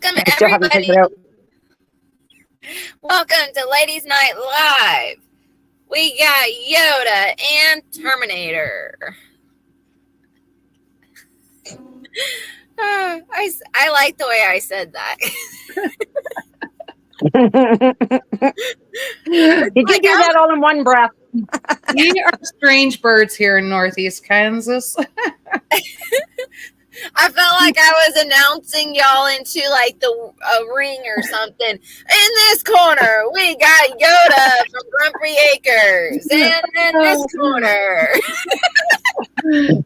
Welcome, I still haven't everybody. figured out. Welcome to Ladies Night Live. We got Yoda and Terminator. I like the way I said that. Did you do that all in one breath? We are strange birds here in Northeast Kansas. I felt like I was announcing y'all into like a ring or something. In this corner, we got Yoda from Grumpy Acres, and in this corner,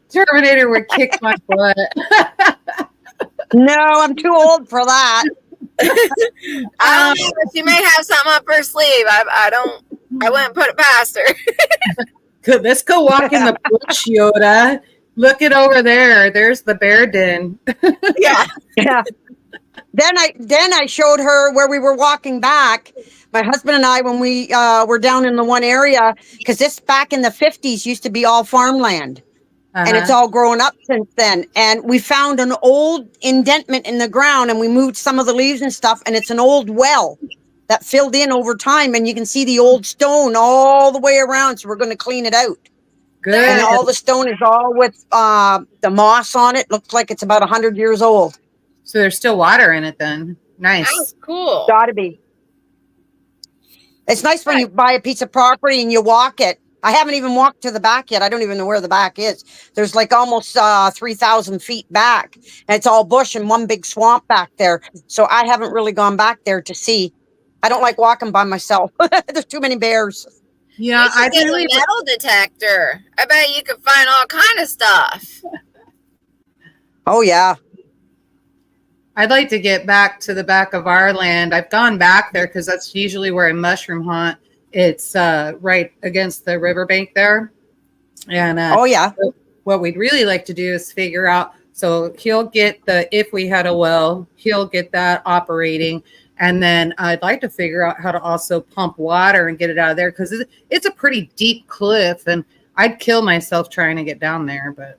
Terminator would kick my butt. No, I'm too old for that. I don't know, but she may have something up her sleeve. I wouldn't put it past her. Good. Let's go walk in the bush, Yoda. Look it over there. There's the bear den. Yeah. Yeah. Then I showed her where we were walking back. My husband and I, when we were down in the one area, because this back in the 50s used to be all farmland. And it's all grown up since then. And we found an old indentation in the ground, and we moved some of the leaves and stuff. And it's an old well that filled in over time. And you can see the old stone all the way around. So we're going to clean it out. Good. And all the stone is all with the moss on it. Looks like it's about 100 years old. So there's still water in it then. Nice. That's cool. Gotta be. It's nice when you buy a piece of property and you walk it. I haven't even walked to the back yet. I don't even know where the back is. There's like almost 3,000 feet back. And it's all bush and one big swamp back there. So I haven't really gone back there to see. I don't like walking by myself. There's too many bears. Yeah, I get a metal detector. I bet you could find all kind of stuff. Oh, yeah. I'd like to get back to the back of our land. I've gone back there because that's usually where I mushroom hunt. It's right against the riverbank there. And oh, yeah. What we'd really like to do is figure out. So he'll get if we had a well, he'll get that operating. And then I'd like to figure out how to also pump water and get it out of there because it's a pretty deep cliff. And I'd kill myself trying to get down there. But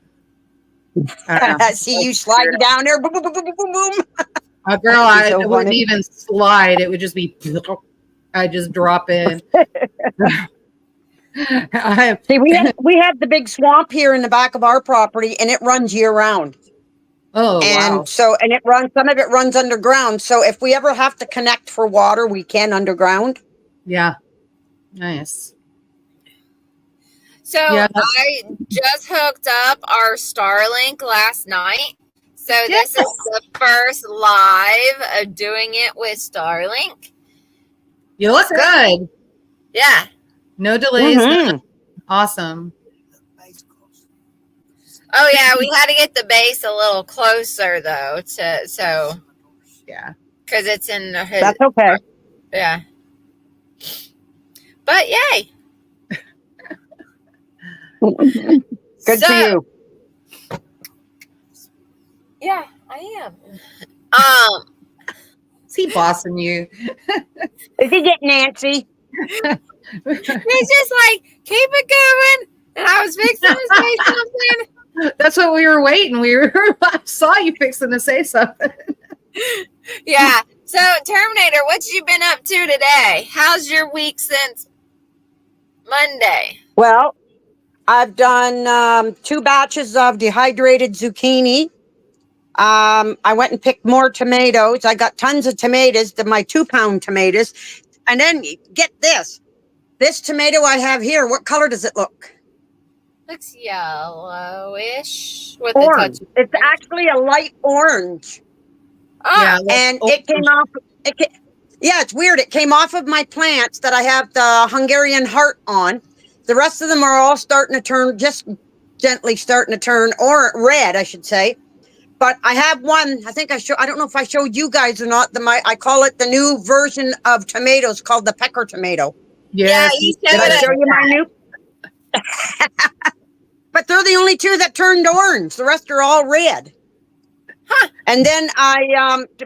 I don't know. See you sliding down there. Boom, boom, boom, boom, boom, boom. Girl, I wouldn't even slide. It would just be, I just drop in. See, we have the big swamp here in the back of our property, and it runs year round. Oh, and wow. So, and some of it runs underground. So if we ever have to connect for water, we can underground. Yeah. Nice. So yeah. I just hooked up our Starlink last night. So this is the first live of doing it with Starlink. You look good. Yeah. No delays. Mm-hmm. Awesome. Oh yeah, we had to get the base a little closer though, yeah, because it's in the hood. That's okay. Yeah, but yay! Good for you. Yeah, I am. Is he bossing you? Is he getting Nancy? He's just like, keep it going, and I was fixing to say something. That's what we were waiting. I saw you fixing to say something. Yeah. So, Terminator, what you been up to today? How's your week since Monday? Well, I've done 2 batches of dehydrated zucchini. I went and picked more tomatoes. I got tons of tomatoes, my 2-pound tomatoes. And then get this. This tomato I have here, what color does it look? Looks yellowish with orange. A touch of it's actually a light orange. Oh, yeah, and it came off. Yeah, it's weird. It came off of my plants that I have the Hungarian heart on. The rest of them are all starting to turn, just gently starting to turn, or red, I should say. But I have one. I think I don't know if I showed you guys or not. I call it the new version of tomatoes called the pecker tomato. Yes. Yeah, you said Did I show you my new? But they're the only 2 that turned orange. The rest are all red. Huh. And then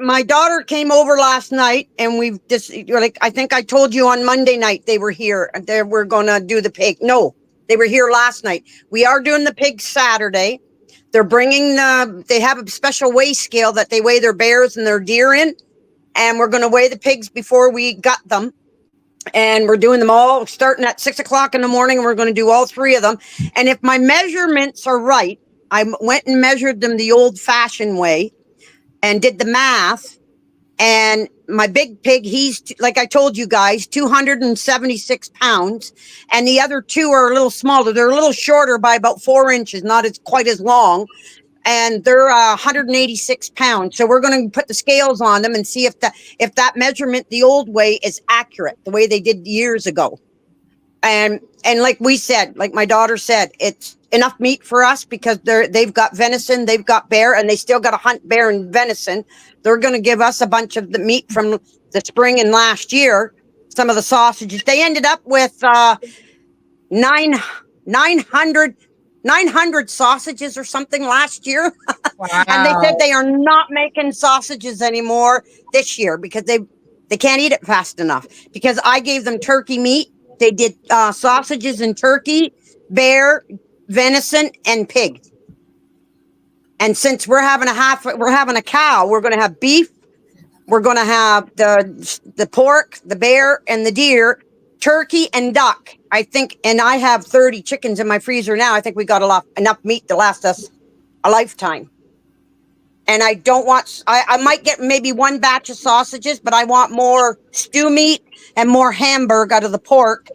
my daughter came over last night, and we've just I think I told you on Monday night they were here. They were going to do the pig. No, they were here last night. We are doing the pig Saturday. They're bringing they have a special weigh scale that they weigh their bears and their deer in. And we're going to weigh the pigs before we gut them. And we're doing them all starting at 6 o'clock in the morning. And we're going to do all 3 of them. And if my measurements are right, I went and measured them the old fashioned way and did the math. And my big pig, he's, like I told you guys, 276 pounds. And the other 2 are a little smaller. They're a little shorter by about 4 inches, not as quite as long. And they're 186 pounds. So we're going to put the scales on them and see if that measurement the old way is accurate, the way they did years ago. And like we said, like my daughter said, it's enough meat for us because they've got venison, they've got bear, and they still got to hunt bear and venison. They're going to give us a bunch of the meat from the spring and last year. Some of the sausages. They ended up with 900 sausages or something last year. Wow. And they said they are not making sausages anymore this year because they can't eat it fast enough. Because I gave them turkey meat. They did sausages and turkey, bear, venison, and pig. And since we're having a cow, we're going to have beef. We're going to have the pork, the bear, and the deer, turkey, and duck. I think, and I have 30 chickens in my freezer now. I think we got enough meat to last us a lifetime. And I don't want, I might get maybe 1 batch of sausages, but I want more stew meat and more hamburg out of the pork.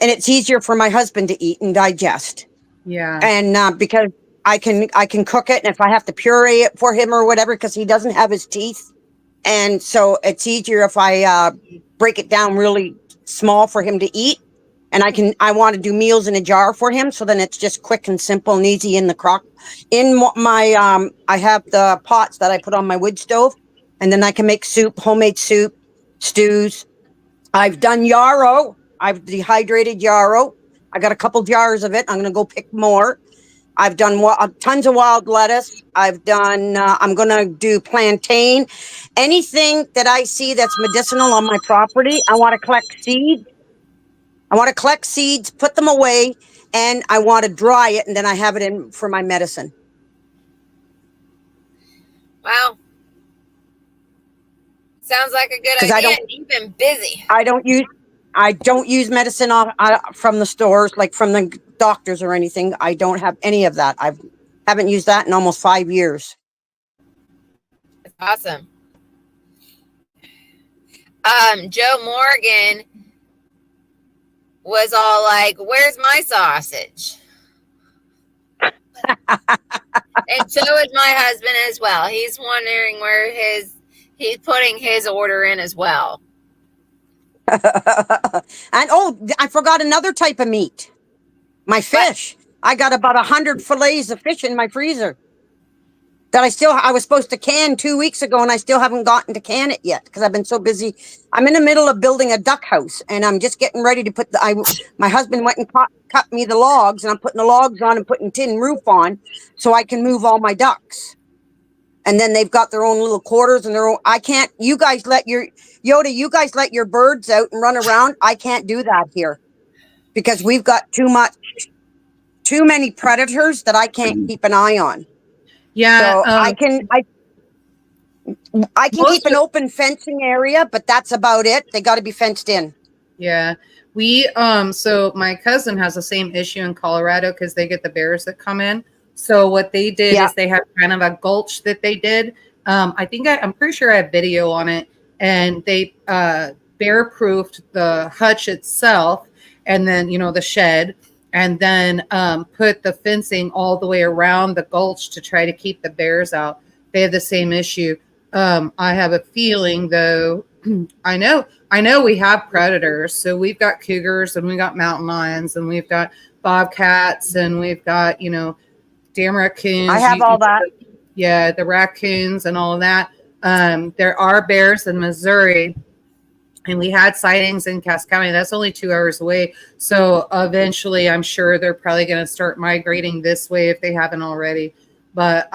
And it's easier for my husband to eat and digest. Yeah. And because I can cook it. And if I have to puree it for him or whatever, because he doesn't have his teeth. And so it's easier if I break it down really small for him to eat. And I want to do meals in a jar for him. So then it's just quick and simple and easy in the crock. In my, I have the pots that I put on my wood stove, and then I can make soup, homemade soup, stews. I've done yarrow. I've dehydrated yarrow. I got a couple jars of it. I'm going to go pick more. I've done tons of wild lettuce. I've done, I'm going to do plantain. Anything that I see that's medicinal on my property, I want to collect seeds. I want to collect seeds, put them away, and I want to dry it, and then I have it in for my medicine. Wow. Sounds like a good idea. You've been busy. I don't use medicine from the stores, like from the doctors or anything. I don't have any of that. I haven't used that in almost 5 years. Awesome. Joe Morgan was all like, "Where's my sausage?" And so is my husband as well. He's wondering where he's putting his order in as well. And I forgot another type of meat. My fish. I got about 100 fillets of fish in my freezer that I was supposed to can 2 weeks ago, and I still haven't gotten to can it yet because I've been so busy. I'm in the middle of building a duck house, and I'm just getting ready to put my husband went and cut me the logs, and I'm putting the logs on and putting tin roof on so I can move all my ducks. And then they've got their own little quarters and their own. You guys let your birds out and run around. I can't do that here because we've got too many predators that I can't keep an eye on. Yeah. So I can keep an open fencing area, but that's about it. They got to be fenced in. Yeah. So my cousin has the same issue in Colorado because they get the bears that come in. So what they did is they have kind of a gulch that they did. I'm pretty sure I have video on it, and they bear-proofed the hutch itself, and then the shed, and then put the fencing all the way around the gulch to try to keep the bears out. They have the same issue. I have a feeling, though. I know we have predators. So we've got cougars, and we got mountain lions, and we've got bobcats, and we've got damn raccoons. I have all that. Yeah, the raccoons and all of that. There are bears in Missouri, and we had sightings in Cass County. That's only 2 hours away. So eventually, I'm sure they're probably going to start migrating this way if they haven't already. But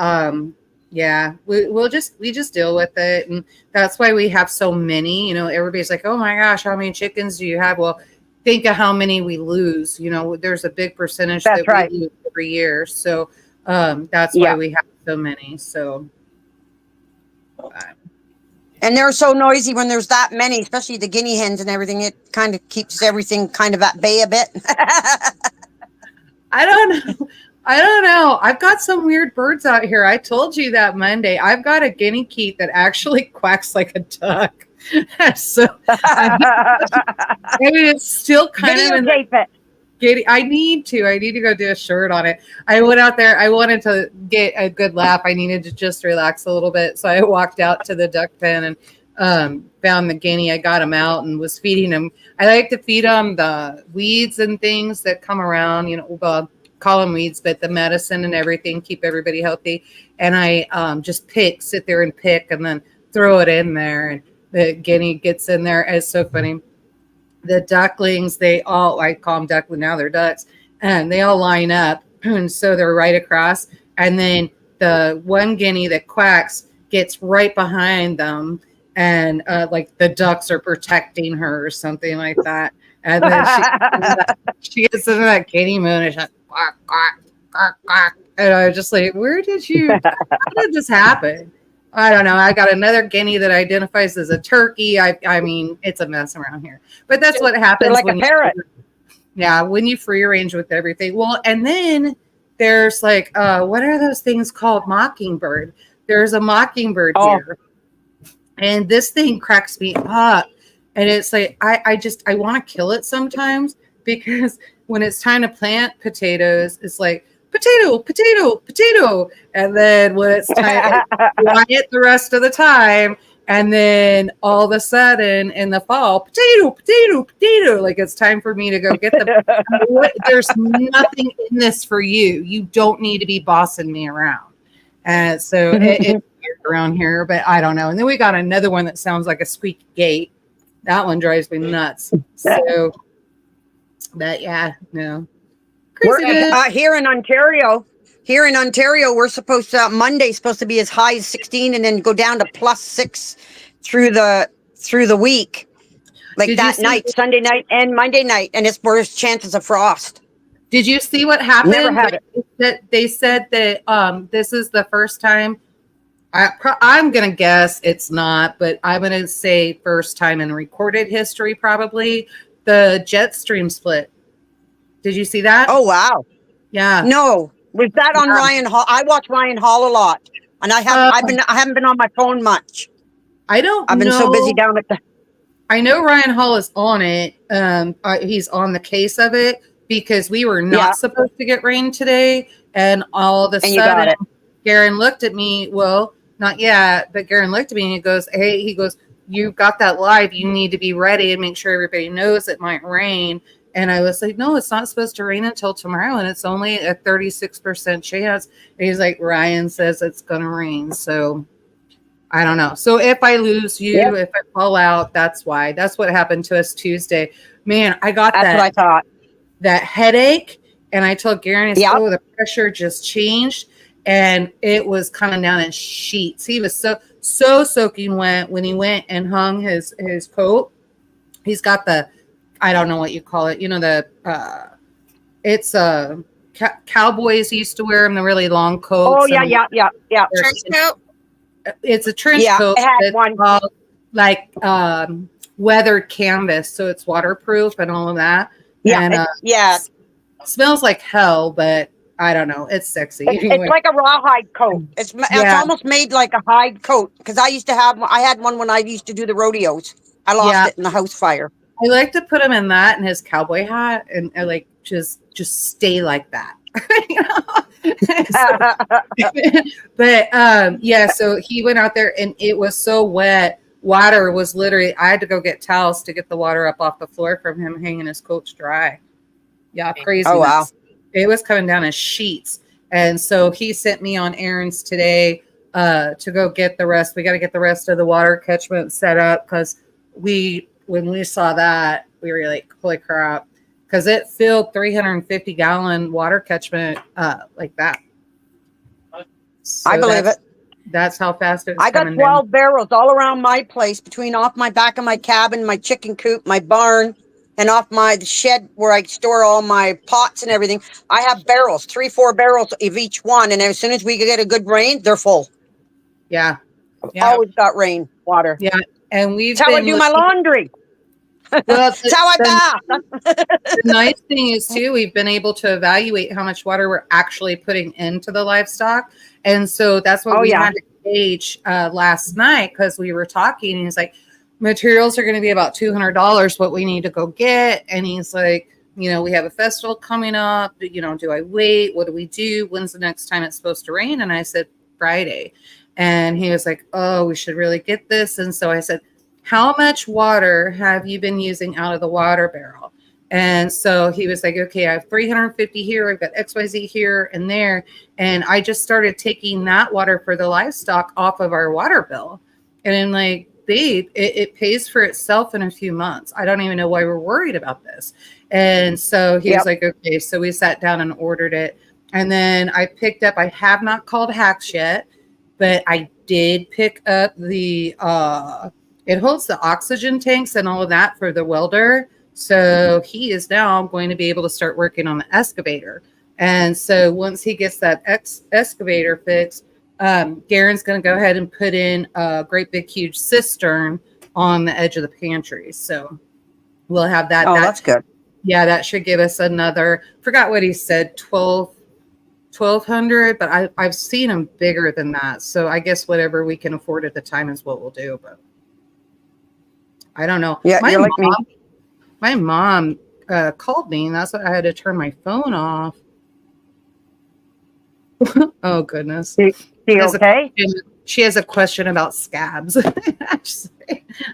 yeah, we just deal with it, and that's why we have so many. Everybody's like, "Oh my gosh, how many chickens do you have?" Well, think of how many we lose. There's a big percentage that we lose every year. So That's why we have so many. So, and they're so noisy when there's that many, especially the guinea hens and everything. It kind of keeps everything kind of at bay a bit. I don't know. I don't know. I've got some weird birds out here. I told you that Monday. I've got a guinea keat that actually quacks like a duck. So I mean, it's still kind of in the, I need to go do a shirt on it. I went out there. I wanted to get a good laugh. I needed to just relax a little bit. So I walked out to the duck pen and found the guinea. I got him out and was feeding him. I like to feed him the weeds and things that come around, you know, well, call them weeds, but the medicine and everything, keep everybody healthy. And I just sit there and pick and then throw it in there. And the guinea gets in there. It's so funny. The ducklings, I call them ducklings, now they're ducks, and they all line up. And so they're right across. And then the one guinea that quacks gets right behind them. And like the ducks are protecting her or something like that. And then she gets into that guinea moon and she's like, quack, quack, quack, quack. And I was just like, how did this happen? I don't know. I got another guinea that identifies as a turkey. I mean, it's a mess around here. But that's what happens. They're like a parrot. When you free range with everything. Well, and then there's like, what are those things called? Mockingbird. There's a mockingbird here. And this thing cracks me up. And it's like, I want to kill it sometimes because when it's time to plant potatoes, it's like, potato, potato, potato. And then when it's time, quiet the rest of the time. And then all of a sudden in the fall, potato, potato, potato. Like it's time for me to go get them. There's nothing in this for you. You don't need to be bossing me around. And so it's weird around here, but I don't know. And then we got another one that sounds like a squeaky gate. That one drives me nuts. So, but yeah, no. Here in Ontario, we're supposed to Monday's supposed to be as high as 16 and then go down to +6 through the week. Like that night, Sunday night and Monday night, and it's worse chances of frost. Did you see what happened? Never had it. That they said that this is the first time. I'm gonna guess it's not, but I'm gonna say first time in recorded history, probably the jet stream split. Did you see that? Oh, wow. Yeah. No. Was that on Ryan Hall? I watch Ryan Hall a lot. And I haven't been on my phone much. I've been so busy down at the I know Ryan Hall is on it. He's on the case of it because we were not supposed to get rain today. And all of a sudden Garen looked at me. Well, not yet, but Garen looked at me and he goes, you got that live. You need to be ready and make sure everybody knows it might rain. And I was like, no, it's not supposed to rain until tomorrow. And it's only a 36% chance. And he's like, Ryan says it's going to rain. So I don't know. So if I lose you, if I fall out, that's why. That's what happened to us Tuesday. Man, I got That's what I thought. That headache. And I told Garen, the pressure just changed. And it was coming down in sheets. He was so soaking wet when he went and hung his coat. He's got I don't know what you call it. You know, it's cowboys used to wear them, the really long coats. Oh, yeah. Trench coat? It's a trench coat. I had one. Like weathered canvas, so it's waterproof and all of that. Yeah, and, smells like hell, but I don't know. It's sexy. It's like a rawhide coat. It's almost made like a hide coat because I had one when I used to do the rodeos. I lost it in the house fire. I like to put him in that and his cowboy hat, and I like just stay like that. So he went out there and it was so wet. Water was literally, I had to go get towels to get the water up off the floor from him hanging his coats dry. Yeah, crazy. Oh, wow. It was coming down as sheets. And so he sent me on errands today to go get the rest. We got to get the rest of the water catchment set up because when we saw that, we were like, holy crap. Because it filled 350-gallon water catchment like that. So I believe it. That's how fast it was. I got 12 barrels all around my place, between off my back of my cabin, my chicken coop, my barn. and off my shed where I store all my pots and everything, I have barrels, 3-4 barrels of each one. And as soon as we get a good rain, they're full. Yeah. Yeah. Always got rain water. Yeah. And That's we've how I been do my laundry. well, That's how I bath. the nice thing is too, we've been able to evaluate how much water we're actually putting into the livestock. And so that's what we had to gauge last night, because we were talking and he's like, materials are going to be about $200 what we need to go get. And he's like, we have a festival coming up. Do I wait? What do we do? When's the next time it's supposed to rain? And I said, Friday. And he was like, oh, we should really get this. And so I said, how much water have you been using out of the water barrel? And so he was like, okay, I have 350 here. I've got XYZ here and there. And I just started taking that water for the livestock off of our water bill. And I'm like, babe, it pays for itself in a few months. I don't even know why we're worried about this. And so he was like, okay. So we sat down and ordered it. And then I picked up, I have not called Hacks yet, but I did pick up the, it holds the oxygen tanks and all of that for the welder. So he is now going to be able to start working on the excavator. And so once he gets that excavator fixed, Garen's going to go ahead and put in a great big huge cistern on the edge of the pantry. So we'll have that. Oh, that's good. Yeah, that should give us another, forgot what he said, 1,200, but I've seen them bigger than that. So I guess whatever we can afford at the time is what we'll do. But I don't know. Yeah, you're like me. My mom called me, and that's why I had to turn my phone off. Oh, goodness. Okay? She has a question about scabs.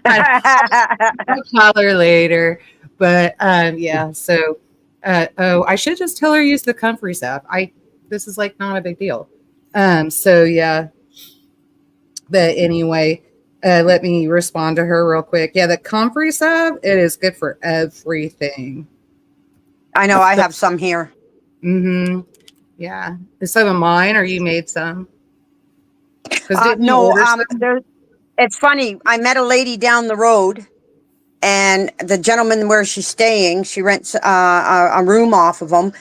I'll call her later. But yeah, so I should just tell her use the Comfrey stuff. This is like not a big deal. So yeah. But anyway, let me respond to her real quick. Yeah, the Comfrey salve, it is good for everything. I know, I have some here. Mm-hmm. Yeah. Is some of mine, or you made some? No, it's funny. I met a lady down the road, and the gentleman where she's staying, she rents a room off of him.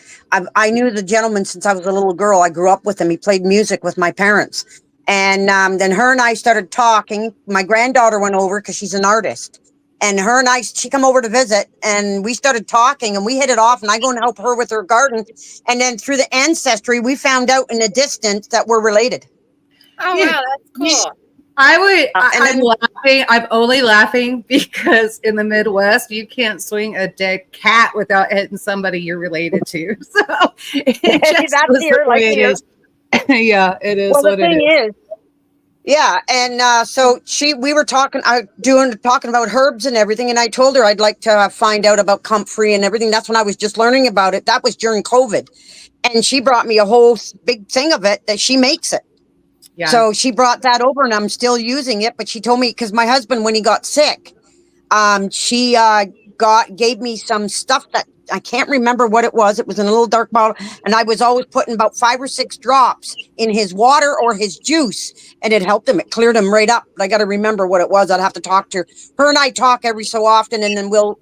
I knew the gentleman since I was a little girl. I grew up with him. He played music with my parents. And then her and I started talking. My granddaughter went over because she's an artist. And her and she come over to visit, and we started talking, and we hit it off, and I go and help her with her garden. And then through the ancestry, we found out in the distance that we're related. Oh, wow, that's cool. I'm laughing. I'm only laughing because in the Midwest, you can't swing a dead cat without hitting somebody you're related to. So that's here, like here. Yeah, it is. Well, the thing is, yeah, and so we were talking about herbs and everything, and I told her I'd like to find out about comfrey and everything. That's when I was just learning about it. That was during COVID, and she brought me a whole big thing of it that she makes it. Yeah. So she brought that over, and I'm still using it. But she told me, because my husband, when he got sick, she gave me some stuff that I can't remember what it was. It was in a little dark bottle, and I was always putting about 5 or 6 drops in his water or his juice, and it helped him. It cleared him right up. But I got to remember what it was. I'd have to talk to her. Her and I talk every so often, and then he'll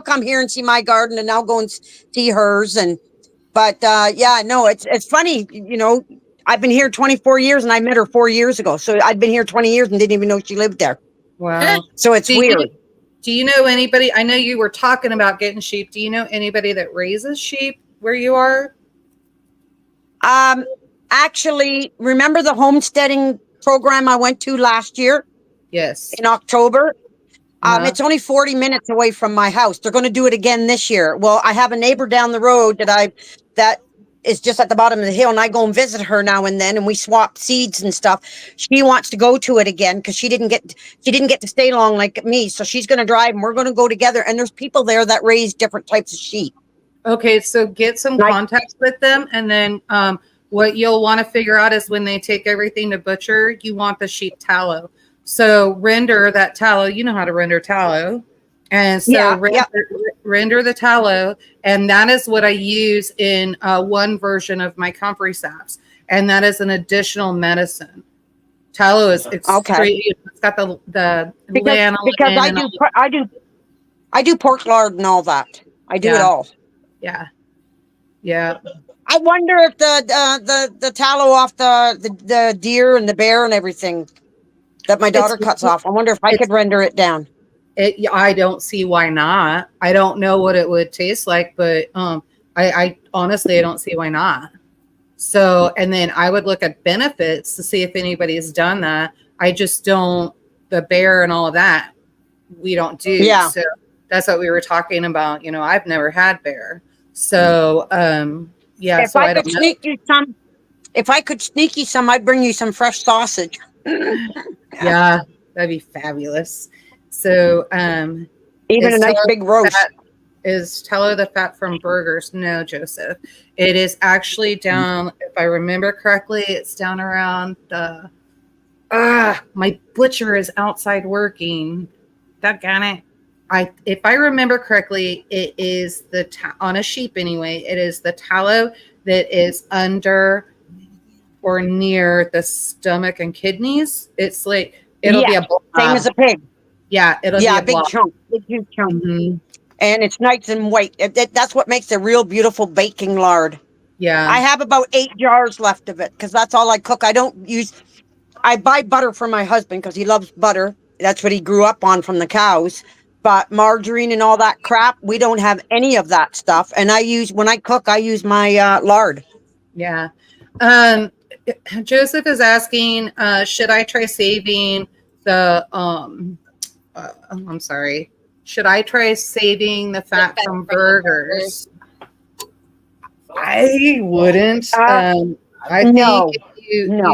come here and see my garden, and I'll go and see hers. But yeah, no, it's funny, I've been here 24 years, and I met her 4 years ago. So I'd been here 20 years and didn't even know she lived there. Wow. So it's weird. Do you know anybody? I know you were talking about getting sheep. Do you know anybody that raises sheep where you are? Actually, remember the homesteading program I went to last year? Yes. In October? It's only 40 minutes away from my house. They're going to do it again this year. Well, I have a neighbor down the road that is just at the bottom of the hill, and I go and visit her now and then, and we swap seeds and stuff. She wants to go to it again because she didn't get to stay long like me. So she's going to drive, and we're going to go together. And there's people there that raise different types of sheep. Okay, so get some contacts with them, and then what you'll want to figure out is when they take everything to butcher, you want the sheep tallow. So render that tallow. You know how to render tallow. And so render the tallow, and that is what I use in one version of my comfrey salves, and that is an additional medicine. Tallow is extreme. It's got the because I do I do pork lard and all that. I do it Yeah. all. Yeah. Yeah. I wonder if the tallow off the deer and the bear and everything that my It's daughter cuts off, I wonder if I it's could render it down. I don't see why not. I don't know what it would taste like, but I honestly I don't see why not. So, and then I would look at benefits to see if anybody's done that. I just don't, the bear and all of that, we don't do. Yeah. So that's what we were talking about. You know, I've never had bear. So, yeah, If so I I could don't know. sneak you some, if I could sneak you some, I'd bring you some fresh sausage. Yeah, that'd be fabulous. So, Even a is nice big roast. tallow the fat from burgers? No, Joseph. It is actually down, if I remember correctly, it's down around my butcher is outside working. Doggone it. If I remember correctly, it is on a sheep anyway, it is the tallow that is under or near the stomach and kidneys. It's like it'll be a blob. Same as a pig. Yeah, it'll be a big blob. chunk, big huge chunk. Mm-hmm. And it's nice and white. That's what makes a real beautiful baking lard. Yeah. I have about 8 jars left of it because that's all I cook. I buy butter for my husband because he loves butter. That's what he grew up on from the cows. But margarine and all that crap, we don't have any of that stuff. And when I cook, I use my lard. Yeah. Joseph is asking, should I try saving the I'm sorry. Should I try saving the fat from burgers? I wouldn't. I think No.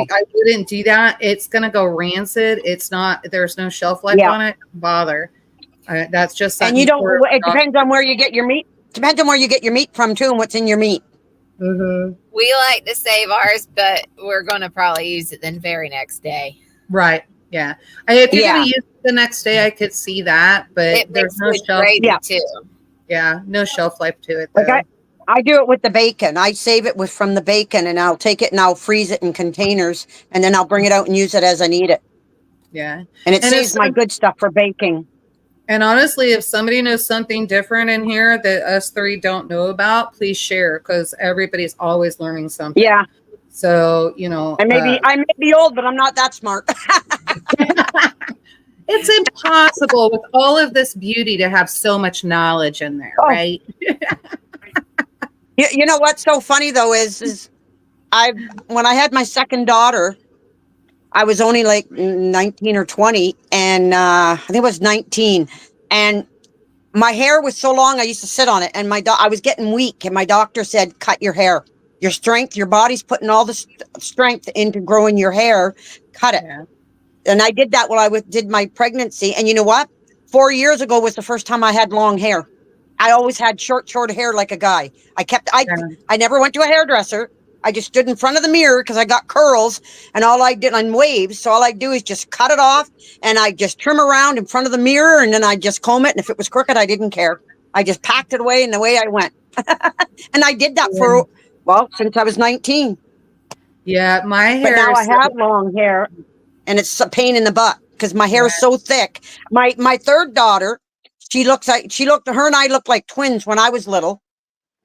I wouldn't do that. It's gonna go rancid. It's not. There's no shelf life on it. Don't bother. That's just something. And you don't. It depends on where you get your meat. Depends on where you get your meat from too, and what's in your meat. Mm-hmm. We like to save ours, but we're going to probably use it the very next day. Right. Yeah. If you're going to use it the next day, I could see that, but there's no shelf life too. Yeah, no shelf life to it. Like I do it with the bacon. I save it from the bacon, and I'll take it and I'll freeze it in containers, and then I'll bring it out and use it as I need it. Yeah. And it saves my good stuff for baking. And honestly, if somebody knows something different in here that us three don't know about, please share, because everybody's always learning something. Yeah. So, you know. I may be old, but I'm not that smart. It's impossible with all of this beauty to have so much knowledge in there, right? You know what's so funny though is when I had my second daughter, I was only like 19 or 20, and I think it was 19, and my hair was so long I used to sit on it, and I was getting weak, and my doctor said, cut your hair. Your body's putting all the strength into growing your hair. Cut it. Yeah. And I did that while I did my pregnancy. And you know what? 4 years ago was the first time I had long hair. I always had short hair like a guy. I never went to a hairdresser. I just stood in front of the mirror because I got curls, and all I did on waves. So all I do is just cut it off, and I just trim around in front of the mirror, and then I just comb it. And if it was crooked, I didn't care. I just packed it away, and away I went. And I did that since I was 19. Yeah, my hair. But now I have long hair, and it's a pain in the butt because my hair is so thick. My third daughter, her and I looked like twins when I was little.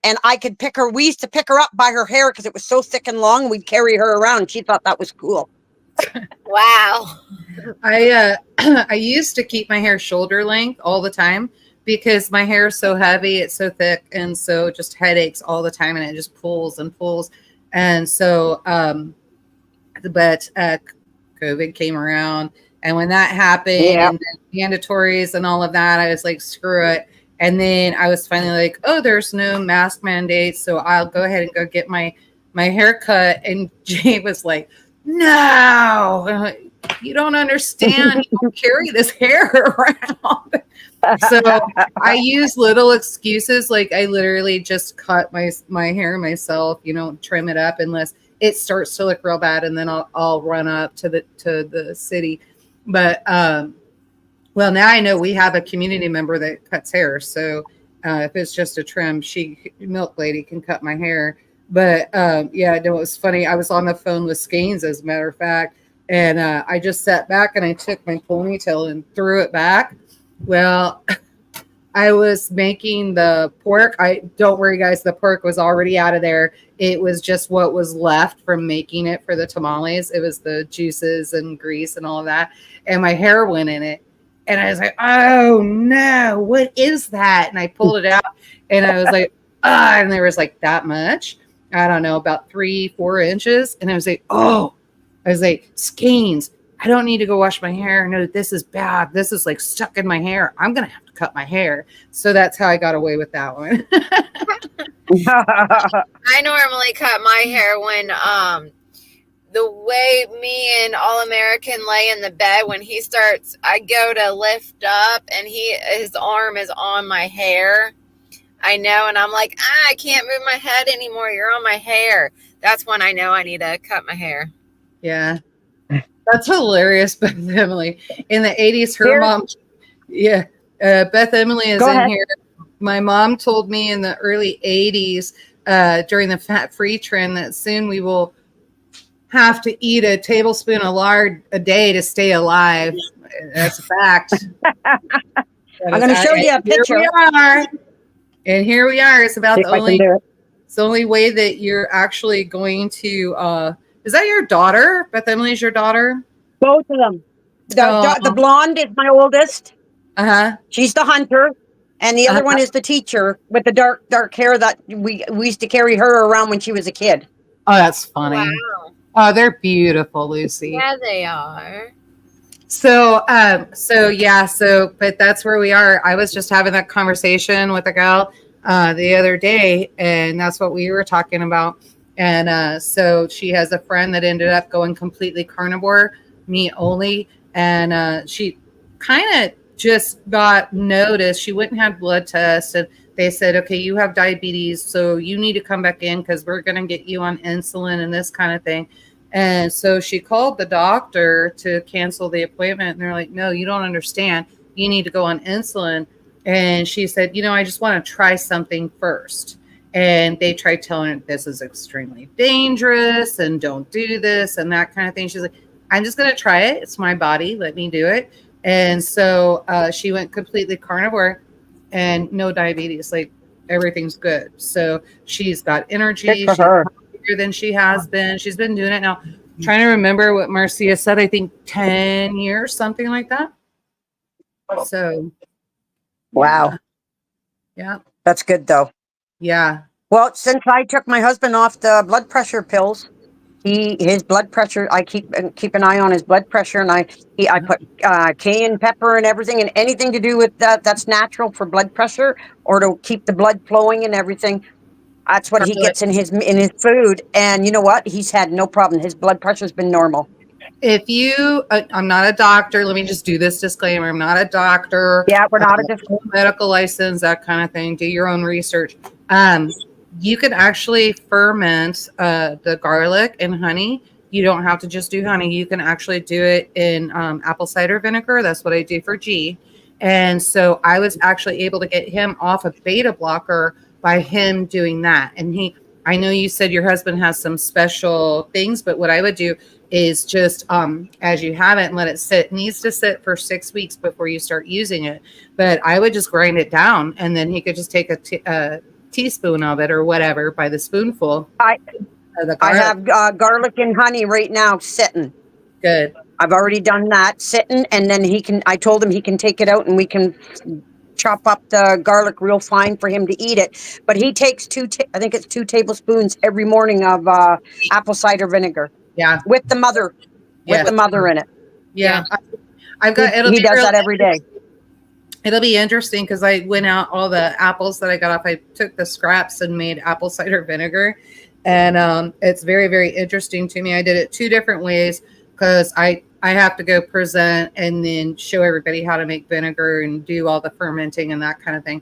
And I could pick her. We used to pick her up by her hair because it was so thick and long. We'd carry her around. She thought that was cool. Wow. I used to keep my hair shoulder length all the time because my hair is so heavy, it's so thick, and so just headaches all the time, and it just pulls and pulls. And so, but COVID came around, and when that happened, and the mandatories and all of that, I was like, screw it. And then I was finally like, oh, there's no mask mandate, so I'll go ahead and go get my hair cut. And Jay was like, no, you don't understand. You don't carry this hair around. So I use little excuses. Like I literally just cut my hair myself, trim it up unless it starts to look real bad. And then I'll run up to the city. But, well, now I know we have a community member that cuts hair. So if it's just a trim, Milk Lady can cut my hair. But it was funny. I was on the phone with Skeins, as a matter of fact, and I just sat back and I took my ponytail and threw it back. Well, I was making the pork. Don't worry, guys. The pork was already out of there. It was just what was left from making it for the tamales. It was the juices and grease and all of that. And my hair went in it. And I was like, oh no, what is that? And I pulled it out and I was like, ah, and there was like that much. I don't know, about 3-4 inches. And I was like, oh, I was like, skeins. I don't need to go wash my hair. No, this is bad. This is like stuck in my hair. I'm going to have to cut my hair. So that's how I got away with that one. I normally cut my hair when the way me and All American lay in the bed, when he starts, I go to lift up and his arm is on my hair. I know, and I'm like, I can't move my head anymore. You're on my hair. That's when I know I need to cut my hair. Yeah. That's hilarious, Beth Emily. In the 80s, her mom, Beth Emily is in here. My mom told me in the early 80s, during the fat-free trend, that soon we will have to eat a tablespoon of lard a day to stay alive. That's a fact. I'm going to show you a picture. Here we are. And here we are. It's about it's the only way that you're actually going to is that your daughter? Beth Emily's your daughter? Both of them. The blonde is my oldest. Uh-huh. She's the hunter. And the other one is the teacher with the dark hair that we used to carry her around when she was a kid. Oh, that's funny. Wow. Oh, they're beautiful, Lucy. Yeah, they are. So, but that's where we are. I was just having that conversation with a gal the other day, and that's what we were talking about. And so she has a friend that ended up going completely carnivore, meat only. And she kind of just got noticed. She went and had blood tests, and they said, okay, you have diabetes, so you need to come back in because we're going to get you on insulin and this kind of thing. And so she called the doctor to cancel the appointment. And they're like, no, you don't understand. You need to go on insulin. And she said, I just want to try something first. And they tried telling her this is extremely dangerous and don't do this and that kind of thing. She's like, I'm just going to try it. It's my body. Let me do it. And so she went completely carnivore and no diabetes. Like everything's good. So she's got energy. She's healthier than she has been. She's been doing it now. I'm trying to remember what Marcia said. I think 10 years, something like that. So. Wow. Yeah. That's good though. Yeah. Well, since I took my husband off the blood pressure pills, his blood pressure, I keep an eye on his blood pressure, and I put cayenne pepper and everything, and anything to do with that's natural for blood pressure or to keep the blood flowing and everything. That's what he gets in his food, and you know what? He's had no problem. His blood pressure's been normal. If you, I'm not a doctor. Let me just do this disclaimer. I'm not a doctor. Yeah, we're not a medical license, that kind of thing. Do your own research. You can actually ferment the garlic and honey. You don't have to just do honey. You can actually do it in apple cider vinegar. That's what I do for G. And so I was actually able to get him off a beta blocker by him doing that. And I know you said your husband has some special things, but what I would do is just as you have it and let it sit. It needs to sit for 6 weeks before you start using it. But I would just grind it down, and then he could just take a teaspoon of it or whatever by the spoonful. I have garlic and honey right now sitting. Good. I've already done that sitting, and then I told him he can take it out and we can chop up the garlic real fine for him to eat it. But he takes 2 tablespoons every morning of apple cider vinegar. Yeah. With the mother in it. Yeah. He does that every day. It'll be interesting because I went out all the apples that I got off. I took the scraps and made apple cider vinegar. And it's very, very interesting to me. I did it 2 different ways because I have to go present and then show everybody how to make vinegar and do all the fermenting and that kind of thing.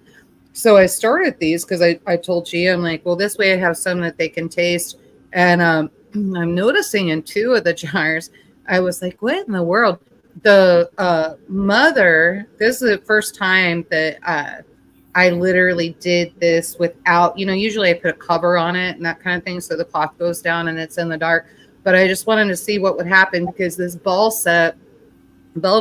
So I started these because I told Gia, I'm like, well, this way I have some that they can taste. And I'm noticing in 2 of the jars, I was like, what in the world? The mother, this is the first time that I literally did this without, usually I put a cover on it and that kind of thing so the cloth goes down and it's in the dark. But I just wanted to see what would happen because this Bell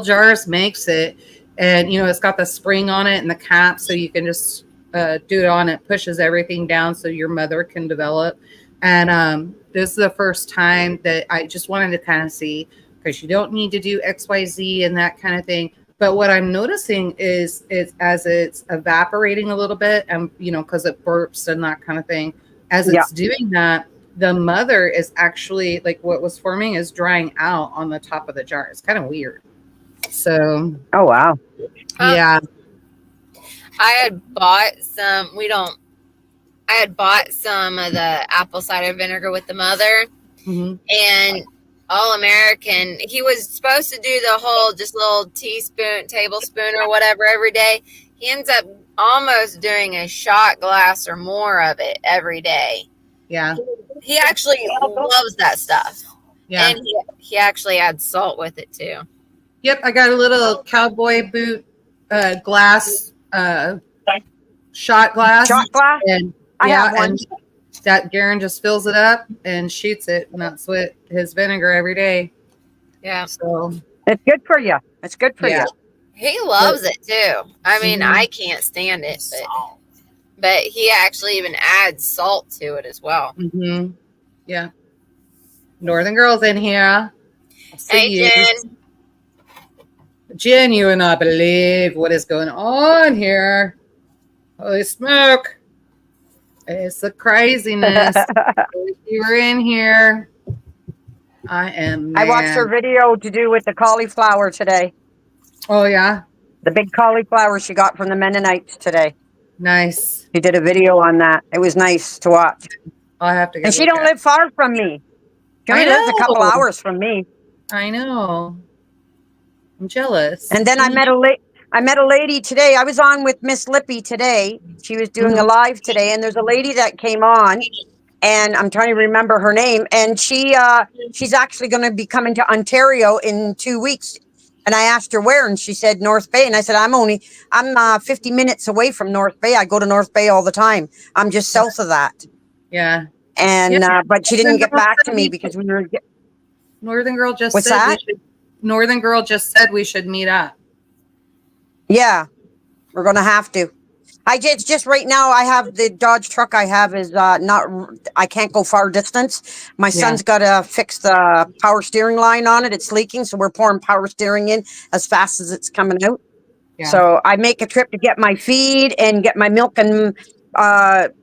Jars makes it, and it's got the spring on it and the cap, so you can just do it on. It pushes everything down so your mother can develop. And this is the first time that I just wanted to kind of see, because you don't need to do XYZ and that kind of thing. But what I'm noticing is as it's evaporating a little bit, and because it burps and that kind of thing, as it's doing that, the mother is actually, like, what was forming is drying out on the top of the jar. It's kind of weird. So, oh wow, yeah. I had bought some. I had bought some of the apple cider vinegar with the mother, and All American. He was supposed to do the whole just little tablespoon or whatever every day. He ends up almost doing a shot glass or more of it every day. Yeah. He actually loves that stuff. Yeah. And he actually adds salt with it too. Yep. I got a little cowboy boot glass, shot glass. Shot glass? And I have one. And that Garen just fills it up and shoots it. And that's what his vinegar every day. Yeah. So it's good for you. It's good for you. He loves it too. I mean, I can't stand it, but he actually even adds salt to it as well. Yeah. Northern Girl's in here. Hey, Jen. Jen, you would not believe what is going on here. Holy smoke. It's the craziness. You were in here. I am mad. I watched her video to do with the cauliflower today. Oh, yeah? The big cauliflower she got from the Mennonites today. Nice. She did a video on that. It was nice to watch. I'll have to go. And she don't live far from me. She only lives a couple hours from me. I know. I'm jealous. And then I met a lady today. I was on with Miss Lippy today. She was doing a live today, and there's a lady that came on, and I'm trying to remember her name. And she's actually going to be coming to Ontario in 2 weeks. And I asked her where, and she said North Bay. And I said, I'm 50 minutes away from North Bay. I go to North Bay all the time. I'm just south of that. Yeah. And but she didn't get back to me because we were. Northern Girl just What's said that? Northern Girl just said we should meet up. Yeah, we're gonna have to. It's just right now. I have the Dodge truck. I have is not. I can't go far distance. My son's got to fix the power steering line on it. It's leaking, so we're pouring power steering in as fast as it's coming out. Yeah. So I make a trip to get my feed and get my milk and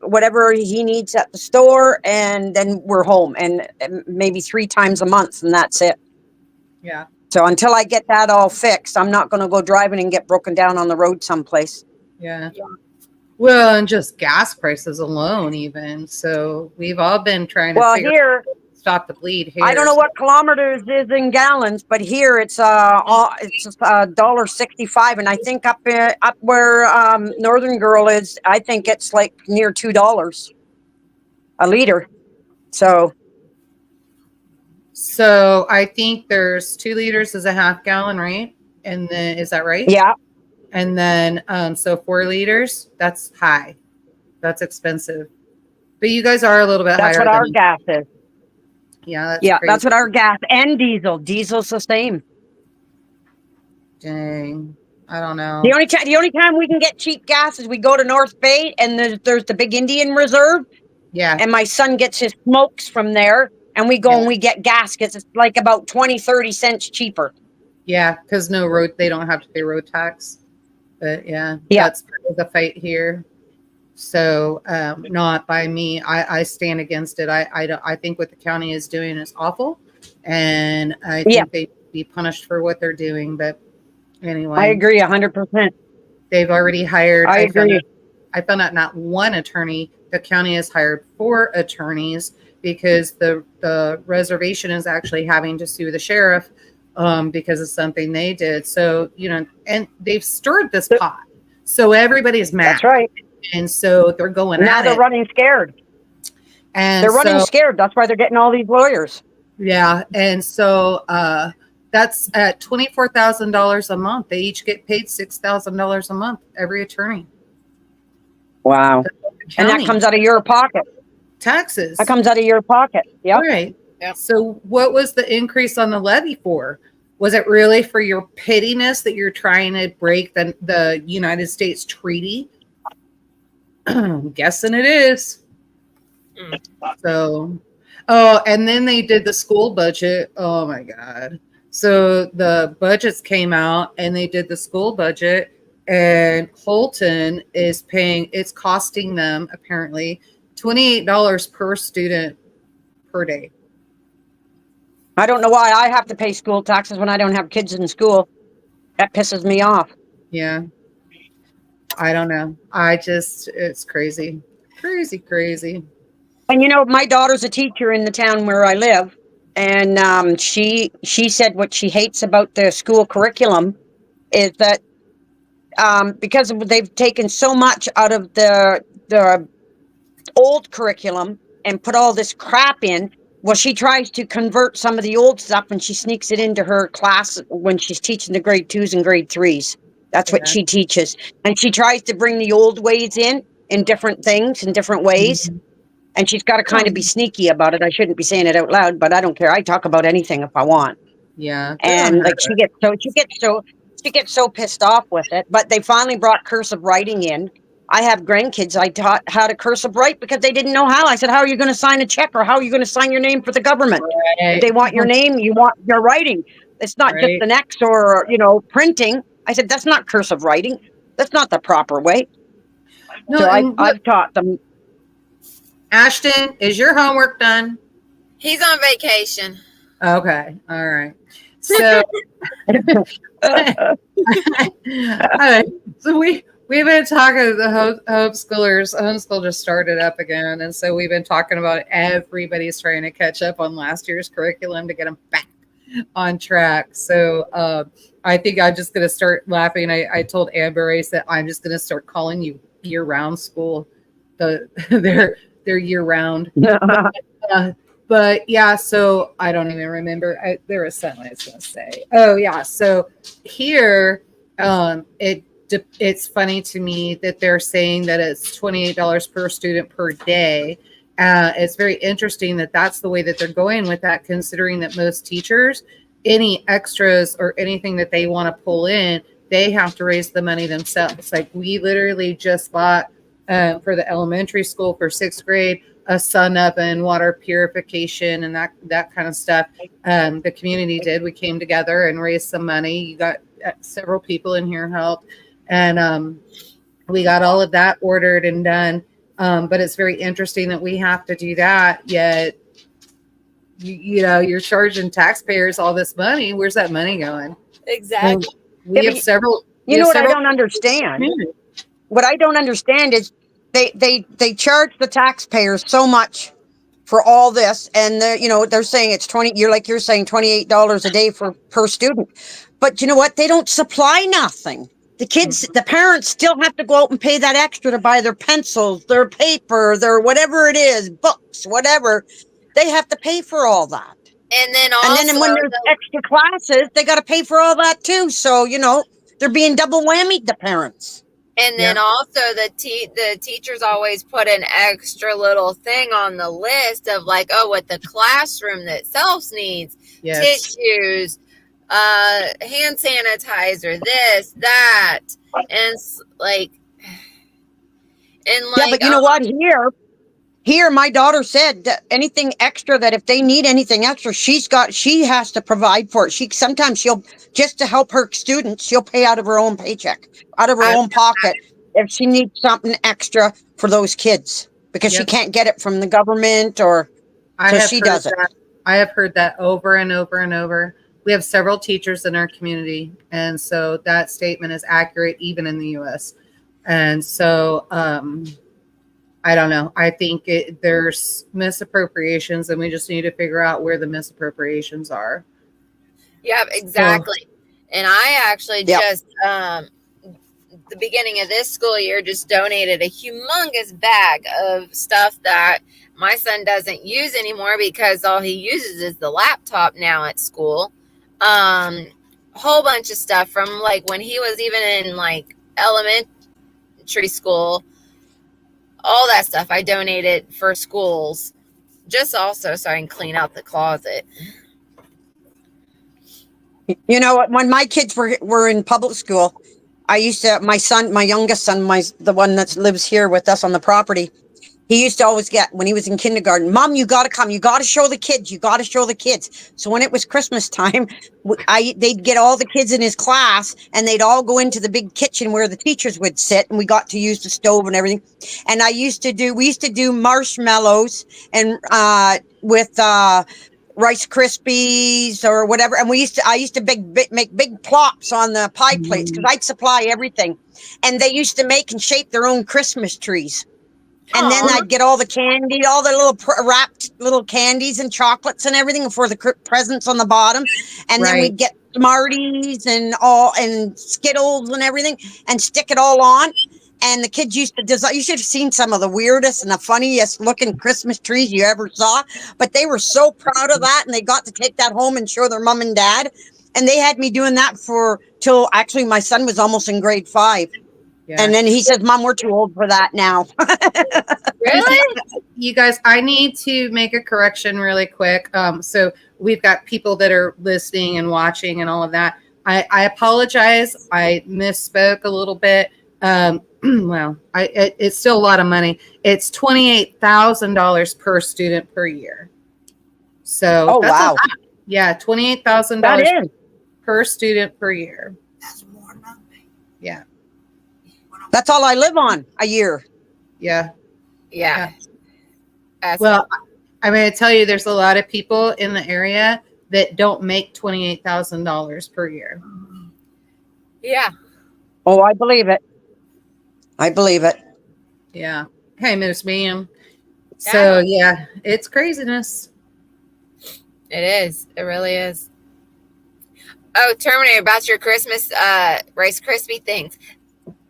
whatever he needs at the store, and then we're home. And maybe 3 times a month, and that's it. Yeah. So until I get that all fixed, I'm not going to go driving and get broken down on the road someplace. Yeah. Well, and just gas prices alone, even. So we've all been trying to stop the bleed here. I don't know what kilometers is in gallons, but here it's $1.65, and I think up where Northern Girl is, I think it's like near $2 a liter. So I think there's 2 liters is a half gallon, right? And then is that right? Yeah. And then so 4 liters, that's high. That's expensive. But you guys are a little bit higher. That's what our gas is. Yeah, that's what our gas and diesel. Diesel's the same. Dang. I don't know. The only time we can get cheap gas is we go to North Bay, and there's the big Indian Reserve. Yeah. And my son gets his smokes from there. And we go and we get gas because it's like about 20-30 cents cheaper. Yeah, because they don't have to pay road tax. But that's part of the fight here. So not by me. I stand against it. I think what the county is doing is awful, and I think they should be punished for what they're doing. But anyway, I agree 100%. They've already hired. I agree. I found out not one attorney. The county has hired 4 attorneys because the reservation is actually having to sue the sheriff because of something they did. So, and they've stirred this pot. So everybody's mad. That's right. And so they're going now they're running scared. And they're running scared. That's why they're getting all these lawyers. Yeah. And so that's at $24,000 a month. They each get paid $6,000 a month, every attorney. Wow. And that comes out of your pocket. Taxes. That comes out of your pocket. Yep. Right. Yep. So what was the increase on the levy for? Was it really for your pettiness that you're trying to break the United States treaty? I'm guessing it is. Mm. So, oh, and then they did the school budget. Oh my God. So the budgets came out and they did the school budget, and Holton is paying, it's costing them apparently $28 per student per day. I don't know why I have to pay school taxes when I don't have kids in school. That pisses me off. Yeah. I don't know. It's crazy. Crazy, crazy. And my daughter's a teacher in the town where I live, and she said what she hates about the school curriculum is that because they've taken so much out of the old curriculum and put all this crap in. Well, she tries to convert some of the old stuff and she sneaks it into her class when she's teaching the grade 2s and grade 3s. That's what Yeah. she teaches. And she tries to bring the old ways in different things, in different ways. Mhm. And she's got to kind of be sneaky about it. I shouldn't be saying it out loud, but I don't care. I talk about anything if I want. Yeah. And like she gets so pissed off with it. But they finally brought cursive writing in. I have grandkids. I taught how to cursive write because they didn't know how. I said, how are you going to sign a check, or how are you going to sign your name for the government? If they want your name, you want your writing. It's not just an X or, printing. I said, that's not cursive writing. That's not the proper way. No, So I've taught them. Ashton, is your homework done? He's on vacation. Okay. All right. So, so we've been talking to the homeschoolers. Homeschool just started up again, and so we've been talking about it. Everybody's trying to catch up on last year's curriculum to get them back on track. So I think I'm just going to start laughing. I told Amber Race that I'm just going to start calling you year-round school. They're year-round. But yeah, so I don't even remember. There was something I was going to say. Oh yeah, so here, it's funny to me that they're saying that it's $28 per student per day. It's very interesting that that's the way that they're going with that, considering that most teachers, any extras or anything that they want to pull in, they have to raise the money themselves. Like we literally just bought for the elementary school for 6th grade, a sun up and water purification and that kind of stuff. The community did. We came together and raised some money. You got several people in here helped, and we got all of that ordered and done. But it's very interesting that we have to do that. Yet, you're charging taxpayers all this money. Where's that money going? Exactly. We have several. What I don't understand. What I don't understand is they charge the taxpayers so much for all this, and they're saying it's you're saying $28 a day per student. But you know what? They don't supply nothing. The kids, the parents still have to go out and pay that extra to buy their pencils, their paper, their whatever it is, books, whatever. They have to pay for all that. And then also, when there's extra classes, they got to pay for all that too. So, they're being double whammied, the parents. And then also the teachers always put an extra little thing on the list of like, oh, what the classroom itself needs. Yes. Tissues, hand sanitizer, this, that. And like, yeah, but you know what? Here, my daughter said that anything extra, that if they need anything extra, she has to provide for it. Sometimes she'll, just to help her students, she'll pay out of her own paycheck, out of her own pocket, if she needs something extra for those kids, because she can't get it from the government, or so she does it. I have heard that over and over and over. We have several teachers in our community, and so that statement is accurate even in the U.S. And so, I don't know. I think there's misappropriations, and we just need to figure out where the misappropriations are. Yep, exactly. So, and I actually just, the beginning of this school year, just donated a humongous bag of stuff that my son doesn't use anymore because all he uses is the laptop now at school. Whole bunch of stuff from like when he was even in like elementary school. All that stuff I donated for schools, just also so I can clean out the closet. You know, when my kids were in public school, I used to, my youngest son, the one that lives here with us on the property, he used to always get, when he was in kindergarten, Mom, you got to come. You got to show the kids. You got to show the kids. So when it was Christmas time, they'd get all the kids in his class and they'd all go into the big kitchen where the teachers would sit, and we got to use the stove and everything. And we used to do marshmallows and with Rice Krispies or whatever. And I used to make big plops on the pie plates because I'd supply everything. And they used to make and shape their own Christmas trees. And then I'd get all the candy, all the little wrapped little candies and chocolates and everything for the presents on the bottom. And then we'd get Smarties and Skittles and everything and stick it all on. And the kids used to design. You should have seen some of the weirdest and the funniest looking Christmas trees you ever saw. But they were so proud of that, and they got to take that home and show their mom and dad. And they had me doing that till actually my son was almost in grade 5. Yeah. And then he says, Mom, we're too old for that now. Really? You guys, I need to make a correction really quick. So we've got people that are listening and watching and all of that. I apologize. I misspoke a little bit. Well, it's still a lot of money. It's $28,000 per student per year. So that's wow. Yeah, $28,000 per student per year. That's more than nothing. Yeah. That's all I live on a year. Yeah. Yeah. Well, I'm going to tell you, there's a lot of people in the area that don't make $28,000 per year. Yeah. Oh, I believe it. I believe it. Yeah. Hey, Miss Ma'am. So, yeah, it's craziness. It is. It really is. Oh, Terminator, about your Christmas Rice Krispie things.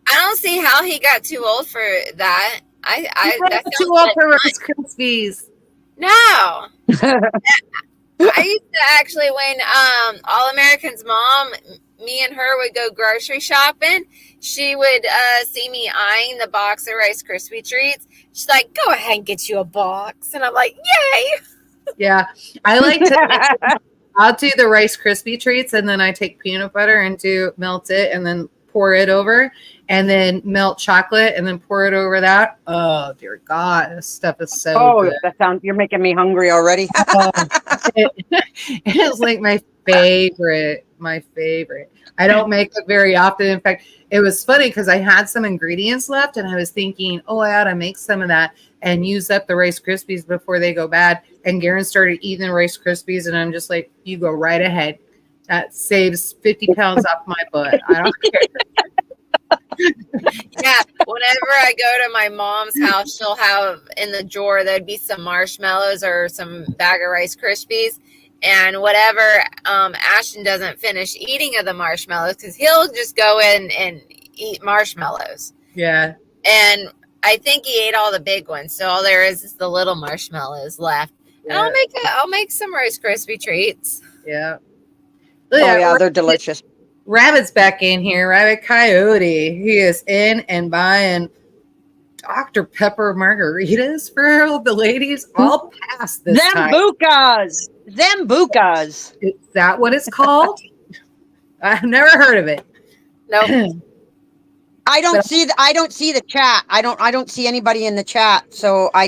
I don't see how he got too old for that. That's too old for Rice Krispies. No. I used to actually, when All American's mom, me and her would go grocery shopping, she would see me eyeing the box of Rice Krispie treats. She's like, go ahead and get you a box. And I'm like, yay. Yeah. I like to, I'll do the Rice Krispie treats, and then I take peanut butter and melt it and then pour it over, and then melt chocolate and then pour it over that. Oh, dear God. This stuff is so good. You're making me hungry already. It is like my favorite. I don't make it very often. In fact, it was funny because I had some ingredients left and I was thinking, I ought to make some of that and use up the Rice Krispies before they go bad. And Garen started eating the Rice Krispies, and I'm just like, you go right ahead. That saves 50 pounds off my butt. I don't care. Yeah, whenever I go to my mom's house, she'll have in the drawer, there'd be some marshmallows or some bag of Rice Krispies. And whatever Ashton doesn't finish eating of the marshmallows, because he'll just go in and eat marshmallows. Yeah. And I think he ate all the big ones, so all there is the little marshmallows left. Yeah. And I'll make some Rice Krispie treats. Yeah. Oh yeah, they're delicious. Rabbit's back in here. Rabbit Coyote. He is in and buying Dr. Pepper margaritas for the ladies. All past this time. Zambucas. Is that what it's called? I've never heard of it. Nope. I don't see the chat. I don't see anybody in the chat, so I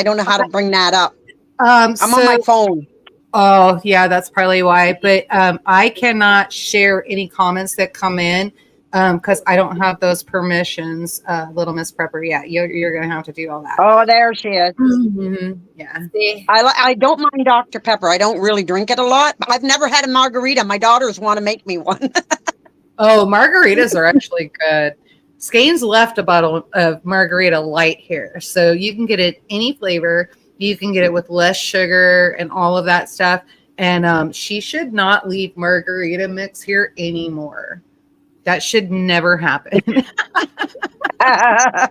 don't know how to bring that up. I'm on my phone. Oh, yeah, that's probably why. But I cannot share any comments that come in because I don't have those permissions, Little Miss Prepper. Yeah, you're going to have to do all that. Oh, there she is. Mm-hmm. Yeah. I don't mind Dr. Pepper. I don't really drink it a lot, but I've never had a margarita. My daughters want to make me one. Oh, margaritas are actually good. Skane's left a bottle of margarita light here. So you can get it any flavor. You can get it with less sugar and all of that stuff. And she should not leave margarita mix here anymore. That should never happen. I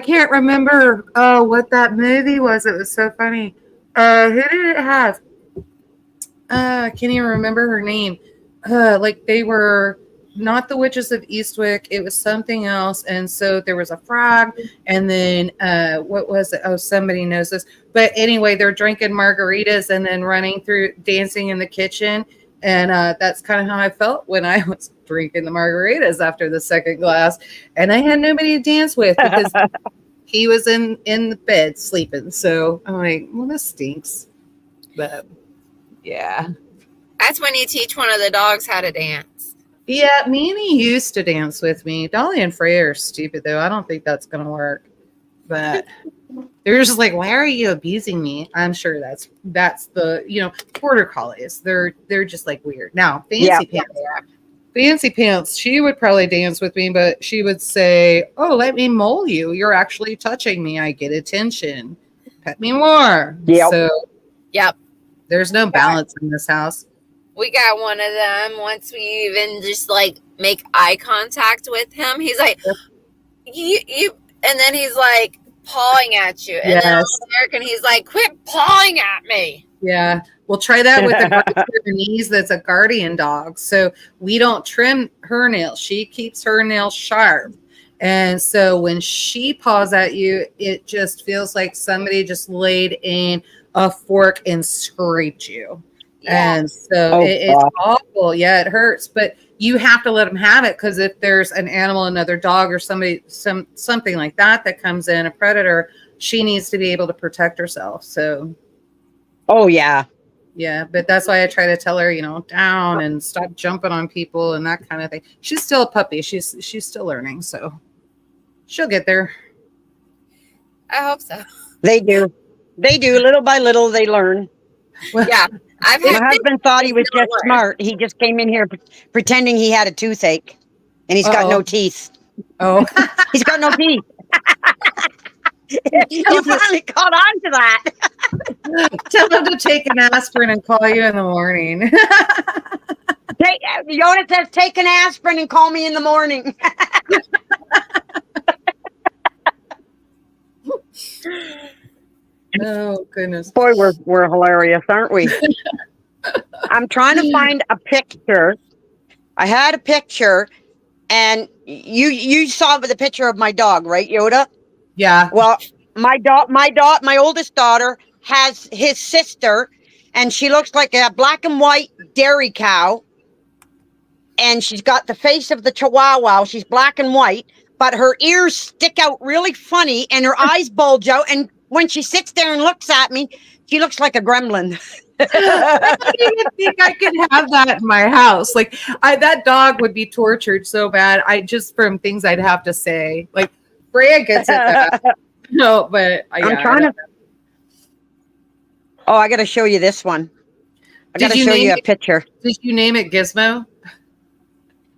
can't remember what that movie was. It was so funny. Who did it have? I can't even remember her name. Like they were not the Witches of Eastwick. It was something else. And so there was a frog, and then what was it? Oh, somebody knows this. But anyway, they're drinking margaritas and then running through, dancing in the kitchen. And that's kind of how I felt when I was drinking the margaritas after the second glass. And I had nobody to dance with because he was in the bed sleeping. So I'm like, well, this stinks. But yeah. That's when you teach one of the dogs how to dance. Yeah, Minnie used to dance with me. Dolly and Freya are stupid, though. I don't think that's going to work. But they're just like, why are you abusing me? I'm sure that's the, border collies. They're just like weird. Now, Fancy Pants, she would probably dance with me, but she would say, oh, let me mole you. You're actually touching me. I get attention. Pet me more. Yep. So, Yep. there's no balance in this house. We got one of them. Once we even just like make eye contact with him, he's like, you, and then he's like pawing at you. And then all American, he's like, quit pawing at me. Yeah. We'll try that with the Bernese that's a guardian dog. So we don't trim her nails. She keeps her nails sharp. And so when she paws at you, it just feels like somebody just laid in a fork and scraped you. Yeah. And so it's awful. Yeah, it hurts. But you have to let them have it, because if there's an animal, another dog or something like that comes in, a predator, she needs to be able to protect herself. So. Oh, yeah. Yeah, but that's why I try to tell her, down and stop jumping on people and that kind of thing. She's still a puppy. She's still learning, so she'll get there. I hope so. They do. Little by little, they learn. Well, yeah. My husband thought he was just smart. He just came in here pretending he had a toothache, and he's got no teeth. Oh. He's got no teeth. You finally caught on to that. Tell him to take an aspirin and call you in the morning. Yoda says, take an aspirin and call me in the morning. Oh, goodness. Boy, we're hilarious, aren't we? I'm trying to find a picture. I had a picture, and you saw the picture of my dog, right, Yoda? Yeah. Well, my oldest daughter has his sister, and she looks like a black and white dairy cow. And she's got the face of the Chihuahua. She's black and white, but her ears stick out really funny, and her eyes bulge out. And when she sits there and looks at me, she looks like a gremlin. I don't even think I could have that in my house. Like, that dog would be tortured so bad. From things I'd have to say. Like, Freya gets it. No, but I'm trying to. Oh, I got to show you this one. I got to show you a picture. Did you name it Gizmo?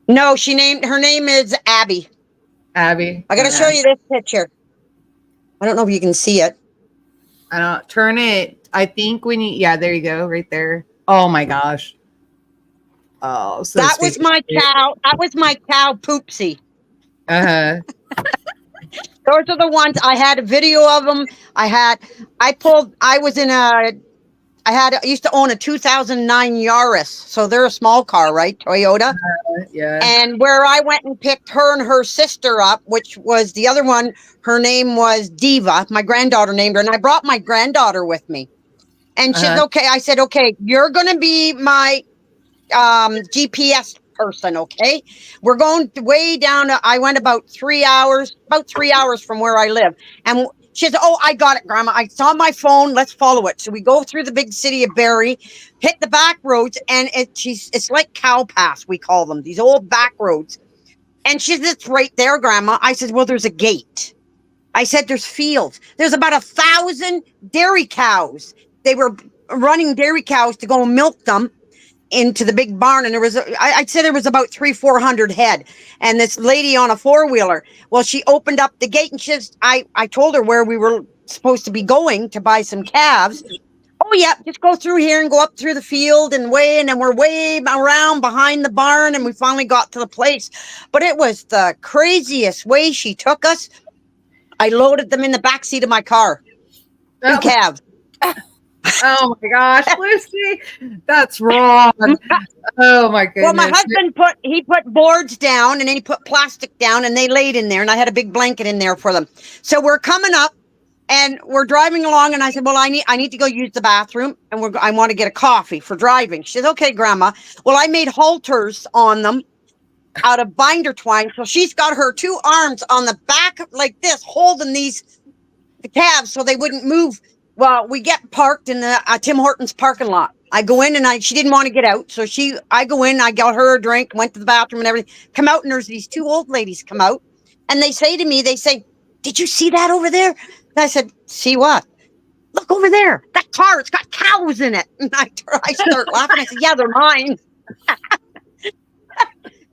No, her name is Abby. Abby. I got to show you this picture. I don't know if you can see it. I don't turn it. I think there you go, right there. Oh my gosh. Oh, so that was my cow. That was my cow, Poopsie. Those are the ones. I had a video of them. I used to own a 2009 Yaris. So they're a small car, right? Toyota. Yeah. And where I went and picked her and her sister up, which was the other one, her name was Diva. My granddaughter named her. And I brought my granddaughter with me. And she said, okay. I said, okay, you're going to be my GPS person, okay? We're going way down. I went about 3 hours from where I live. And she said, oh, I got it, Grandma. I saw my phone. Let's follow it. So we go through the big city of Barrie, hit the back roads, and it's like cow paths, we call them, these old back roads. And she said, it's right there, Grandma. I said, well, there's a gate. I said, there's fields. There's about 1,000 dairy cows. They were running dairy cows to go and milk them into the big barn, and I'd say there was about 300-400 head, and this lady on a four-wheeler. Well, she opened up the gate, and I told her where we were supposed to be going to buy some calves. Oh yeah, just go through here and go up through the field and then we're way around behind the barn, and we finally got to the place. But it was the craziest way she took us. I loaded them in the back seat of my car. 2 calves. Oh my gosh, Lucy, that's wrong. Oh my goodness. Well, my husband put boards down, and then he put plastic down, and they laid in there, and I had a big blanket in there for them. So we're coming up, and we're driving along, and I said, well, I need to go use the bathroom, and I want to get a coffee for driving. She says, okay, Grandma. Well, I made halters on them out of binder twine. So she's got her 2 arms on the back like this, holding the calves so they wouldn't move. Well, we get parked in the Tim Hortons parking lot. I go in, and she didn't want to get out. So I go in, I got her a drink, went to the bathroom and everything, come out, and there's these 2 old ladies come out, and they say to me, did you see that over there? And I said, see what? Look over there. That car, it's got cows in it. And I start laughing. I said, yeah, they're mine.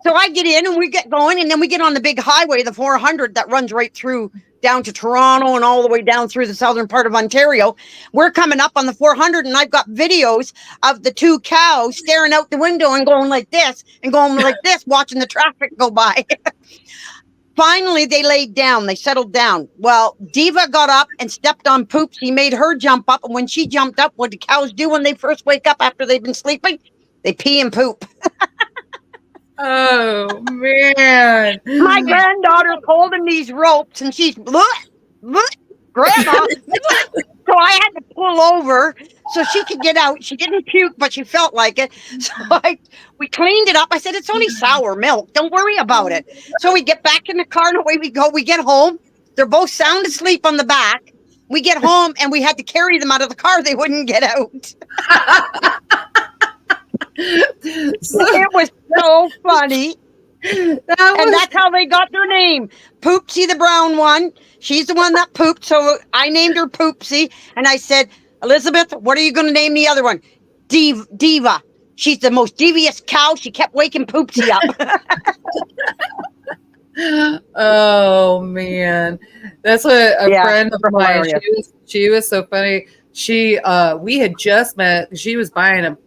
So I get in, and we get going, and then we get on the big highway, the 400 that runs right through down to Toronto and all the way down through the southern part of Ontario. We're coming up on the 400, and I've got videos of the 2 cows staring out the window and going like this and going like this, watching the traffic go by. Finally, they laid down. They settled down. Well, Diva got up and stepped on Poops. He made her jump up. And when she jumped up, what do cows do when they first wake up after they've been sleeping? They pee and poop. Oh, man. My granddaughter's holding these ropes, and she's, look, Grandma. So I had to pull over so she could get out. She didn't puke, but she felt like it. So we cleaned it up. I said, it's only sour milk. Don't worry about it. So we get back in the car, and away we go. We get home. They're both sound asleep on the back. We get home, and we had to carry them out of the car. They wouldn't get out. It was so funny. And that's how they got their name. Poopsie, the brown one. She's the one that pooped. So I named her Poopsie. And I said, Elizabeth, what are you going to name the other one? Diva. She's the most devious cow. She kept waking Poopsie up. Oh, man. That's what a friend of mine, she was so funny. We had just met. She was buying a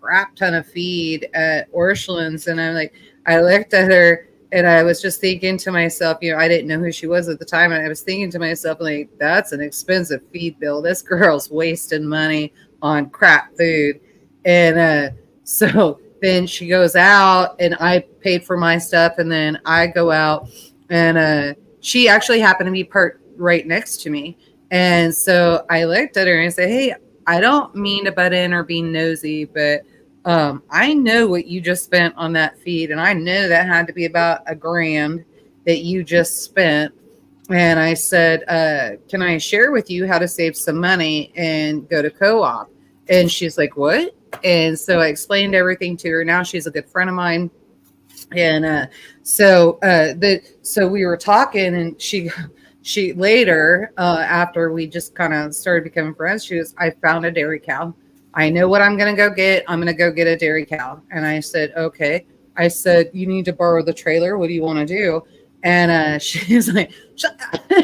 crap ton of feed at Orchland's, and I looked at her, and I was just thinking to myself, I didn't know who she was at the time, and I was thinking to myself, like, that's an expensive feed bill. This girl's wasting money on crap food. And so then she goes out, and I paid for my stuff, and then I go out, and she actually happened to be parked right next to me. And so I looked at her and said, hey, I don't mean to butt in or be nosy, but I know what you just spent on that feed, and I know that had to be about $1,000 that you just spent. And I said, can I share with you how to save some money and go to co-op? And she's like, what? And so I explained everything to her. Now she's a good friend of mine. And so we were talking, and she later, after we just kind of started becoming friends, she was, I found a dairy cow. I know what I'm going to go get. I'm going to go get a dairy cow. And I said, okay. I said, you need to borrow the trailer. What do you want to do? And she's like,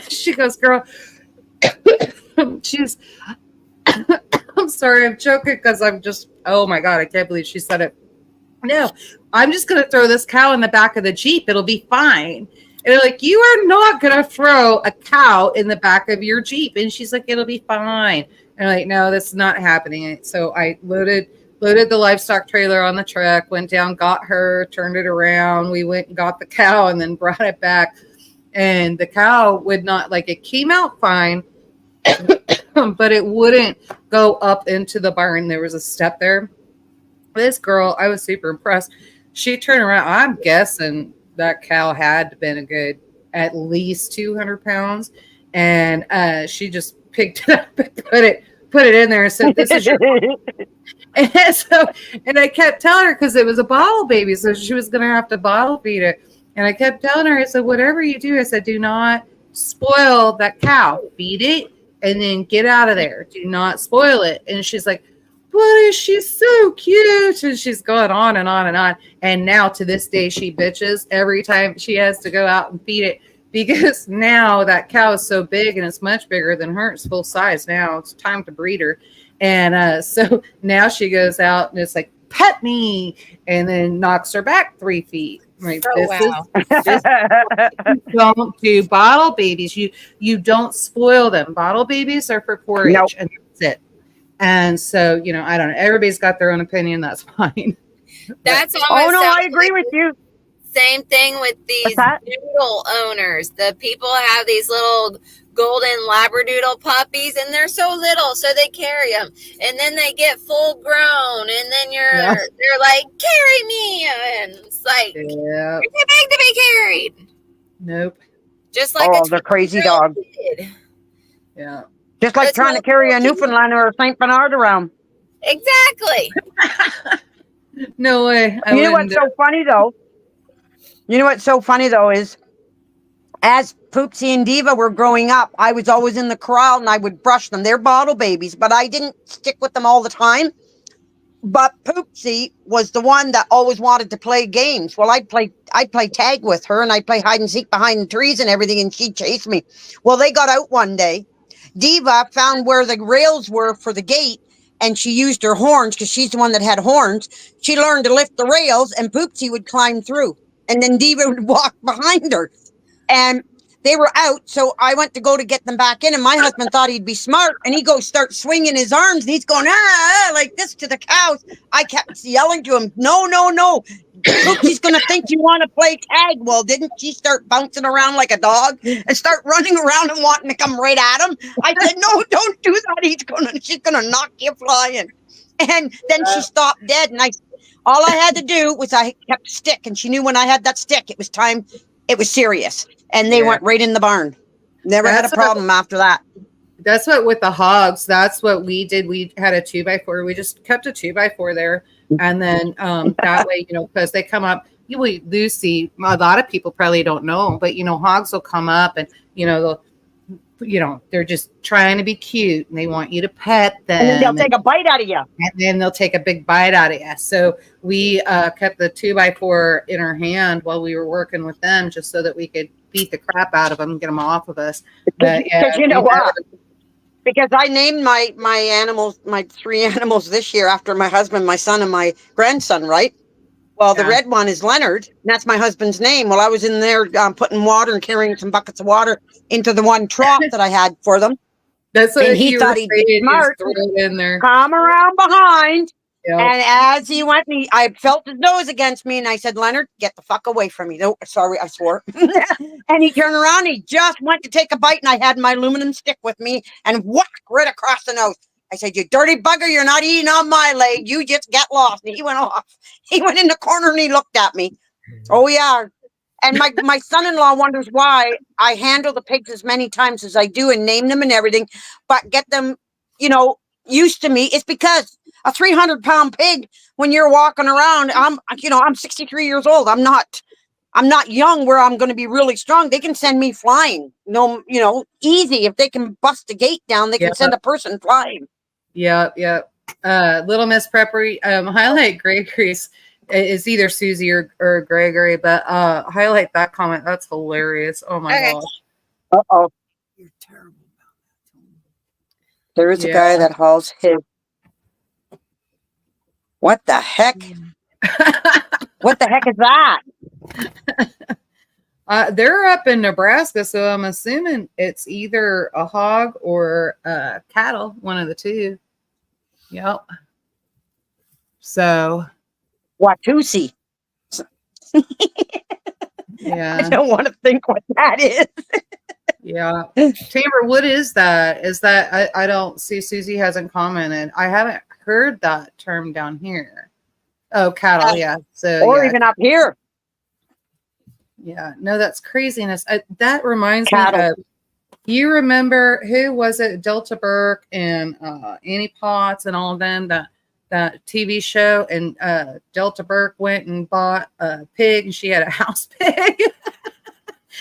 she goes, girl, I'm sorry, I'm joking because I'm just, oh my God, I can't believe she said it. No, I'm just going to throw this cow in the back of the Jeep. It'll be fine. And they're like, you are not going to throw a cow in the back of your Jeep. And she's like, it'll be fine. And I'm like, no, that's not happening. So I loaded the livestock trailer on the truck, went down, got her, turned it around. We went and got the cow and then brought it back. And the cow would not, it came out fine, but it wouldn't go up into the barn. There was a step there. This girl, I was super impressed. She turned around. I'm guessing that cow had been a good at least 200 pounds. And she just picked it up and put it in there and said, this is your and I kept telling her, because it was a bottle baby, so she was going to have to bottle feed it. And I kept telling her, I said, whatever you do, I said, do not spoil that cow. Feed it and then get out of there. Do not spoil it. And she's like, but is she so cute? And she's going on and on and on. And now to this day, she bitches every time she has to go out and feed it, because now that cow is so big, and it's much bigger than her. It's full size now. It's time to breed her. And so now she goes out and it's like, pet me, and then knocks her back 3 feet. Like, don't do bottle babies. You don't spoil them. Bottle babies are for 4-H, and that's it. And so, I don't know. Everybody's got their own opinion. That's fine. That's Oh almost no, I sounds agree like with you. same thing with What's these that? doodle owners. The people have these little golden labradoodle puppies, and they're so little, so they carry them, and then they get full grown, and then they're like, carry me, and it's like, Yeah. you're too big to be carried. Nope. Just like Oh, they're crazy 12-year-old dogs. kid. Yeah. Just like trying to carry a Newfoundland or a Saint Bernard around. Exactly. No way. You know what's so funny though? You know what's so funny though is, as Poopsie and Diva were growing up, I was always in the corral and I would brush them. They're bottle babies, but I didn't stick with them all the time. But Poopsie was the one that always wanted to play games. Well, I'd play tag with her, and I'd play hide and seek behind the trees and everything, and she'd chase me. Well, they got out one day. Diva found where the rails were for the gate, and she used her horns, because she's the one that had horns. She learned to lift the rails, and Poopsie would climb through. And then Diva would walk behind her. And they were out, so I went to go to get them back in, and my husband thought he'd be smart, and he goes start swinging his arms, and he's going like this to the cows. I kept yelling to him, no, Poopsie's gonna think you want to play tag. Well, didn't she start bouncing around like a dog and start running around and wanting to come right at him? I said, no, don't do that. She's gonna knock you flying. And then she stopped dead, and all I had to do was I kept a stick, and she knew when I had that stick, it was time. It was serious. And they went right in the barn. Never had a problem after that. That's what with the hogs. That's what we did. We had a 2x4. We just kept a 2x4 there, and then that way, because they come up. Lucy, a lot of people probably don't know, but hogs will come up, and they're just trying to be cute, and they want you to pet them. And then they'll take a bite out of you. And then they'll take a big bite out of you. So we kept the 2x4 in our hand while we were working with them, just so that we could beat the crap out of them and get them off of us. But Because you know what? Because I named my animals, my 3 animals this year after my husband, my son, and my grandson, right? Well, the red one is Leonard, and that's my husband's name. Well, I was in there putting water and carrying some buckets of water into the one trough that I had for them. That's what he thought he'd be smart. Throw it in there. Come around behind. Yep. And as he went, I felt his nose against me, and I said, Leonard, get the fuck away from me. No, sorry, I swore. And he turned around, he just went to take a bite, and I had my aluminum stick with me, and whack, right across the nose. I said, you dirty bugger, you're not eating on my leg. You just get lost. And he went off. He went in the corner, and he looked at me. Oh, yeah. And my son-in-law wonders why I handle the pigs as many times as I do and name them and everything, but get them, used to me. It's because a 300-pound pig, when you're walking around, I'm 63 years old. I'm not young where I'm going to be really strong. They can send me flying. No, easy. If they can bust the gate down, they can send a person flying. Yeah. Little Miss Preppery, highlight Gregory's. It's either Susie or Gregory, but highlight that comment. That's hilarious. Oh my gosh. Uh-oh. You're terrible about that. There is a guy that hauls his. What the heck? What the heck is that? They're up in Nebraska, so I'm assuming it's either a hog or cattle, one of the two. Yep. So. Watusi. Yeah. I don't want to think what that is. Yeah. Tamara, what is that? Is that I don't see, Susie hasn't commented. I haven't heard that term down here. Oh, cattle, yeah. So or even up here. Yeah, no, that's craziness. That reminds cattle. Me of, you remember, who was it? Delta Burke and Annie Potts and all of them, that TV show, and Delta Burke went and bought a pig, and she had a house pig.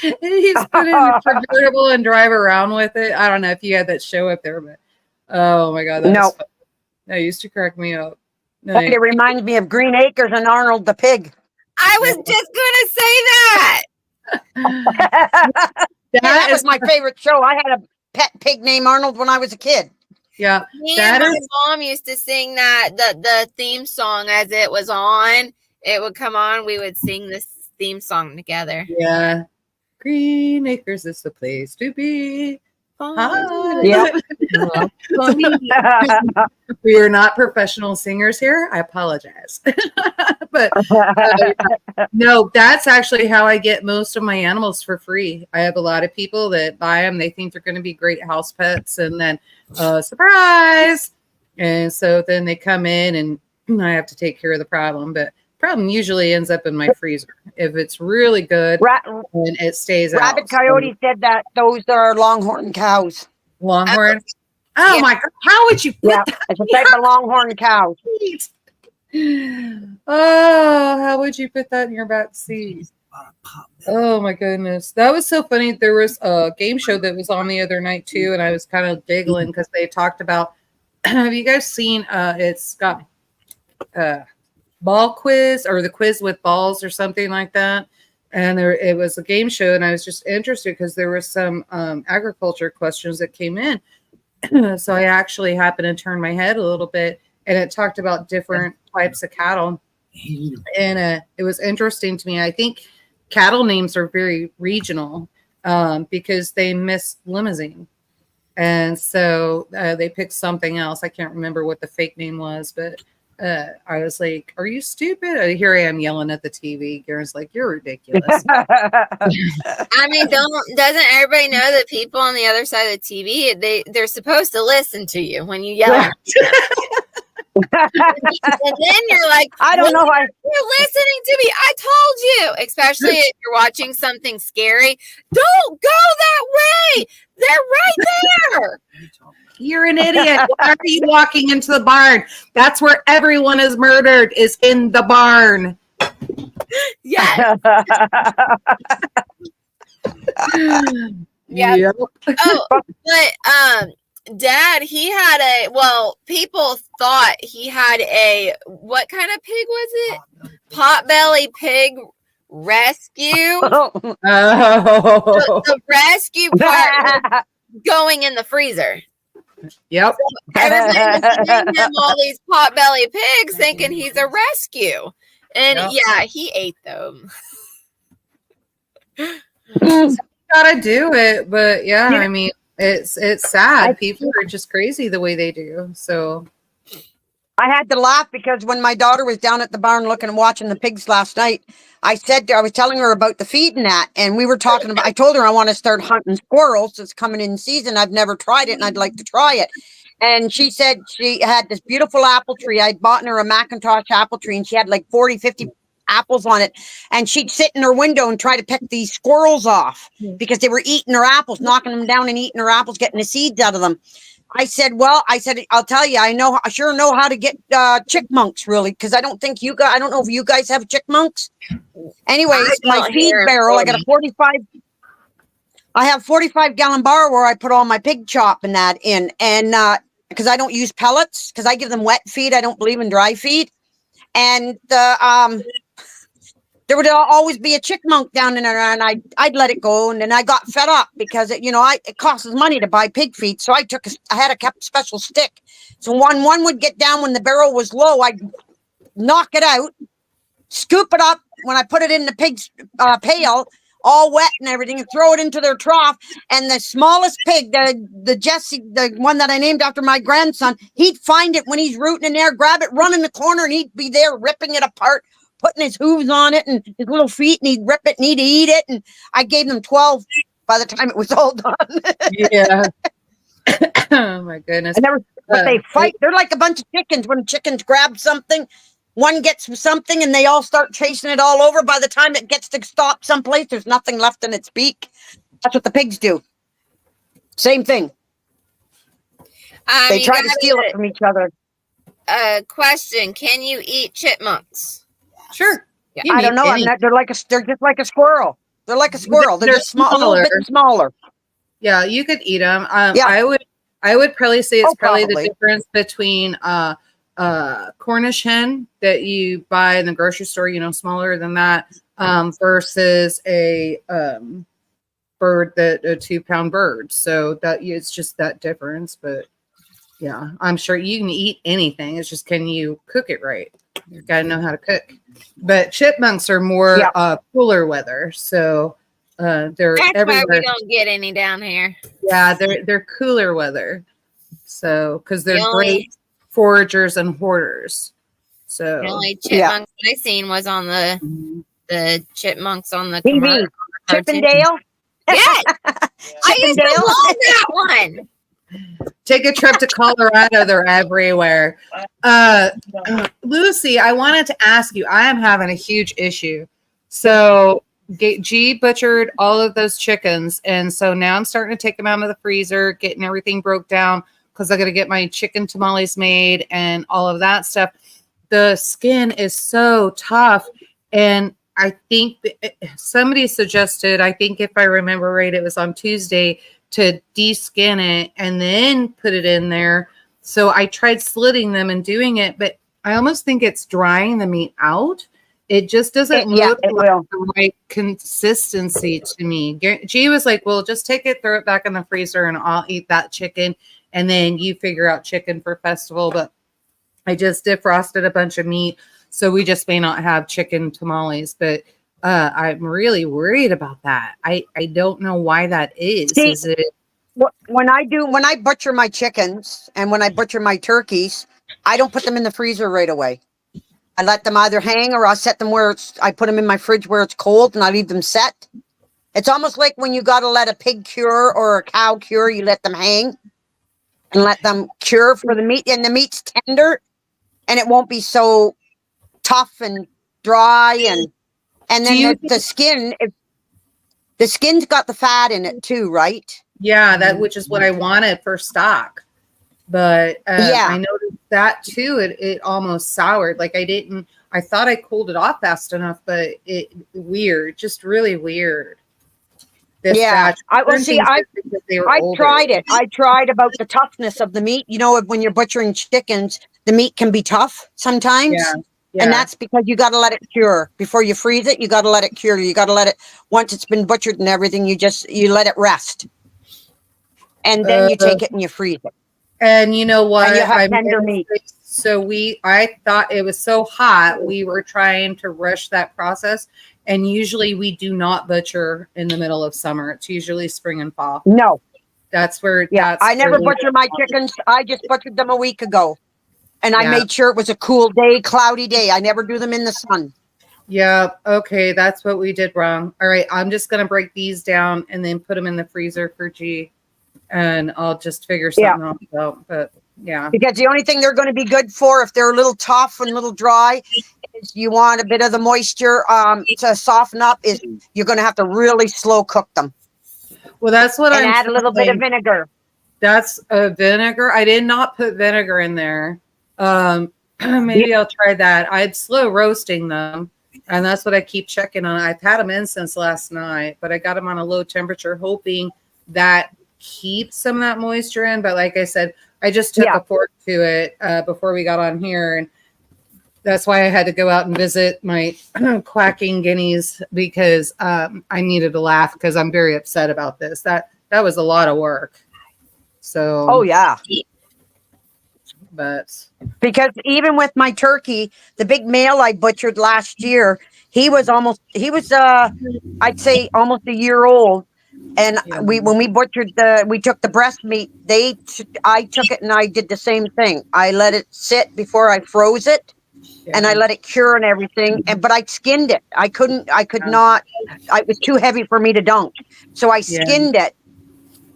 And he's put in a convertible and drive around with it. I don't know if you had that show up there, but oh my god, that used to crack me up. No, it reminds me of Green Acres and Arnold the pig. I was just gonna say that. that was my favorite show. I had a pet pig named Arnold when I was a kid. Yeah, me and my mom used to sing that the theme song as it was on. It would come on. We would sing this theme song together. Yeah, Green Acres is the place to be. Hi. Yep. We are not professional singers here. I apologize. But no, that's actually how I get most of my animals for free. I have a lot of people that buy them. They think they're going to be great house pets. And then surprise. And so then they come in and I have to take care of the problem. But problem usually ends up in my freezer. If it's really good, and it stays out. Rabbit Coyote said that those are longhorn cows. Longhorn. Oh my God! How would you put that? It's a type of longhorn cow. Oh, how would you put that in your back seat? Oh my goodness, that was so funny. There was a game show that was on the other night too, and I was kind of giggling because they talked about. Have you guys seen? It's got ball quiz or the quiz with balls or something like that. And it was a game show, and I was just interested because there were some agriculture questions that came in. So I actually happened to turn my head a little bit, and it talked about different types of cattle. And it was interesting to me. I think cattle names are very regional because they missed limousine. And so they picked something else. I can't remember what the fake name was, but I was like, are you stupid? Here I am yelling at the TV. Garen's like, you're ridiculous. I mean, doesn't everybody know that people on the other side of the TV, they're supposed to listen to you when you yell at them. And then you're like, I don't know why. You're listening to me. I told you. Especially if you're watching something scary. Don't go that way. They're right there. You're an idiot. Why are you walking into the barn? That's where everyone is murdered, is in the barn. Yeah. Yeah. Yep. Oh, but Dad, he had people thought he had what kind of pig was it? Potbelly pig rescue. Oh. The rescue part was going in the freezer. Yep. So everybody was giving him all these potbelly pigs thinking he's a rescue. And yeah, he ate them. Gotta do it, but yeah, I mean, it's sad. People are just crazy the way they do. So I had to laugh because when my daughter was down at the barn looking and watching the pigs last night, I was telling her about the feed and that, and we were talking about, I told her I want to start hunting squirrels. It's coming in season. I've never tried it and I'd like to try it. And she said she had this beautiful apple tree. I'd bought her a Macintosh apple tree, and she had like 40, 50 apples on it. And she'd sit in her window and try to pick these squirrels off because they were eating her apples, knocking them down and eating her apples, getting the seeds out of them. I said, I'll tell you, I sure know how to get chickmunks, really, because I don't know if you guys have chickmunks. Anyways, my feed barrel, I got I have 45-gallon bar where I put all my pig chop and that in, and because I don't use pellets, because I give them wet feed. I don't believe in dry feed. And there would always be a chickmunk down in there, and I'd let it go. And then I got fed up because it costs money to buy pig feed. So I had a special stick. So when one would get down when the barrel was low, I'd knock it out, scoop it up when I put it in the pig's pail, all wet and everything, and throw it into their trough. And the smallest pig, the Jesse, the one that I named after my grandson, he'd find it when he's rooting in there, grab it, run in the corner, and he'd be there ripping it apart, putting his hooves on it and his little feet, and he'd rip it and he'd eat it. And I gave them 12 by the time it was all done. Yeah. Oh my goodness. But they fight. They're like a bunch of chickens. When chickens grab something, one gets something and they all start chasing it all over. By the time it gets to stop someplace, there's nothing left in its beak. That's what the pigs do. Same thing. They try to steal it from each other. Question: can you eat chipmunks? Sure. Yeah, I don't know. They're just like a squirrel. They're like a squirrel. They're just small, a little bit smaller. Yeah, you could eat them. I would probably say it's probably the difference between Cornish hen that you buy in the grocery store, smaller than that, versus a bird, a 2-pound bird. So that it's just that difference. But yeah, I'm sure you can eat anything. It's just, can you cook it right? You got to know how to cook. But chipmunks are more cooler weather, so they're That's everywhere. why we don't get any down here. Yeah, they're cooler weather. So, because The they're great foragers and hoarders. So The only chipmunks that I seen was on the chipmunks on the TV. cartoon. Chippendale. Yes, I used to love that one. take a trip to Colorado. They're everywhere. Lucy, I wanted to ask you, I am having a huge issue. So G butchered all of those chickens. And so now I'm starting to take them out of the freezer, getting everything broke down because I got to get my chicken tamales made and all of that stuff. The skin is so tough. And I think somebody suggested, I think if I remember right, it was on Tuesday, to de-skin it and then put it in there. So I tried slitting them and doing it, but I almost think it's drying the meat out. It just doesn't look like the right consistency to me. G was like, well, just take it, throw it back in the freezer, and I'll eat that chicken. And then you figure out chicken for festival. But I just defrosted a bunch of meat. So we just may not have chicken tamales. But I'm really worried about that. I don't know why that is. See, is it when I butcher my chickens and when I butcher my turkeys, I don't put them in the freezer right away. I let them either hang or I'll set them where I put them in my fridge where it's cold and I leave them set. It's almost like when you got to let a pig cure or a cow cure, you let them hang and let them cure for the meat, and the meat's tender and it won't be so tough and dry, and then the skin, the skin's got the fat in it too, right? Yeah, which is what I wanted for stock. But I noticed that too. It almost soured. Like I thought I cooled it off fast enough, but just really weird. I tried it. I tried about the toughness of the meat. You know, when you're butchering chickens, the meat can be tough sometimes. Yeah. And that's because you got to let it cure before you freeze it. You got to let it cure. You got to let it, once it's been butchered and everything, you let it rest. And then you take it and you freeze it. And you know what? And you have tender meat. So I thought it was so hot. We were trying to rush that process. And usually we do not butcher in the middle of summer. It's usually spring and fall. No. That's where. Yeah. I never butcher my chickens. I just butchered them a week ago. And I made sure it was a cool day, cloudy day. I never do them in the sun. Yeah. Okay. That's what we did wrong. All right. I'm just going to break these down and then put them in the freezer for G. And I'll just figure something else out. But yeah. Because the only thing they're going to be good for, if they're a little tough and a little dry, is you want a bit of the moisture to soften up, is you're going to have to really slow cook them. Well, that's what add a little bit of vinegar. That's a vinegar. I did not put vinegar in there. Maybe I'll try that. I'm slow roasting them, and that's what I keep checking on. I've had them in since last night, but I got them on a low temperature, hoping that keeps some of that moisture in. But like I said, I just took a fork to it before we got on here, and that's why I had to go out and visit my quacking guineas, because I needed to laugh because I'm very upset about this. That was a lot of work. So but because even with my turkey, the big male I butchered last year, he was I'd say almost a year old. And when we butchered we took the breast meat, I took it and I did the same thing. I let it sit before I froze it, and I let it cure and everything. But I skinned it. I could not, it was too heavy for me to dunk. So I skinned it.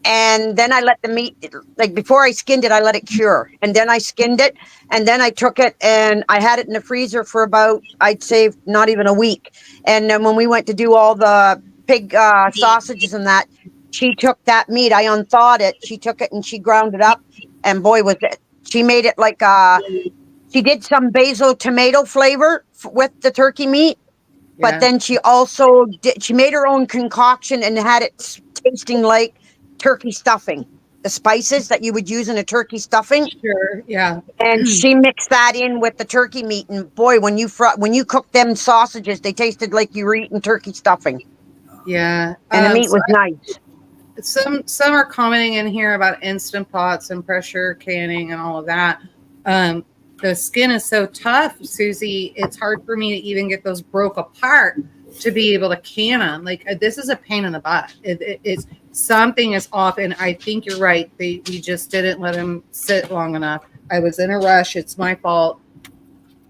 And then I let the meat, like before I skinned it, I let it cure. And then I skinned it. And then I took it and I had it in the freezer for about, I'd say, not even a week. And then when we went to do all the pig sausages and that, she took that meat. I unthawed it. She took it and she ground it up. And boy, was it, she made it like, she did some basil tomato flavor with the turkey meat. But then she also she made her own concoction and had it tasting like turkey stuffing, the spices that you would use in a turkey stuffing. Sure, yeah. And she mixed that in with the turkey meat, and boy, when you cook them sausages, they tasted like you were eating turkey stuffing. Yeah, and the meat was nice. Some are commenting in here about Instant Pots and pressure canning and all of that. The skin is so tough, Susie. It's hard for me to even get those broke apart to be able to can them. Like, this is a pain in the butt. something is off, and I think you're right. We just didn't let him sit long enough. I was in a rush. It's my fault.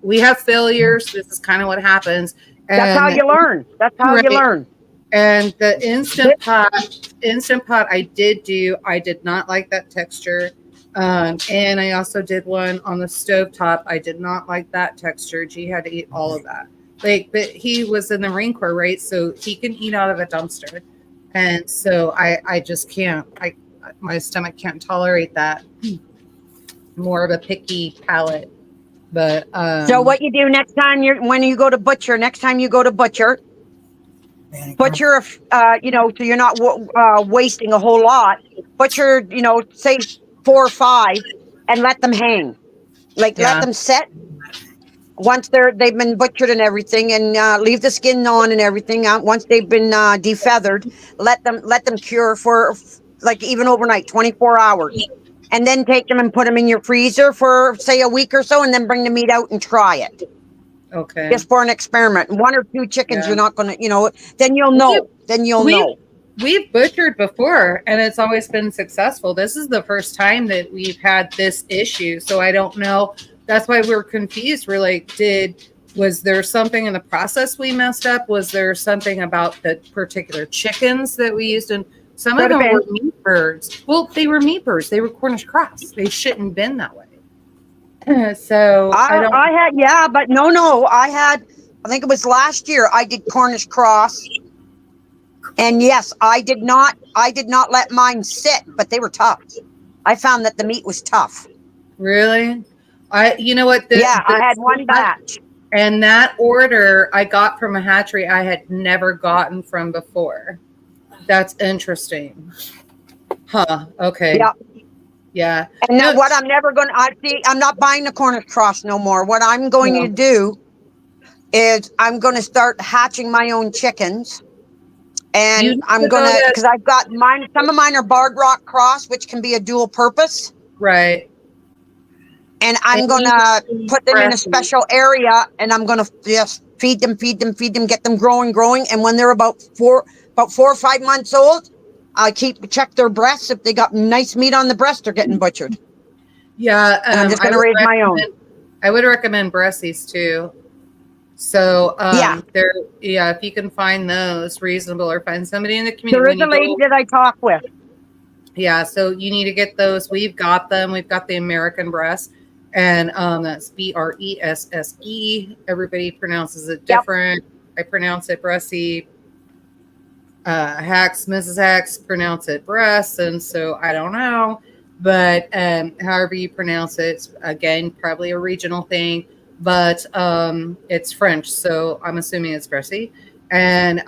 We have failures. This is kind of what happens. That's how you learn. That's how you learn. And the instant pot, I did not like that texture. And I also did one on the stovetop. I did not like that texture. G had to eat all of that. But he was in the Marine Corps, right? So he can eat out of a dumpster. And so I just can't. My stomach can't tolerate that. More of a picky palate. But so what you do next time when you go to butcher, butcher, so you're not wasting a whole lot. Butcher, say 4 or 5, and let them hang. Let them set. Once they've been butchered and everything, and leave the skin on and everything. Once they've been defeathered, let them cure for even overnight, 24 hours, and then take them and put them in your freezer for say a week or so, and then bring the meat out and try it. Okay. Just for an experiment. 1 or 2 chickens, you're not gonna, then you'll know. Know. We've butchered before, and it's always been successful. This is the first time that we've had this issue, so I don't know. That's why we're confused. We're like, was there something in the process we messed up? Was there something about the particular chickens that we used? And some of them were meat birds. Well, they were meat birds. They were Cornish cross. They shouldn't have been that way. So I think it was last year I did Cornish cross. And yes, I did not let mine sit, but they were tough. I found that the meat was tough. Really? You know what? I had one batch. And that order I got from a hatchery I had never gotten from before. That's interesting. Huh. Okay. Yeah. Yeah. And now what I'm never going to, I'm not buying the Cornish cross no more. What I'm going to do is I'm going to start hatching my own chickens. And I'm going to, because I've got mine, some of mine are barred rock cross, which can be a dual purpose. Right. And I'm going to put them in a special area, and I'm going to just feed them, get them growing. And when they're about 4 or 5 months old, I check their breasts. If they got nice meat on the breast, they're getting butchered. Yeah. And I'm just going to raise my own. I would recommend breasties too. So, if you can find those reasonable, or find somebody in the community. There is a lady that I talk with. Yeah. So you need to get those. We've got them. We've got the American breast, and that's BRESSE. Everybody pronounces it different. Yep. I pronounce it breasty. Mrs. Hacks pronounce it breast. And so I don't know, but, however you pronounce it, again, probably a regional thing. But it's French, so I'm assuming it's breasty. And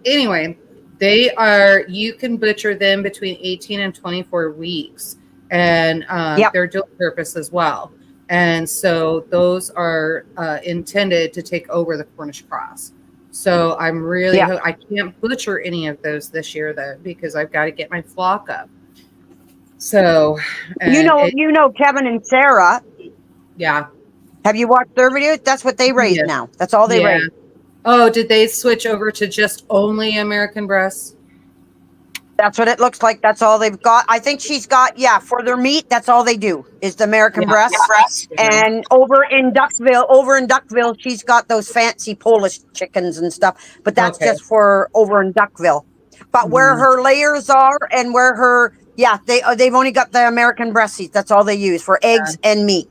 anyway, you can butcher them between 18 and 24 weeks. And they're dual purpose as well. And so those are intended to take over the Cornish cross. So I'm really, I can't butcher any of those this year though, because I've got to get my flock up. So, you know, Kevin and Sarah. Yeah. Have you watched their videos? That's what they raise now. That's all they raise. Oh, did they switch over to just only American breasts? That's what it looks like. That's all they've got. I think she's got, for their meat, that's all they do is the American breast. And over in Duckville, she's got those fancy Polish chickens and stuff. But that's just for over in Duckville. But where her layers are and where her, they've only got the American breasts. That's all they use for eggs and meat.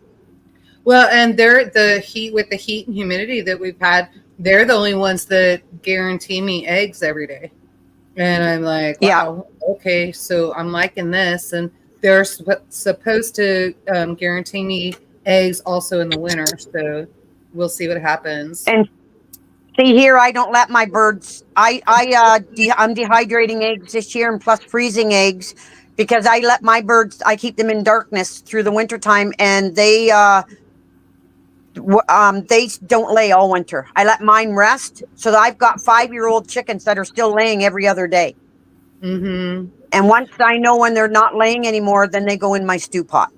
Well, and with the heat and humidity that we've had, they're the only ones that guarantee me eggs every day. And I'm like, wow, okay, so I'm liking this. And they're supposed to guarantee me eggs also in the winter. So we'll see what happens. And see here, I don't let my birds, I'm dehydrating eggs this year and plus freezing eggs because I let my birds, I keep them in darkness through the wintertime, and they don't lay all winter. I let mine rest, so that I've got 5-year-old chickens that are still laying every other day. Mm-hmm. And once I know when they're not laying anymore, then they go in my stew pot.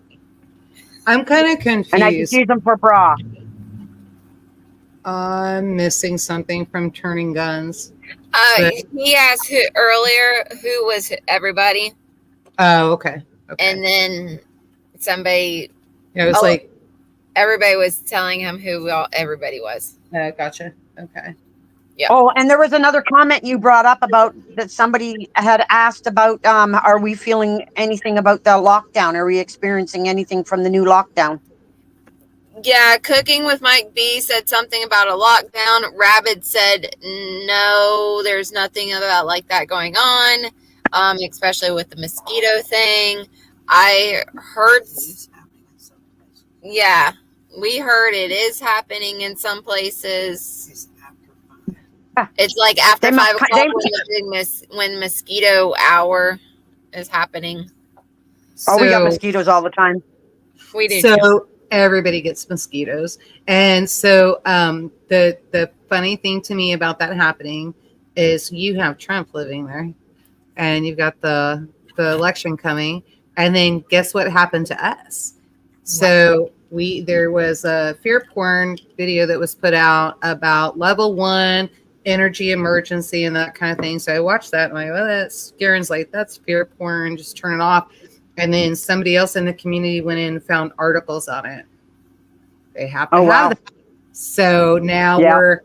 I'm kind of confused. And I just use them for broth. I'm missing something from Turning Guns. But, He asked who earlier who was everybody, oh, okay. and then somebody, Yeah, it was oh, like, everybody was telling him who everybody was. gotcha. Okay. Oh, and there was another comment you brought up about that somebody had asked about, are we feeling anything about the lockdown? Are we experiencing anything from the new lockdown? Yeah, Cooking with Mike B said something about a lockdown. Rabid said no, there's nothing about like that going on, especially with the mosquito thing. I heard, yeah, we heard it is happening in some places. It's like after They must- 5 o'clock when mosquito hour is happening. Oh, we got So- mosquitoes all the time. We do too. So everybody gets mosquitoes. And so the funny thing to me about that happening is you have Trump living there and you've got the election coming. And then guess what happened to us? So there was a fear porn video that was put out about level 1 energy emergency and that kind of thing. So I watched that and I'm like, well, Garen's like, that's fear porn, just turn it off. And then somebody else in the community went in and found articles on it. They have to have that. So now we're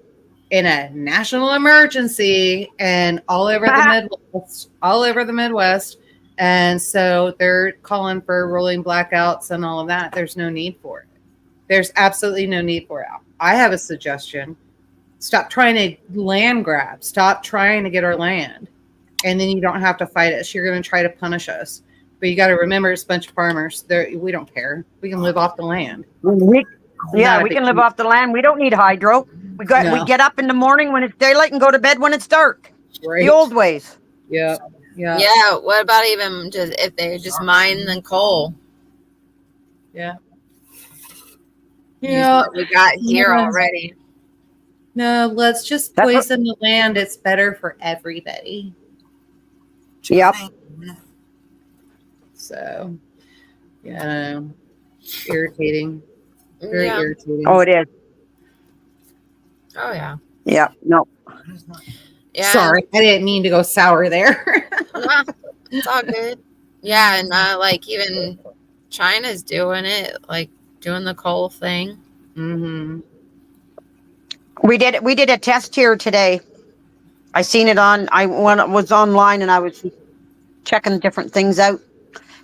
in a national emergency and all over the Midwest. And so they're calling for rolling blackouts and all of that. There's no need for it. There's absolutely no need for it. I have a suggestion. Stop trying to land grab. Stop trying to get our land. And then you don't have to fight us. You're going to try to punish us. But you got to remember, it's a bunch of farmers. We don't care. We can live off the land. We can live off the land. We don't need hydro. We get up in the morning when it's daylight and go to bed when it's dark. Right. The old ways. Yeah. What about even just if they just mine the coal? Yeah. What we got here already. No, let's just poison the land. It's better for everybody. Yep. So, yeah, irritating. Very irritating. Oh, it is. Oh, yeah. Yeah. No. Yeah. Sorry, I didn't mean to go sour there. Nah, it's all good. Yeah, and like even China's doing it, like doing the coal thing. Mm-hmm. We did a test here today. I seen it when it was online and I was checking different things out.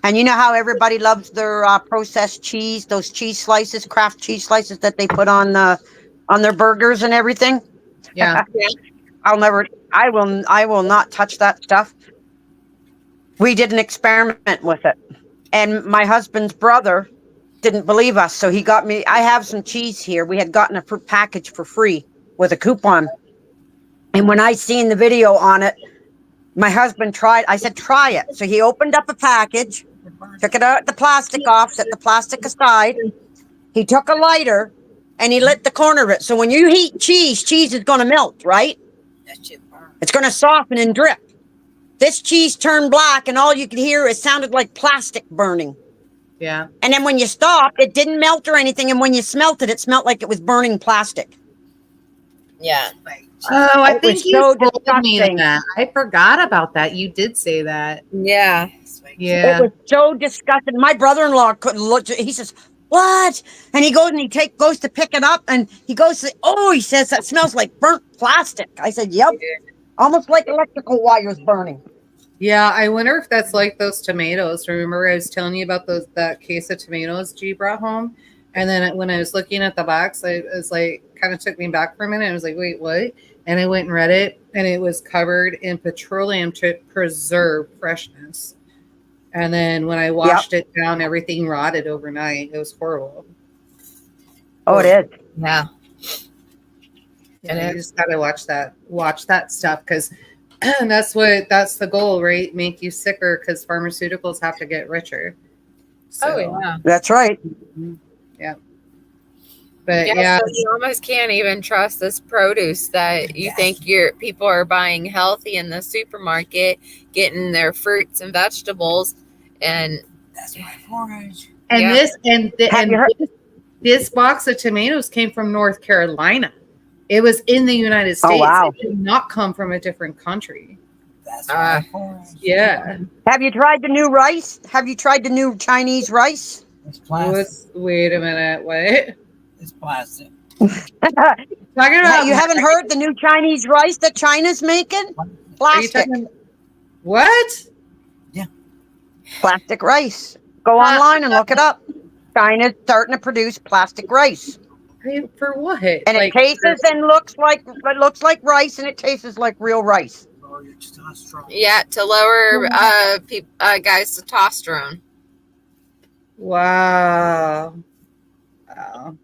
And you know how everybody loves their processed cheese, those cheese slices, Kraft cheese slices that they put on their burgers and everything. Yeah. I will not touch that stuff. We did an experiment with it. And my husband's brother didn't believe us. So he got me, I have some cheese here. We had gotten a fruit package for free with a coupon. And when I seen the video on it, my husband I said, try it. So he opened up a package, took it out, the plastic off, set the plastic aside. He took a lighter and he lit the corner of it. So when you heat cheese is going to melt, right? It's going to soften and drip. This cheese turned black and all you could hear sounded like plastic burning. Yeah. And then when you stopped, it didn't melt or anything. And when you smelt it smelled like it was burning plastic. Yeah. Oh, I think you so told me disgusting. that. I forgot about that. You did say that. Yeah. Yeah. It was so disgusting. My brother-in-law couldn't look. He says, "What?" And he goes and goes to pick it up, and he goes to, he says that smells like burnt plastic. I said, "Yep, almost like electrical wires burning." Yeah, I wonder if that's like those tomatoes. Remember, I was telling you about that case of tomatoes G brought home, and then when I was looking at the box, it was like kind of took me back for a minute. I was like, "Wait, what?" And I went and read it, and it was covered in petroleum to preserve freshness. And then when I washed it down, everything rotted overnight. It was horrible. Oh, it is. Yeah. And you just gotta watch that stuff because that's the goal, right? Make you sicker because pharmaceuticals have to get richer. So, yeah. That's right. Yeah. But yeah, so you almost can't even trust this produce that you think people are buying healthy in the supermarket, getting their fruits and vegetables, and that's my forage. And this box of tomatoes came from North Carolina. It was in the United States. Oh, wow. It did not come from a different country. That's my forage. Yeah. Have you tried the new rice? Have you tried the new Chinese rice? It's plastic. Wait a minute. What? It's plastic. Talking about You haven't heard the new Chinese rice that China's making? Are you Plastic. talking- what? Plastic rice. Go online and look it up. China's starting to produce plastic rice. For what? And it tastes and looks like rice, and it tastes like real rice. Lower your testosterone. Yeah, to lower guys' testosterone. Wow. Wow.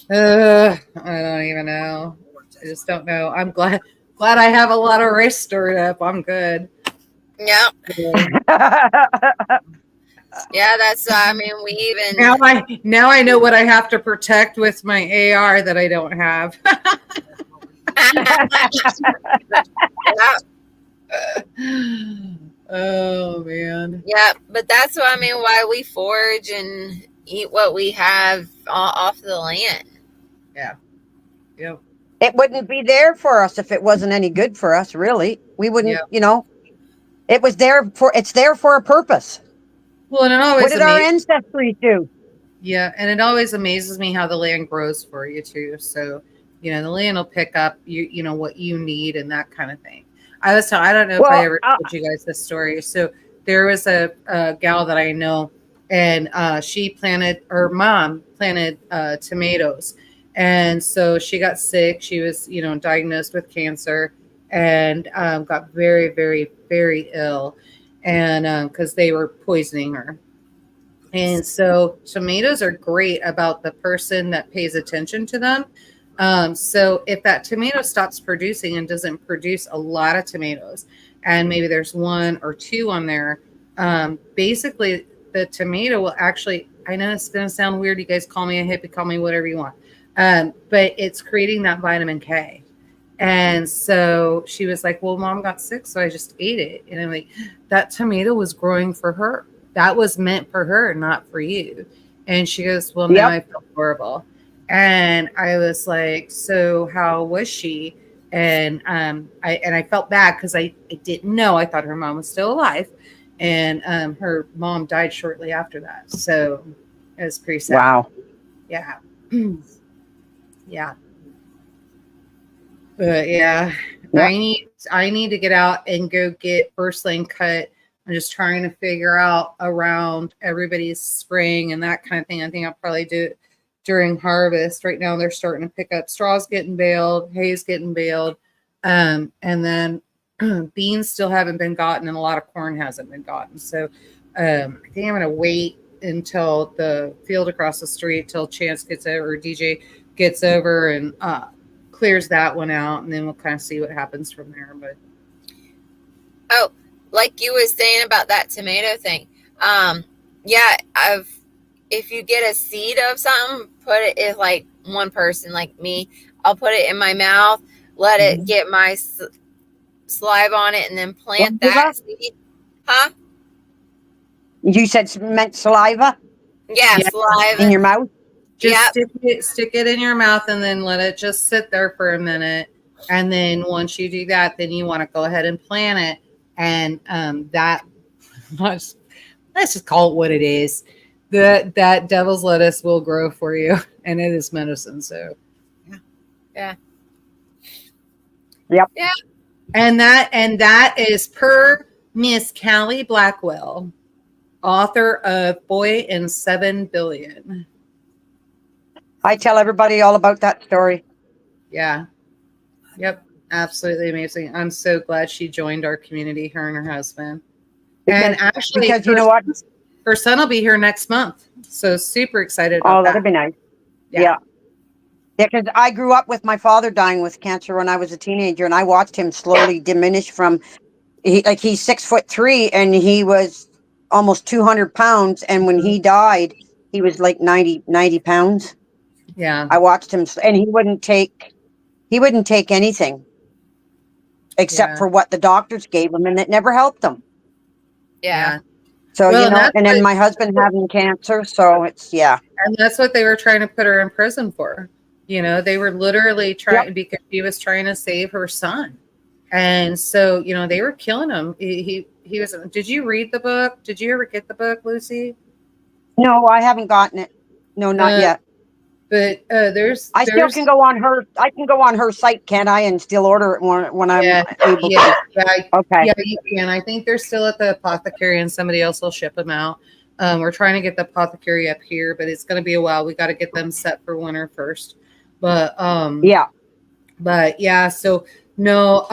I don't even know. I just don't know. I'm glad I have a lot of rice stored up. I'm good. Yeah, Yeah. yeah. That's. I mean, we even. Now I know what I have to protect with my AR that I don't have. Oh man. Yeah, but that's what I mean. Why we forage and eat what we have off the land. Yep. It wouldn't be there for us if it wasn't any good for us, really. We wouldn't, it's there for a purpose. Well, and it always What did our ancestors do? Yeah, and it always amazes me how the land grows for you too. So, the land will pick up you know what you need and that kind of thing. I don't know if I ever told you guys this story. So there was a gal that I know, and her mom planted tomatoes, and so she got sick. She was diagnosed with cancer, and got very, very, very ill, and because they were poisoning her. And so tomatoes are great about the person that pays attention to them. So if that tomato stops producing and doesn't produce a lot of tomatoes, and maybe there's 1 or 2 on there, basically the tomato will actually, I know it's going to sound weird. You guys call me a hippie, call me whatever you want. But it's creating that vitamin K. And so she was like, well, Mom got sick, so I just ate it. And I'm like, that tomato was growing for her. That was meant for her, not for you. And she goes, well, now I feel horrible. And I was like, so how was she? And I felt bad because I didn't know. I thought her mom was still alive. And her mom died shortly after that. So it was pretty sad. Wow. Yeah. Yeah. But yeah, I need to get out and go get first lane cut. I'm just trying to figure out around everybody's spring and that kind of thing. I think I'll probably do it during harvest. Right now they're starting to pick up straws getting baled, hay's getting baled. And then beans still haven't been gotten and a lot of corn hasn't been gotten. So I think I'm going to wait until the field across the street, till Chance gets over, or DJ gets over and clears that one out. And then we'll kind of see what happens from there. But like you was saying about that tomato thing. If you get a seed of something, put it in, like one person like me, I'll put it in my mouth, let it get my saliva on it, and then plant that seed. Huh? You said meant saliva? Yeah, saliva. In your mouth? Just stick it in your mouth and then let it just sit there for a minute. And then once you do that, then you want to go ahead and plant it. And let's just call it what it is. That devil's lettuce will grow for you, and it is medicine. So, yeah. Yep. Yeah. And that is per Miss Callie Blackwell, author of Boy and 7 Billion. I tell everybody all about that story. Yeah. Yep. Absolutely amazing. I'm so glad she joined our community, her and her husband. And actually, because you know what? Her son will be here next month. So super excited Oh, about that'd be nice. Yeah. Yeah, because I grew up with my father dying with cancer when I was a teenager, and I watched him slowly diminish from, he's 6'3", and he was almost 200 pounds. And when he died, he was like 90 pounds. Yeah. I watched him, and he wouldn't take anything except for what the doctors gave him, and it never helped him. Yeah. So, and then my husband having cancer. So it's, And that's what they were trying to put her in prison for. You know, they were literally trying because she was trying to save her son. And so, you know, they were killing him. He was. Did you read the book? Did you ever get the book, Lucy? No, I haven't gotten it. No, not Uh, yet. but there's I still can go on her. I can go on her site, can't I? And still order it when I'm able to. Okay. Yeah, you can. I think they're still at the apothecary, and somebody else will ship them out. We're trying to get the apothecary up here, but it's going to be a while. We got to get them set for winter first. But yeah. But yeah, so no,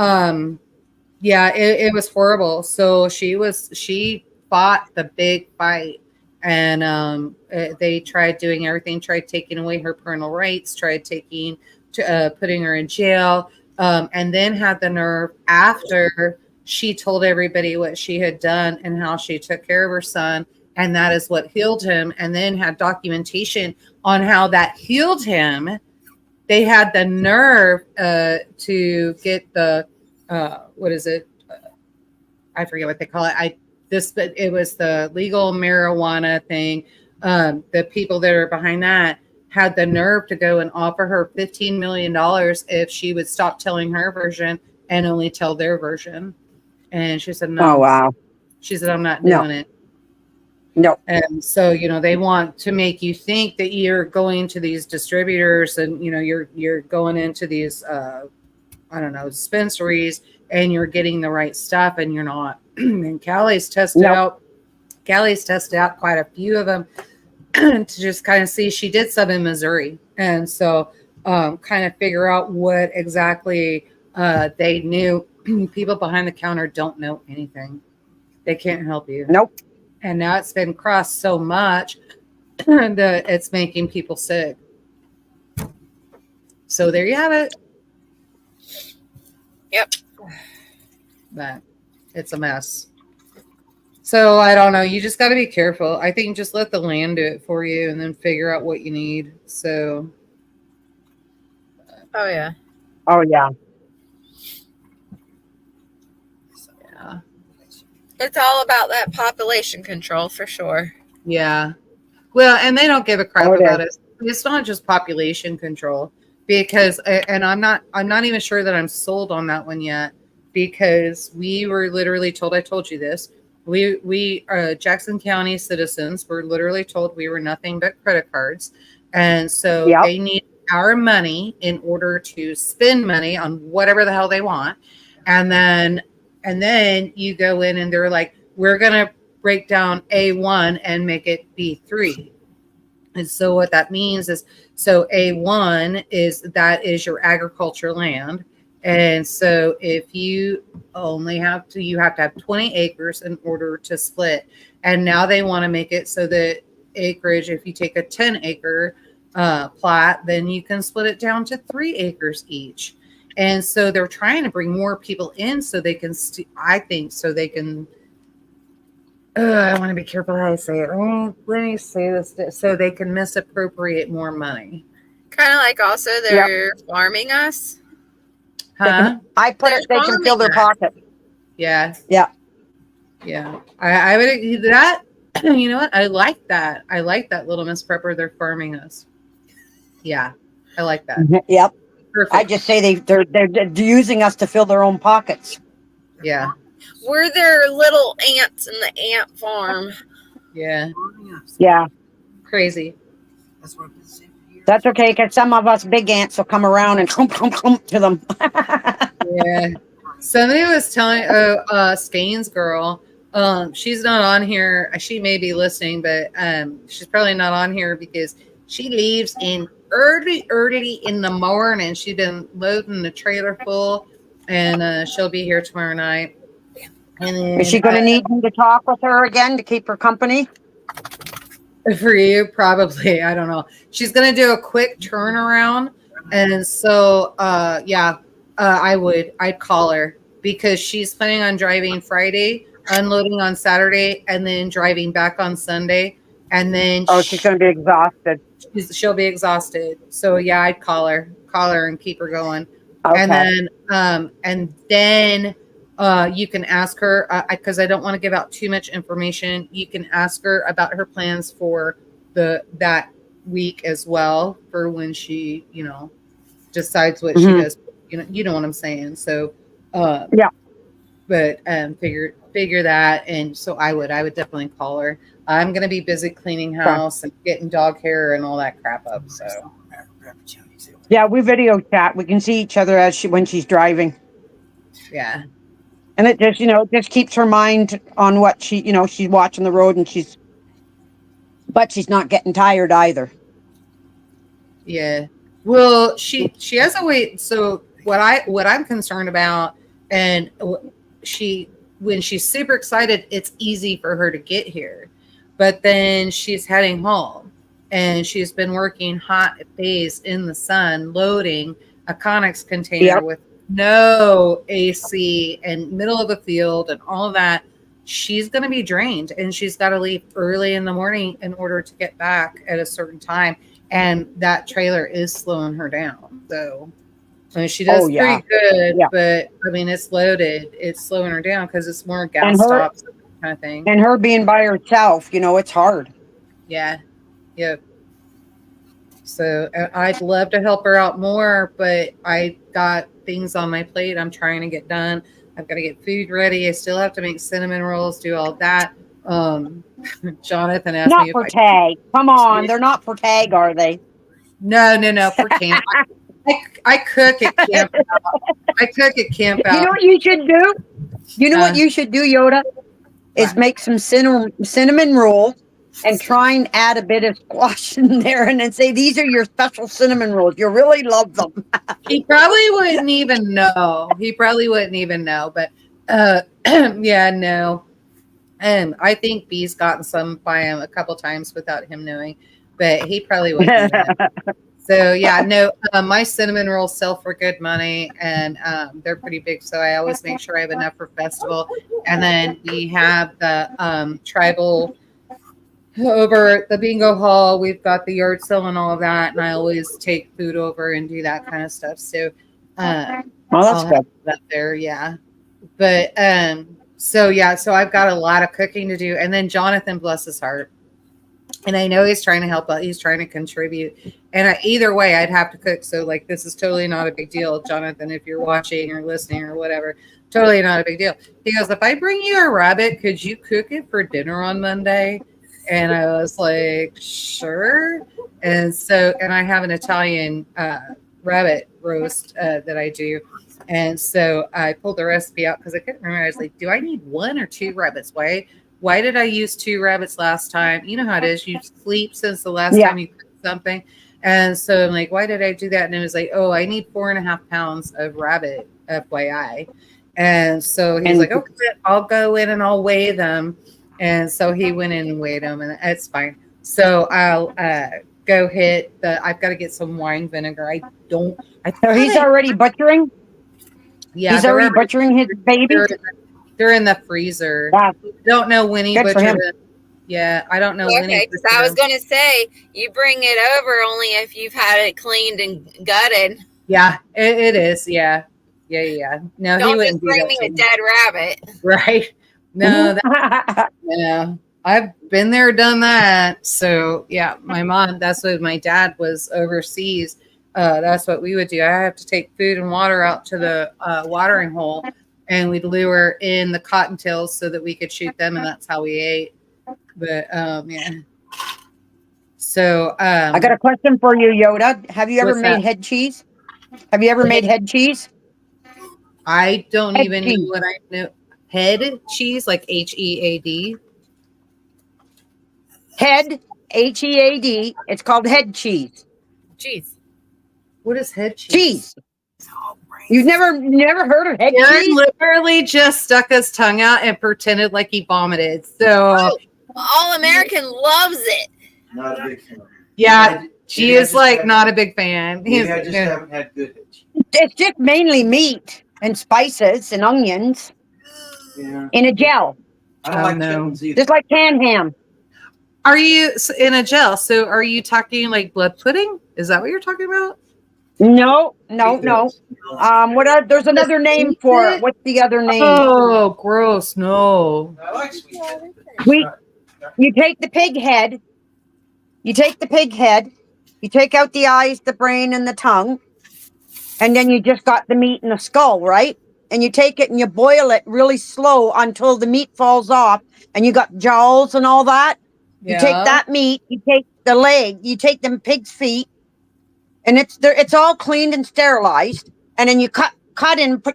yeah, it was horrible. So she fought the big fight, and they tried doing everything, tried taking away her parental rights, tried putting her in jail, and then had the nerve after she told everybody what she had done and how she took care of her son, and that is what healed him, and then had documentation on how that healed him. They had the nerve to get the what is it? I forget what they call it. But it was the legal marijuana thing. The people that are behind that had the nerve to go and offer her $15 million if she would stop telling her version and only tell their version. And she said, no. Oh, wow. She said, I'm not doing it. No. And so, you know, they want to make you think that you're going to these distributors and, you know, you're going into these, I don't know, dispensaries and you're getting the right stuff and you're not. And Callie's tested out quite a few of them to just kind of see. She did some in Missouri. And so kind of figure out what exactly they knew. People behind the counter don't know anything. They can't help you. Nope. And now it's been crossed so much that it's making people sick. So there you have it. Yep. But it's a mess. So I don't know. You just got to be careful. I think just let the land do it for you and then figure out what you need. So. Oh, yeah. Oh, yeah. Yeah. It's all about that population control for sure. Yeah. Well, and they don't give a crap about it. It's not just population control because, and I'm not even sure that I'm sold on that one yet because we were literally told, I told you this, we Jackson County citizens were literally told we were nothing but credit cards. And so they need our money in order to spend money on whatever the hell they want. And then you go in and they're like, we're going to break down A1 and make it B3. And so what that means is, so A1 is your agriculture land. And so if you only have to, you have to have 20 acres in order to split. And now they want to make it so that acreage, if you take a 10 acre plot, then you can split it down to 3 acres each. And so they're trying to bring more people in so they can, I want to be careful how I say it. Let me say this, so they can misappropriate more money. Kind of like also they're farming us. Huh? I put it, they can fill their pocket. Yeah. Yeah. Yeah. I would, that, you know what? I like that. I like that little misprepper. They're farming us. Yeah. I like that. Yep. Perfect. I just say they're using us to fill their own pockets. Yeah. We're their little ants in the ant farm. Yeah. Yeah. Crazy. That's what I've been saying for years. That's okay, because some of us big ants will come around and clump to them. Yeah. Somebody was telling Staines girl, she's not on here. She may be listening, but she's probably not on here because she leaves in early in the morning. She's been loading the trailer full, and she'll be here tomorrow night. And then, Is she going to need me to talk with her again to keep her company? For you, probably. I don't know. She's going to do a quick turnaround. And so, I'd call her because she's planning on driving Friday, unloading on Saturday, and then driving back on Sunday. And then she's going to be exhausted. She'll be exhausted. So yeah, I'd call her and keep her going. Okay. And then you can ask her, because I don't want to give out too much information. You can ask her about her plans for that week as well for when she, decides what she does. You know what I'm saying? So, Yeah. but figure that, and so I would definitely call her. I'm gonna be busy cleaning house and getting dog hair and all that crap up. So Yeah, we video chat. We can see each other when she's driving. yeah. And it just, it just keeps her mind on what she's watching the road, and but she's not getting tired either. Yeah. Well, she has a weight. So what I'm concerned about, and when she's super excited, it's easy for her to get here, but then she's heading home, and she's been working hot days in the sun, loading a Conex container with no AC and middle of a field and all of that. She's going to be drained, and she's got to leave early in the morning in order to get back at a certain time. And that trailer is slowing her down. So, I mean, she does pretty good, but I mean, it's loaded. It's slowing her down because it's more gas stops kind of thing. And her being by herself, it's hard. Yeah. Yep. So I'd love to help her out more, but I got things on my plate I'm trying to get done. I've got to get food ready. I still have to make cinnamon rolls, do all that. Jonathan asked me if for tag. Come on, they're not for tag, are they? No, for camp. I cook at camp out. I cook at camp out. You know what you should do? You know what you should do, Yoda? Is make some cinnamon roll and try and add a bit of squash in there, and then say these are your special cinnamon rolls. You really love them. He probably wouldn't even know. But yeah, no. And I think B's gotten some by him a couple times without him knowing, but he probably wouldn't. So yeah, no, my cinnamon rolls sell for good money, and they're pretty big. So I always make sure I have enough for festival. And then we have the tribal over the bingo hall. We've got the yard sale and all of that, and I always take food over and do that kind of stuff. So, that's good up there, yeah. But so I've got a lot of cooking to do, and then Jonathan, bless his heart, and I know he's trying to help out. He's trying to contribute, and either way, I'd have to cook. So like, this is totally not a big deal, Jonathan. If you're watching or listening or whatever, totally not a big deal. He goes, if I bring you a rabbit, could you cook it for dinner on Monday? And I was like, sure. And I have an Italian rabbit roast that I do. And so I pulled the recipe out because I couldn't remember. I was like, do I need 1 or 2 rabbits? Why did I use 2 rabbits last time? You know how it is. You sleep since the last time you cooked something. And so I'm like, why did I do that? And it was like, oh, I need 4.5 pounds of rabbit, FYI. And so he's like, okay, I'll go in and I'll weigh them. And so he went in and weighed them, and it's fine. So I'll go hit I've got to get some wine vinegar. He's already butchering? Yeah. He's already butchering his baby? They're in the freezer. Wow. Don't know when he butchered it. Yeah, I don't know when he Okay, because I was going to say, you bring it over only if you've had it cleaned and gutted. Yeah, it is. Yeah. No, Don't he wouldn't just bring me a dead rabbit. Right. No, yeah, I've been there, done that. So yeah, my mom, that's what my dad was overseas. That's what we would do. I have to take food and water out to the watering hole, and we'd lure in the cottontails so that we could shoot them, and that's how we ate. But yeah. So I got a question for you, Yoda. Have you ever made head cheese? Have you ever made head cheese? I don't even know what I know. Head cheese, like HEAD. Head, HEAD. It's called head cheese. Cheese. What is head cheese? Cheese. You've never heard of head cheese? He literally just stuck his tongue out and pretended like he vomited. So All American loves it. Not a big fan. Yeah, she is like not a big fan. I just haven't had good head cheese. It's just mainly meat and spices and onions in a gel. I don't like chitlins either. Just like canned ham. Are you in a gel? So are you talking like blood pudding? Is that what you're talking about? No. There's another name for it. What's the other name? Oh, gross. No. I like sweet. You take the pig head. You take out the eyes, the brain, and the tongue, and then you just got the meat and the skull, right? And you take it and you boil it really slow until the meat falls off, and you got jowls and all that. You take Yeah. that meat, you take the leg, you take them pig's feet, and it's all cleaned and sterilized, and then you put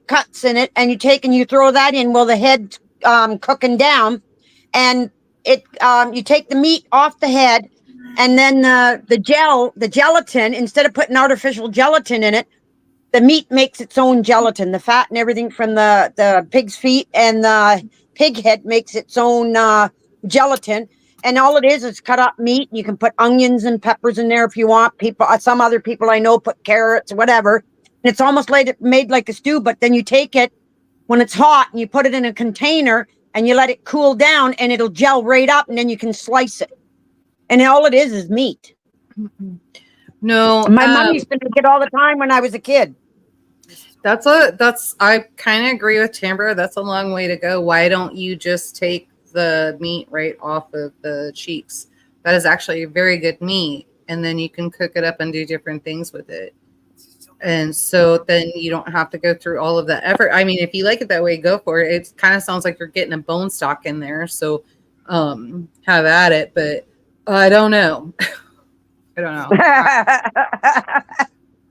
cuts in it, and you take and you throw that in while the head's cooking down, and you take the meat off the head, and then the gelatin, instead of putting artificial gelatin in it, the meat makes its own gelatin. The fat and everything from the pig's feet and the pig head makes its own gelatin. And all it is cut up meat. You can put onions and peppers in there if you want. Some other people I know put carrots, whatever. And it's almost like made like a stew, but then you take it when it's hot and you put it in a container and you let it cool down, and it'll gel right up, and then you can slice it. And all it is meat. No, My mom used to make it all the time when I was a kid. I kind of agree with Timber. That's a long way to go. Why don't you just take the meat right off of the cheeks? That is actually a very good meat, and then you can cook it up and do different things with it. And so then you don't have to go through all of that effort. I mean, if you like it that way, go for it. It kind of sounds like you're getting a bone stock in there, so have at it. But I don't know. I don't know.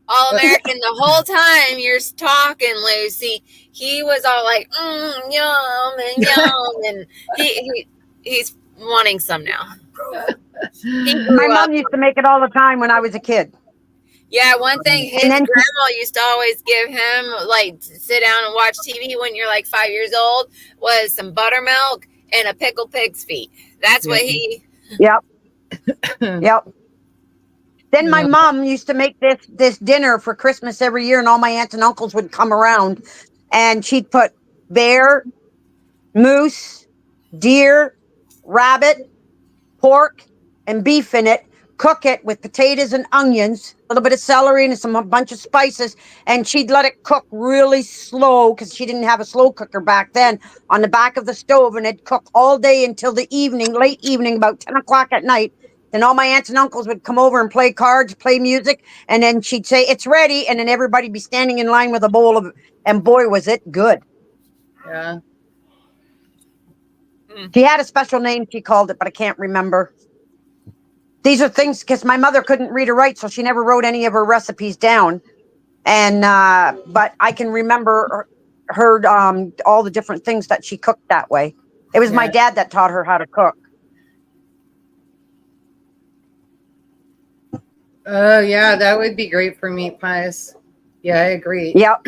All American the whole time you're talking, Lucy. He was all like, yum and yum, and he's wanting some now. My mom used to make it all the time when I was a kid. Yeah, one thing his grandma used to always give him, like, to sit down and watch TV when you're like 5 years old, was some buttermilk and a pickled pig's feet. That's what he. Yep. Yep. Then my mom used to make this dinner for Christmas every year, and all my aunts and uncles would come around, and she'd put bear, moose, deer, rabbit, pork, and beef in it, cook it with potatoes and onions, a little bit of celery and a bunch of spices, and she'd let it cook really slow because she didn't have a slow cooker back then, on the back of the stove, and it'd cook all day until the evening, late evening, about 10 o'clock at night. Then all my aunts and uncles would come over and play cards, play music, and then she'd say, "It's ready," and then everybody'd be standing in line with a bowl of it, and boy, was it good. Yeah. She had a special name she called it, but I can't remember. These are things, because my mother couldn't read or write, so she never wrote any of her recipes down. And but I can remember her all the different things that she cooked that way. It was my dad that taught her how to cook. Oh yeah, that would be great for meat pies. Yeah, I agree. Yep.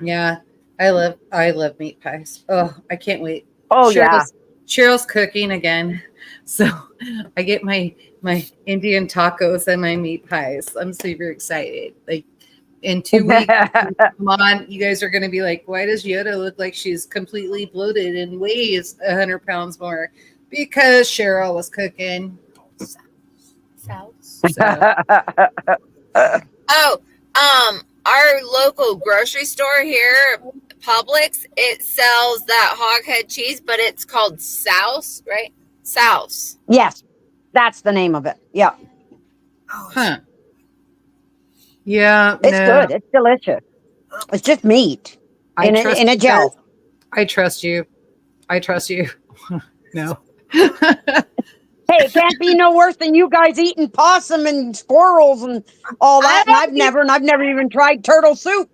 Yeah, I love meat pies. Oh, I can't wait. Oh yeah. Cheryl's cooking again, so I get my Indian tacos and my meat pies. I'm super excited. Like in 2 weeks, come on, you guys are going to be like, why does Yoda look like she's completely bloated and weighs 100 pounds more? Because Cheryl was cooking. Our local grocery store here, Publix, it sells that hoghead cheese, but it's called Souse, right? Souse. Yes, that's the name of it. Yeah. Huh. Yeah. It's good. It's delicious. It's just meat in a gel. I trust you. I trust you. No. Hey, it can't be no worse than you guys eating possum and squirrels and all that. And I've never even tried turtle soup.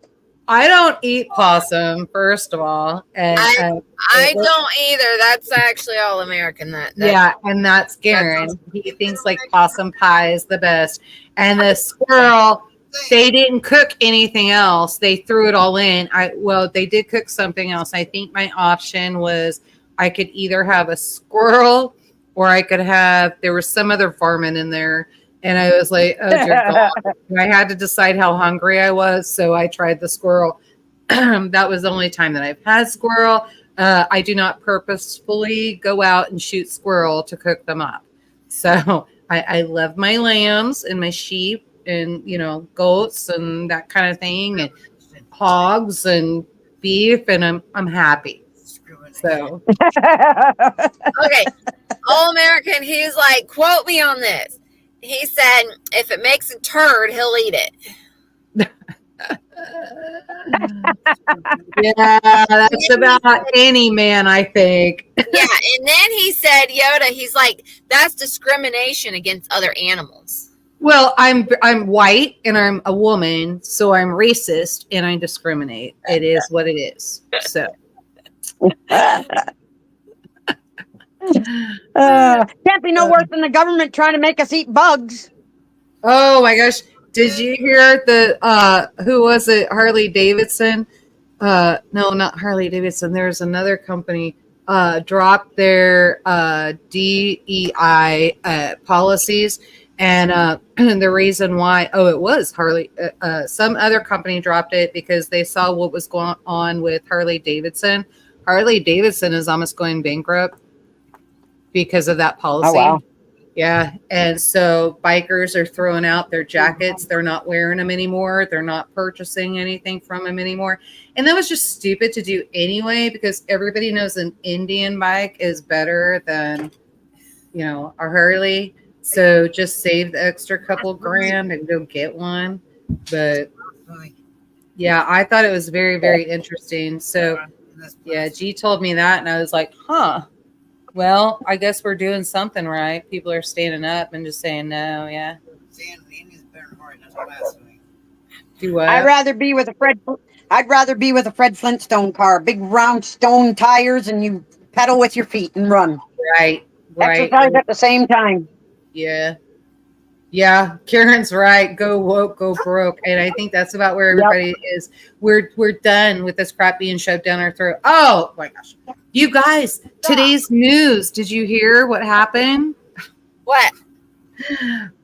I don't eat possum, first of all. And I don't either. That's actually all American. Yeah, and that's Garen. He thinks like possum pie is the best. And the squirrel, they didn't cook anything else. They threw it all in. They did cook something else. I think my option was I could either have a squirrel, or I could have, there was some other varmint in there. And I was like, oh, dear God. I had to decide how hungry I was. So I tried the squirrel. That was the only time that I've had squirrel. I do not purposefully go out and shoot squirrel to cook them up. So I love my lambs and my sheep and, goats and that kind of thing, and hogs and beef. And I'm happy. So okay, all American. He's like, quote me on this. he said if it makes a turd, he'll eat it. Yeah, that's about any man, I think. Yeah, and then he said, Yoda, he's like, that's discrimination against other animals. Well, I'm white and I'm a woman, so I'm racist and I discriminate. It is what it is. So Can't be no worse than the government trying to make us eat bugs. oh my gosh. Did you hear the who was it? Harley Davidson? No, not Harley Davidson. There's another company dropped their DEI policies, and the reason why, it was Harley. Some other company dropped it because they saw what was going on with Harley Davidson. Harley Davidson is almost going bankrupt because of that policy. Oh, wow. Yeah. And so bikers are throwing out their jackets. They're not wearing them anymore. They're not purchasing anything from them anymore. And that was just stupid to do anyway, because everybody knows an Indian bike is better than, a Harley. So just save the extra couple grand and go get one. But yeah, I thought it was very, very interesting. So yeah, G told me that and I was like, huh. Well, I guess we're doing something right. People are standing up and just saying no. Yeah. Do what? I'd rather be with a Fred Flintstone car, big round stone tires, and you pedal with your feet and run. Right. Exercise at the same time. Yeah. Yeah, Karen's right. Go woke, go broke. And I think that's about where everybody is. We're done with this crap being shoved down our throat. Oh my gosh. You guys, today's news. Did you hear what happened? What?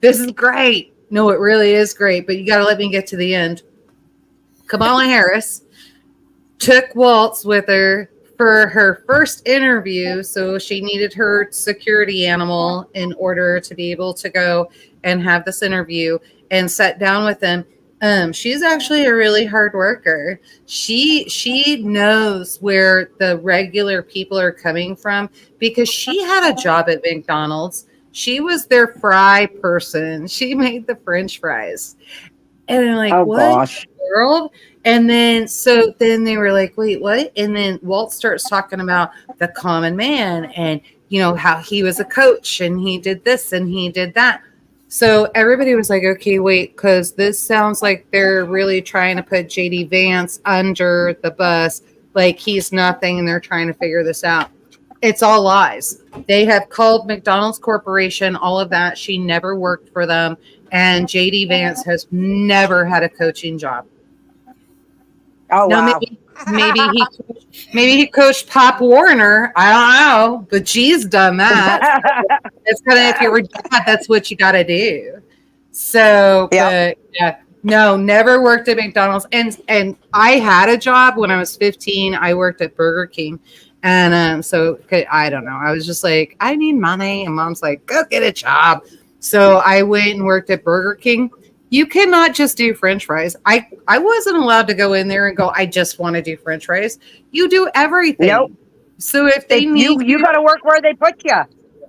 This is great. No, it really is great, but you got to let me get to the end. Kamala Harris took Waltz with her for her first interview. So she needed her security animal in order to be able to go and have this interview, and sat down with him. She's actually a really hard worker. She knows where the regular people are coming from, because she had a job at McDonald's. She was their fry person. She made the French fries. And they're like, what gosh. in the world? And then they were like, wait, what? And then Walt starts talking about the common man and, how he was a coach and he did this and he did that. So everybody was like, okay, wait, because this sounds like they're really trying to put JD Vance under the bus, like he's nothing, and they're trying to figure this out. It's all lies. They have called McDonald's Corporation, all of that. She never worked for them. And JD Vance has never had a coaching job. Oh, now, wow. Maybe he coached Pop Warner. I don't know, but G's done that. It's kind of, if you were dad, that's what you got to do. So, but yeah, no, never worked at McDonald's. And I had a job when I was 15. I worked at Burger King. And so I don't know. I was just like, I need money. And Mom's like, go get a job. So I went and worked at Burger King. You cannot just do French fries. I wasn't allowed to go in there and go, I just want to do French fries. You do everything. Nope. So if they need you got to work where they put you.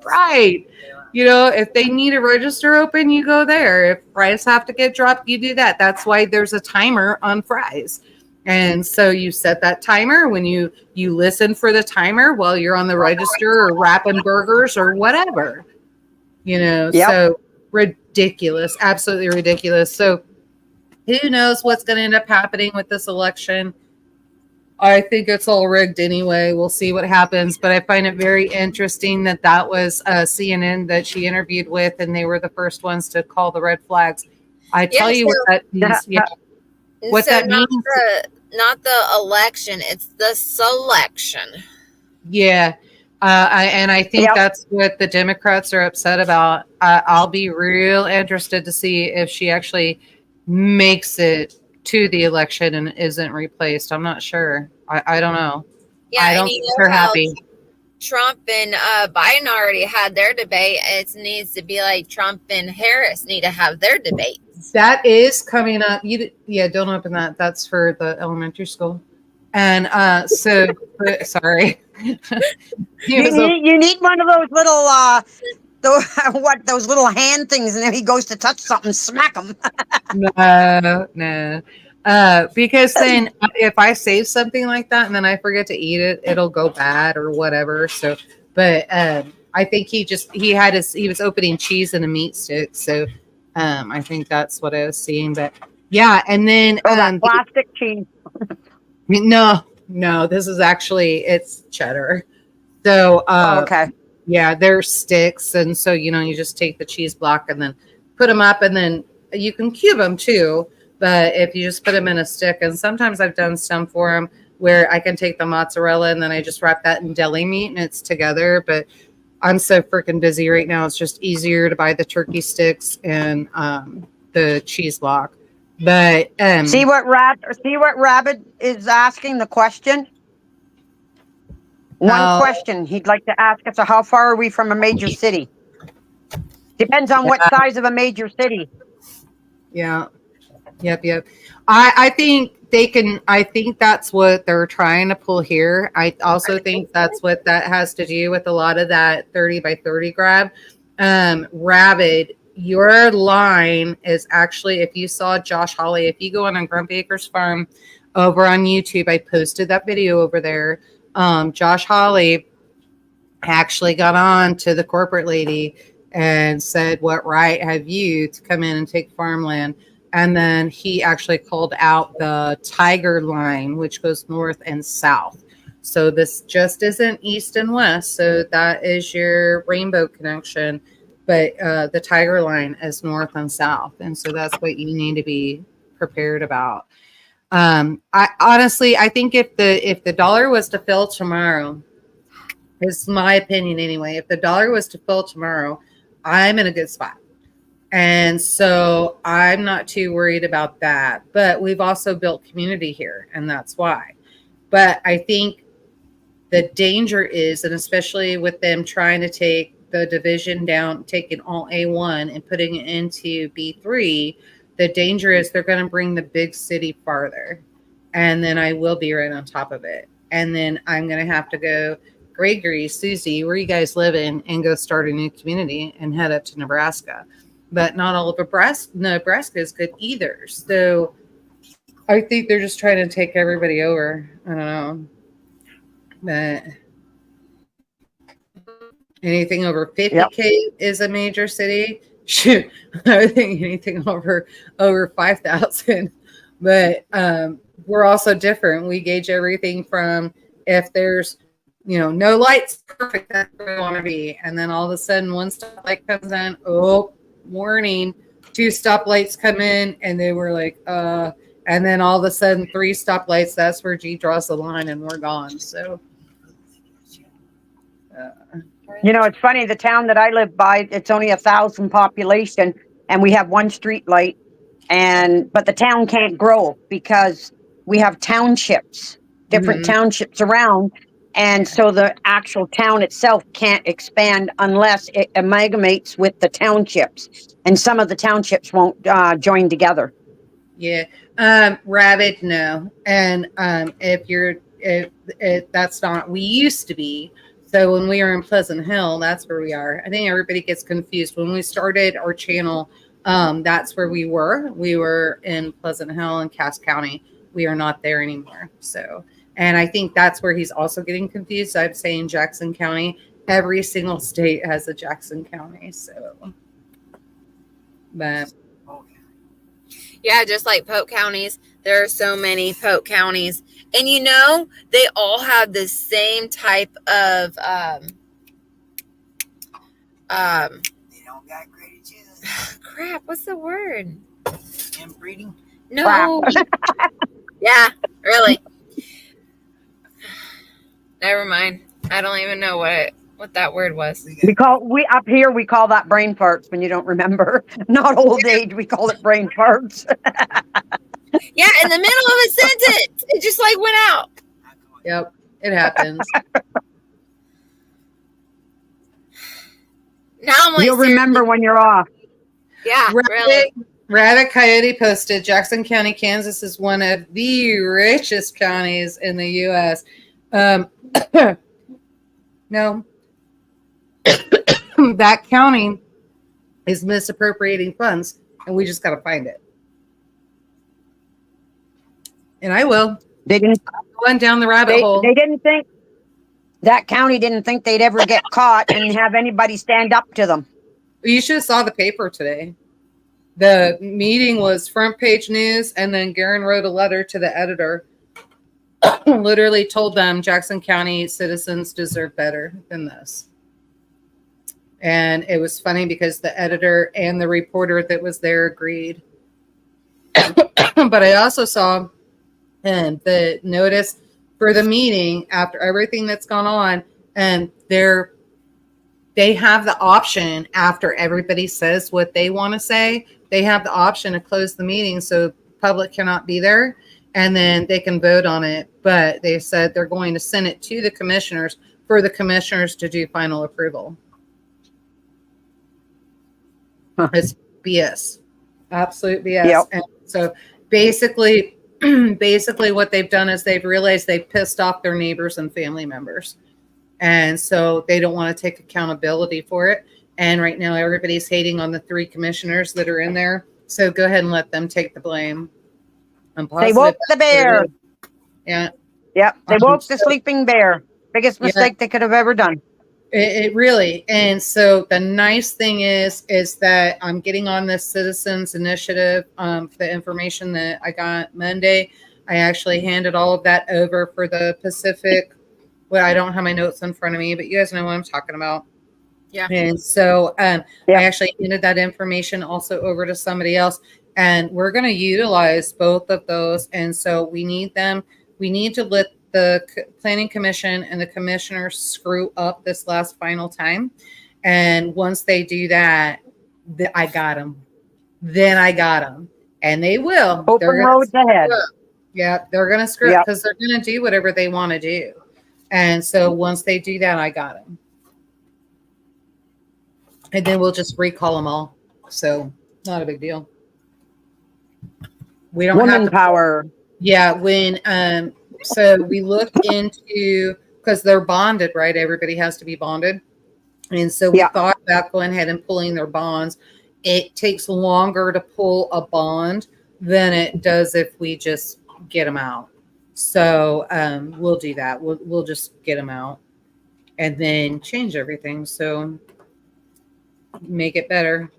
Right. If they need a register open, you go there. If fries have to get dropped, you do that. That's why there's a timer on fries. And so you set that timer when you listen for the timer while you're on the register or wrapping burgers or whatever. So ridiculous, absolutely ridiculous. So who knows what's going to end up happening with this election? I think it's all rigged anyway. We'll see what happens. But I find it very interesting that was CNN that she interviewed with, and they were the first ones to call the red flags. I tell you what that means. Yeah. What that means. Not the election, it's the selection. Yeah. I think that's what the Democrats are upset about. I'll be real interested to see if she actually makes it to the election and isn't replaced. I'm not sure. I don't know. Yeah, I don't think they're happy. Trump and Biden already had their debate. It needs to be like Trump and Harris need to have their debate. That is coming up. Don't open that. That's for the elementary school. And sorry. You need one of those little those little hand things, and then he goes to touch something, smack him. No. Because then if I save something like that and then I forget to eat it, it'll go bad or whatever. So, but I think he was opening cheese in a meat stick. So, I think that's what I was seeing. But yeah, and then That plastic cheese. no, this is it's cheddar. So, Okay. yeah, they're sticks, and so you just take the cheese block and then put them up, and then you can cube them too. But if you just put them in a stick, and sometimes I've done some for them where I can take the mozzarella and then I just wrap that in deli meat and it's together. But I'm so freaking busy right now; it's just easier to buy the turkey sticks and the cheese block. But see what Rabbit is asking the question. One question he'd like to ask us: how far are we from a major city? Depends on what size of a major city. Yeah. Yep. I think I think that's what they're trying to pull here. I also think that's what that has to do with a lot of that 30 by 30 grab. Rabbit, your line is actually, if you saw Josh Hawley, if you go on Grumpy Acres Farm over on YouTube, I posted that video over there. Josh Hawley actually got on to the corporate lady and said, what right have you to come in and take farmland? And then he actually called out the Tiger line, which goes north and south. So this just isn't east and west. So that is your rainbow connection. But the Tiger line is north and south. And so that's what you need to be prepared about. I honestly think if the dollar was to fill tomorrow, it's my opinion anyway. If the dollar was to fill tomorrow, I'm in a good spot. And so I'm not too worried about that. But we've also built community here, and that's why. But I think the danger is, and especially with them trying to take the division down, taking all A1 and putting it into B3, the danger is they're going to bring the big city farther. And then I will be right on top of it. And then I'm going to have to go, Gregory, Susie, where you guys live in, and go start a new community and head up to Nebraska. But not all of Nebraska is good either. So I think they're just trying to take everybody over. I don't know. But anything over 50K is a major city. Shoot, I think anything over 5,000. But we're also different. We gauge everything from if there's no lights, perfect, that's where we want to be. And then all of a sudden, one stoplight comes in. Oh, warning! 2 stoplights come in, and they were like, and then all of a sudden, 3 stoplights. That's where G draws the line, and we're gone. So. It's funny, the town that I live by, it's only 1,000 population, and we have 1 street light, but the town can't grow because we have townships, different townships around, and so the actual town itself can't expand unless it amalgamates with the townships, and some of the townships won't join together. Yeah. Rabbit, no. And if that's not, we used to be. So when we were in Pleasant Hill, that's where we are. I think everybody gets confused. When we started our channel, that's where we were. We were in Pleasant Hill and Cass County. We are not there anymore. So, and I think that's where he's also getting confused. I'm saying Jackson County. Every single state has a Jackson County. So, but yeah, just like Polk counties, there are so many Polk counties. And they all have the same type of They don't got great cheese. crap, what's the word? Inbreeding? No. Yeah, really. Never mind. I don't even know what that word was. We up here we call that brain farts when you don't remember. Not old age, we call it brain farts. Yeah, in the middle of a sentence, it just went out. Yep, it happens. Now I'm you'll remember when you're off. Yeah, really. Rabbit Coyote posted, Jackson County, Kansas is one of the richest counties in the U.S. No. that county is misappropriating funds, and we just got to find it. And I will. They didn't. Going down the rabbit hole. They didn't think that county didn't think they'd ever get caught and have anybody stand up to them. You should have saw the paper today. The meeting was front page news, and then Garen wrote a letter to the editor. Literally told them Jackson County citizens deserve better than this. And it was funny because the editor and the reporter that was there agreed. But I also saw the notice for the meeting after everything that's gone on, and they have the option after everybody says what they want to say. They have the option to close the meeting so public cannot be there, and then they can vote on it. But they said they're going to send it to the commissioners for the commissioners to do final approval. It's BS, absolute BS. Yep. And so basically what they've done is they've realized they've pissed off their neighbors and family members. And so they don't want to take accountability for it. And right now everybody's hating on the 3 commissioners that are in there. So go ahead and let them take the blame. They woke the bear. Yeah. Yep. They woke the sleeping bear. Biggest mistake they could have ever done. It really. And so the nice thing is that I'm getting on this citizens initiative. The information that I got Monday, I actually handed all of that over for the Pacific. Well, I don't have my notes in front of me, but you guys know what I'm talking about. Yeah. And so I actually handed that information also over to somebody else, and we're going to utilize both of those. And so we need them. We need to let the planning commission and the commissioners screw up this last final time. And once they do that, I got them. Then I got them. And they will. Open roads ahead. Yeah, they're going to screw up because they're going to do whatever they want to do. And so once they do that, I got them. And then we'll just recall them all. So not a big deal. We don't have to, power. Yeah, when so we looked into, because they're bonded, right? Everybody has to be bonded. And so we thought about going ahead and pulling their bonds. It takes longer to pull a bond than it does if we just get them out. So we'll do that. We'll just get them out and then change everything. So make it better.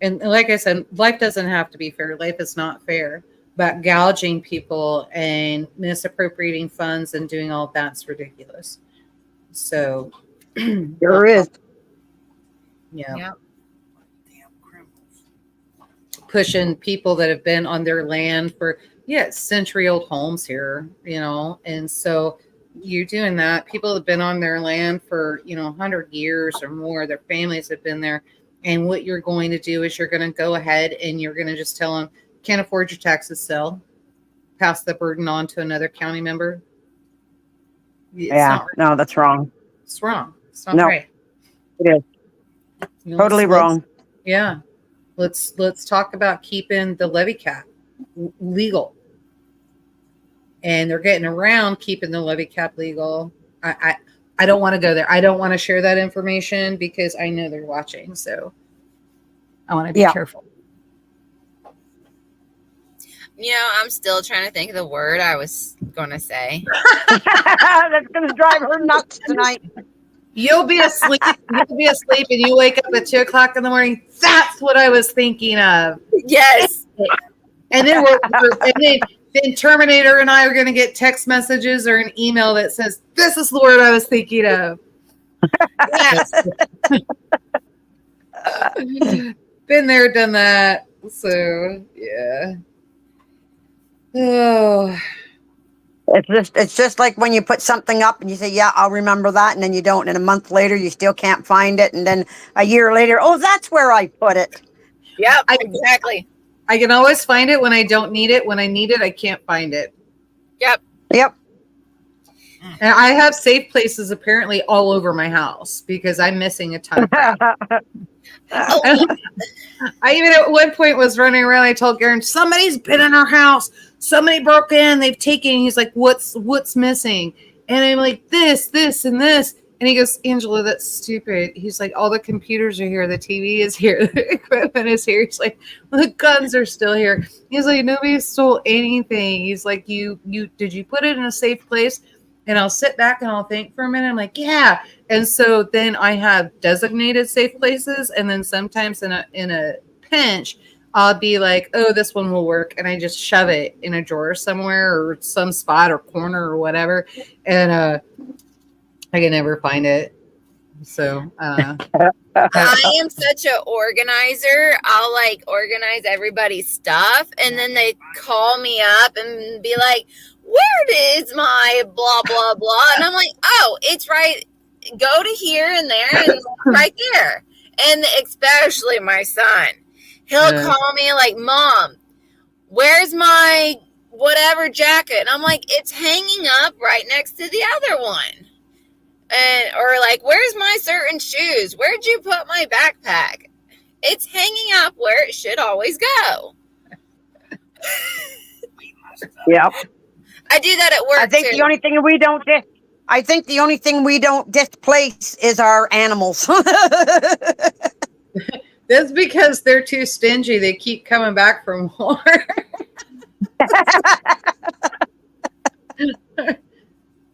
And like I said, life doesn't have to be fair. Life is not fair. But gouging people and misappropriating funds and doing all that's ridiculous. So there is. Yeah. Yep. Damn criminals. Pushing people that have been on their land for century-old homes here, and so you're doing that. People have been on their land for 100 years or more. Their families have been there, and what you're going to do is you're going to go ahead and you're going to just tell them, can't afford your taxes, sell, pass the burden on to another county member. It's not right. No, that's wrong. It's wrong. It's not right. It is totally wrong. Yeah, let's talk about keeping the levy cap legal. And they're getting around keeping the levy cap legal. I don't want to go there. I don't want to share that information because I know they're watching. So I want to be careful. I'm still trying to think of the word I was going to say. That's going to drive her nuts tonight. You'll be asleep. And you wake up at 2:00 in the morning. That's what I was thinking of. Yes. And then then Terminator and I are going to get text messages or an email that says, "This is the word I was thinking of." Yes. Been there, done that. So yeah. Oh. It's just like when you put something up and you say, "Yeah, I'll remember that," and then you don't, and a month later you still can't find it, and then a year later, "Oh, that's where I put it." Yep, exactly. I can always find it when I don't need it. When I need it, I can't find it. Yep. And I have safe places apparently all over my house because I'm missing a ton of crap. I even at one point was running around. I told Garen, somebody's been in our house. Somebody broke in. They've taken. He's like, what's missing? And I'm like, this, and this. And he goes, Angela, that's stupid. He's like, all the computers are here. The TV is here. The equipment is here. He's like, the guns are still here. He's like, nobody stole anything. He's like, did you put it in a safe place? And I'll sit back and I'll think for a minute. I'm like, yeah. And so then I have designated safe places. And then sometimes in a pinch, I'll be like, oh, this one will work. And I just shove it in a drawer somewhere or some spot or corner or whatever. And, I can never find it. So, I am such an organizer. I'll like organize everybody's stuff. And then they call me up and be like, where is my blah, blah, blah? And I'm like, oh, it's right. Go to here and there and right there. And especially my son, he'll call me like, Mom, where's my whatever jacket? And I'm like, it's hanging up right next to the other one. And or like, where's my certain shoes? Where'd you put my backpack? It's hanging up where it should always go. Yep. I do that at work. I think the only thing we don't displace is our animals. That's because they're too stingy. They keep coming back for more.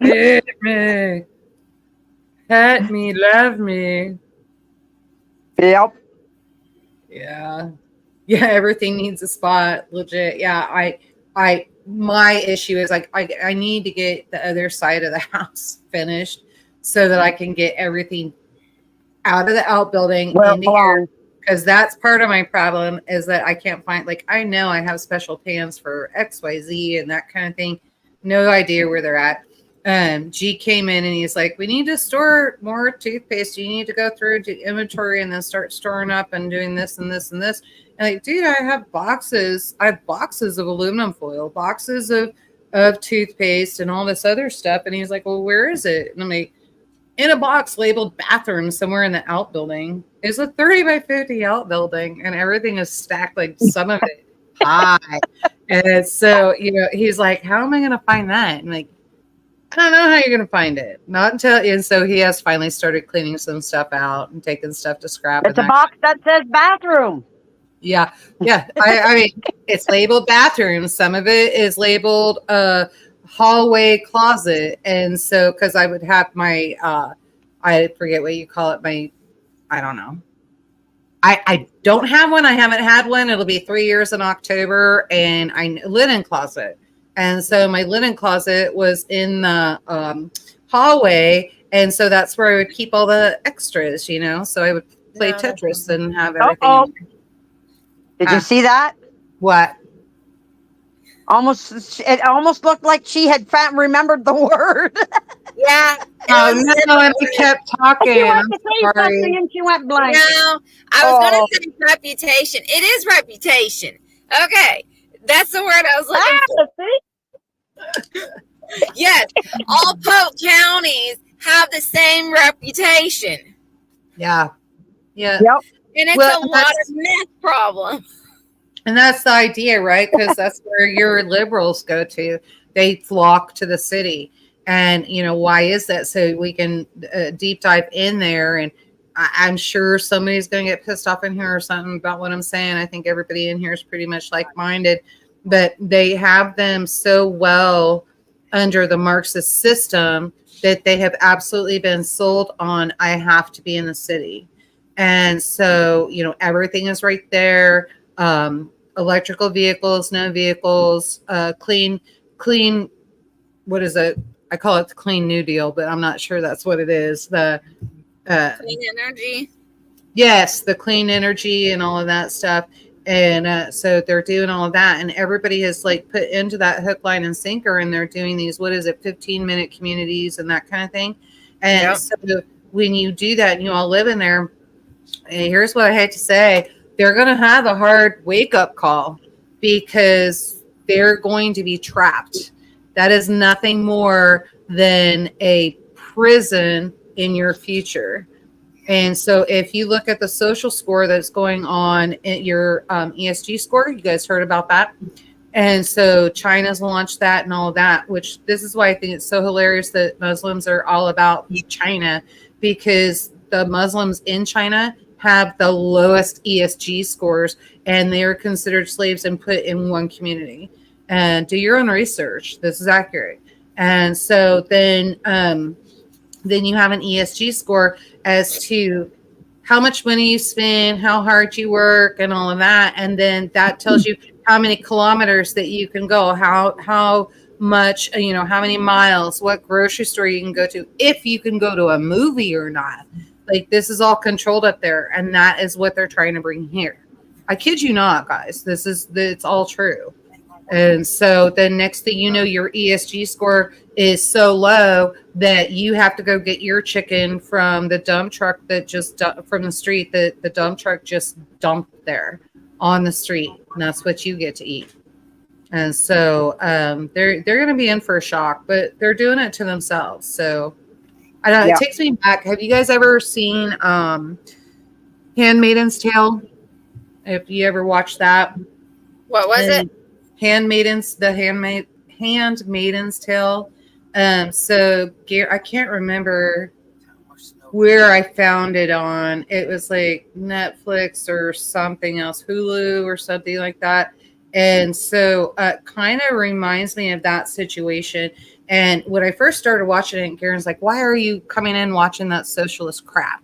Hit me. Pet me, love me. Yep. Yeah. Yeah, everything needs a spot. Legit. Yeah, my issue is like I need to get the other side of the house finished so that I can get everything out of the outbuilding into here. Because that's part of my problem is that I can't find, like, I know I have special pans for XYZ and that kind of thing. No idea where they're at. G came in and he's like, we need to store more toothpaste. You need to go through to inventory and then start storing up and doing this and this and this. And like, dude, I have boxes of aluminum foil, boxes of toothpaste and all this other stuff. And he's like, well, where is it? And I'm like, in a box labeled bathroom somewhere in the outbuilding. It's a 30 by 50 outbuilding and everything is stacked, like some of it high. And so, he's like, how am I going to find that? And like, I don't know how you're going to find it. Not until, and so he has finally started cleaning some stuff out and taking stuff to scrap. It's a box that says bathroom. Yeah. Yeah. I mean, it's labeled bathroom. Some of it is labeled hallway closet. And so, cause I would have my, I forget what you call it. I don't know. I don't have one. I haven't had one. It'll be 3 years in October, and linen closet. And so my linen closet was in the hallway. And so that's where I would keep all the extras, So I would play Tetris and have everything. Did you see that? What? It almost looked like she had remembered the word. Yeah. Oh, no, and I kept talking. She went to say something and she went blank. No, I was going to say reputation. It is reputation. Okay. That's the word I was looking for. Yes. All Polk counties have the same reputation. Yeah. Yeah. Yep. And it's a lot of myth problem. And that's the idea, right? Because that's where your liberals go to. They flock to the city. And, why is that? So we can deep dive in there. And I'm sure somebody's going to get pissed off in here or something about what I'm saying. I think everybody in here is pretty much like-minded. But they have them so well under the Marxist system that they have absolutely been sold on, I have to be in the city. And so, everything is right there. Electrical vehicles, no vehicles, clean, what is it? I call it the Clean New Deal, but I'm not sure that's what it is. The clean energy. Yes, the clean energy and all of that stuff. And so they're doing all of that. And everybody has like put into that hook, line, and sinker. And they're doing these, 15-minute communities and that kind of thing. And so when you do that and you all live in there, and here's what I hate to say, they're going to have a hard wake-up call because they're going to be trapped. That is nothing more than a prison in your future. And so if you look at the social score that's going on in your ESG score, you guys heard about that? And so China's launched that and all of that, which this is why I think it's so hilarious that Muslims are all about China, because the Muslims in China have the lowest ESG scores, and they are considered slaves and put in one community. And do your own research. This is accurate. And so then you have an ESG score as to how much money you spend, how hard you work, and all of that. And then that tells you how many kilometers that you can go, how much, how many miles, what grocery store you can go to, if you can go to a movie or not. Like, this is all controlled up there, and that is what they're trying to bring here. I kid you not, guys. It's all true. And so then next thing you know, your ESG score is so low that you have to go get your chicken from the dump truck from the street that the dump truck just dumped there on the street. And that's what you get to eat. And so they're going to be in for a shock, but they're doing it to themselves. So I don't know. It takes me back. Have you guys ever seen Handmaid's Tale? If you ever watched that. What was it? Handmaid's Tale. So I can't remember where I found it on. It was like Netflix or something else, Hulu or something like that. And so kind of reminds me of that situation. And when I first started watching it, Garen's like, why are you coming in watching that socialist crap?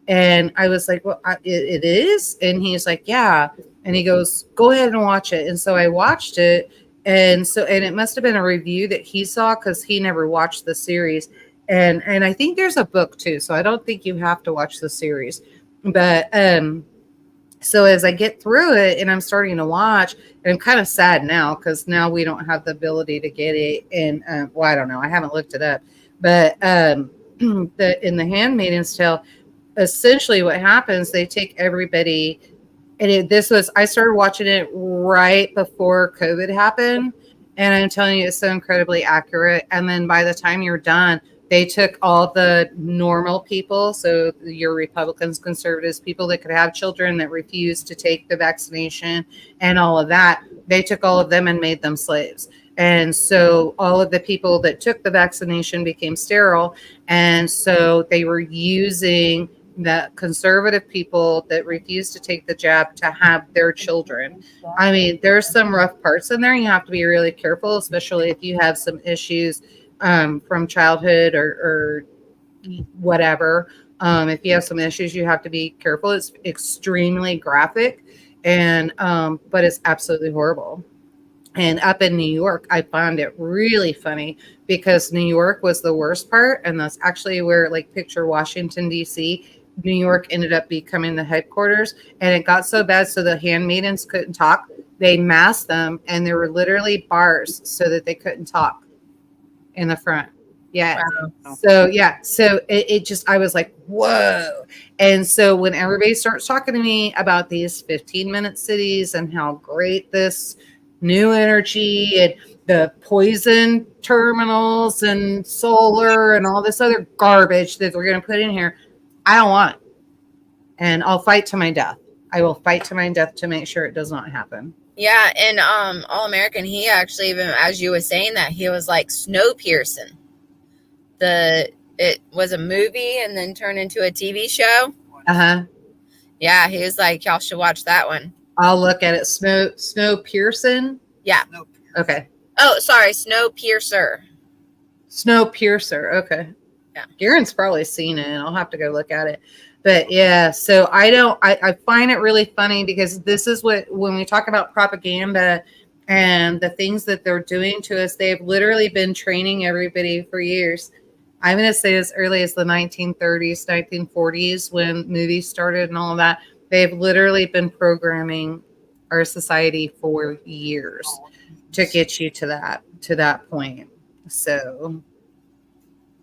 And I was like, well, it is. And he's like, yeah. And he goes, go ahead and watch it. And so I watched it. And it must have been a review that he saw, because he never watched the series. And I think there's a book too. So I don't think you have to watch the series. But so as I get through it and I'm starting to watch, and I'm kind of sad now because now we don't have the ability to get it. And I don't know. I haven't looked it up. But in the Handmaid's Tale, essentially what happens, they take everybody. And I started watching it right before COVID happened. And I'm telling you, it's so incredibly accurate. And then by the time you're done, they took all the normal people. So your Republicans, conservatives, people that could have children that refused to take the vaccination and all of that. They took all of them and made them slaves. And so all of the people that took the vaccination became sterile. And so they were using the conservative people that refuse to take the jab to have their children. I mean, there's some rough parts in there. You have to be really careful, especially if you have some issues from childhood or whatever. If you have some issues, you have to be careful. It's extremely graphic, and but it's absolutely horrible. And up in New York, I found it really funny because New York was the worst part, and that's actually where, like, picture Washington, D.C., New York ended up becoming the headquarters, and it got so bad so the handmaidens couldn't talk. They masked them, and there were literally bars so that they couldn't talk in the front. Yeah. Wow. So it just, I was like, whoa. And so when everybody starts talking to me about these 15-minute cities and how great this new energy and the poison terminals and solar and all this other garbage that we're going to put in here, I don't want it. And I'll fight to my death. I will fight to my death to make sure it does not happen. Yeah, and All American, he actually, even as you were saying that, he was like Snowpiercer. It was a movie and then turned into a TV show. Uh-huh. Yeah, he was like, y'all should watch that one. I'll look at it. Snowpiercer? Yeah. Okay. Oh, sorry, Snowpiercer. Snowpiercer. Okay. Yeah. Garen's probably seen it. I'll have to go look at it. But yeah, so I find it really funny because this is when we talk about propaganda and the things that they're doing to us, they've literally been training everybody for years. I'm going to say as early as the 1930s, 1940s, when movies started and all of that, they've literally been programming our society for years to get you to that point. So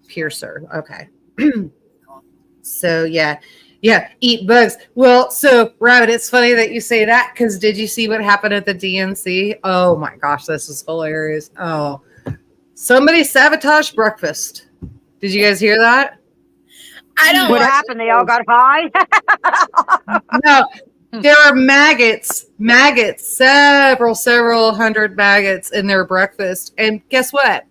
Piercer. Okay. So yeah, eat bugs. Well, so Rabbit, it's funny that you say that, because did you see what happened at the DNC? Oh my gosh, this is hilarious. Oh, somebody sabotaged breakfast. Did you guys hear that? I don't. What happened? They all got high? No, There are maggots, several hundred maggots in their breakfast. And guess what?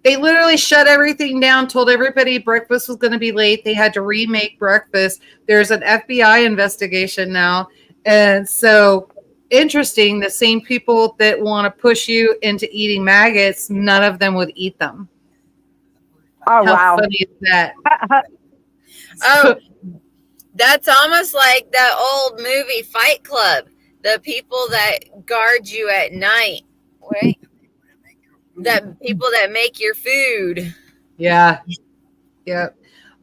They literally shut everything down, told everybody breakfast was going to be late. They had to remake breakfast. There's an FBI investigation now. And so, interesting, the same people that want to push you into eating maggots, none of them would eat them. Oh, How wow. funny is that? Oh, that's almost like that old movie Fight Club. The people that guard you at night, right? That people that make your food. Yeah. Yeah.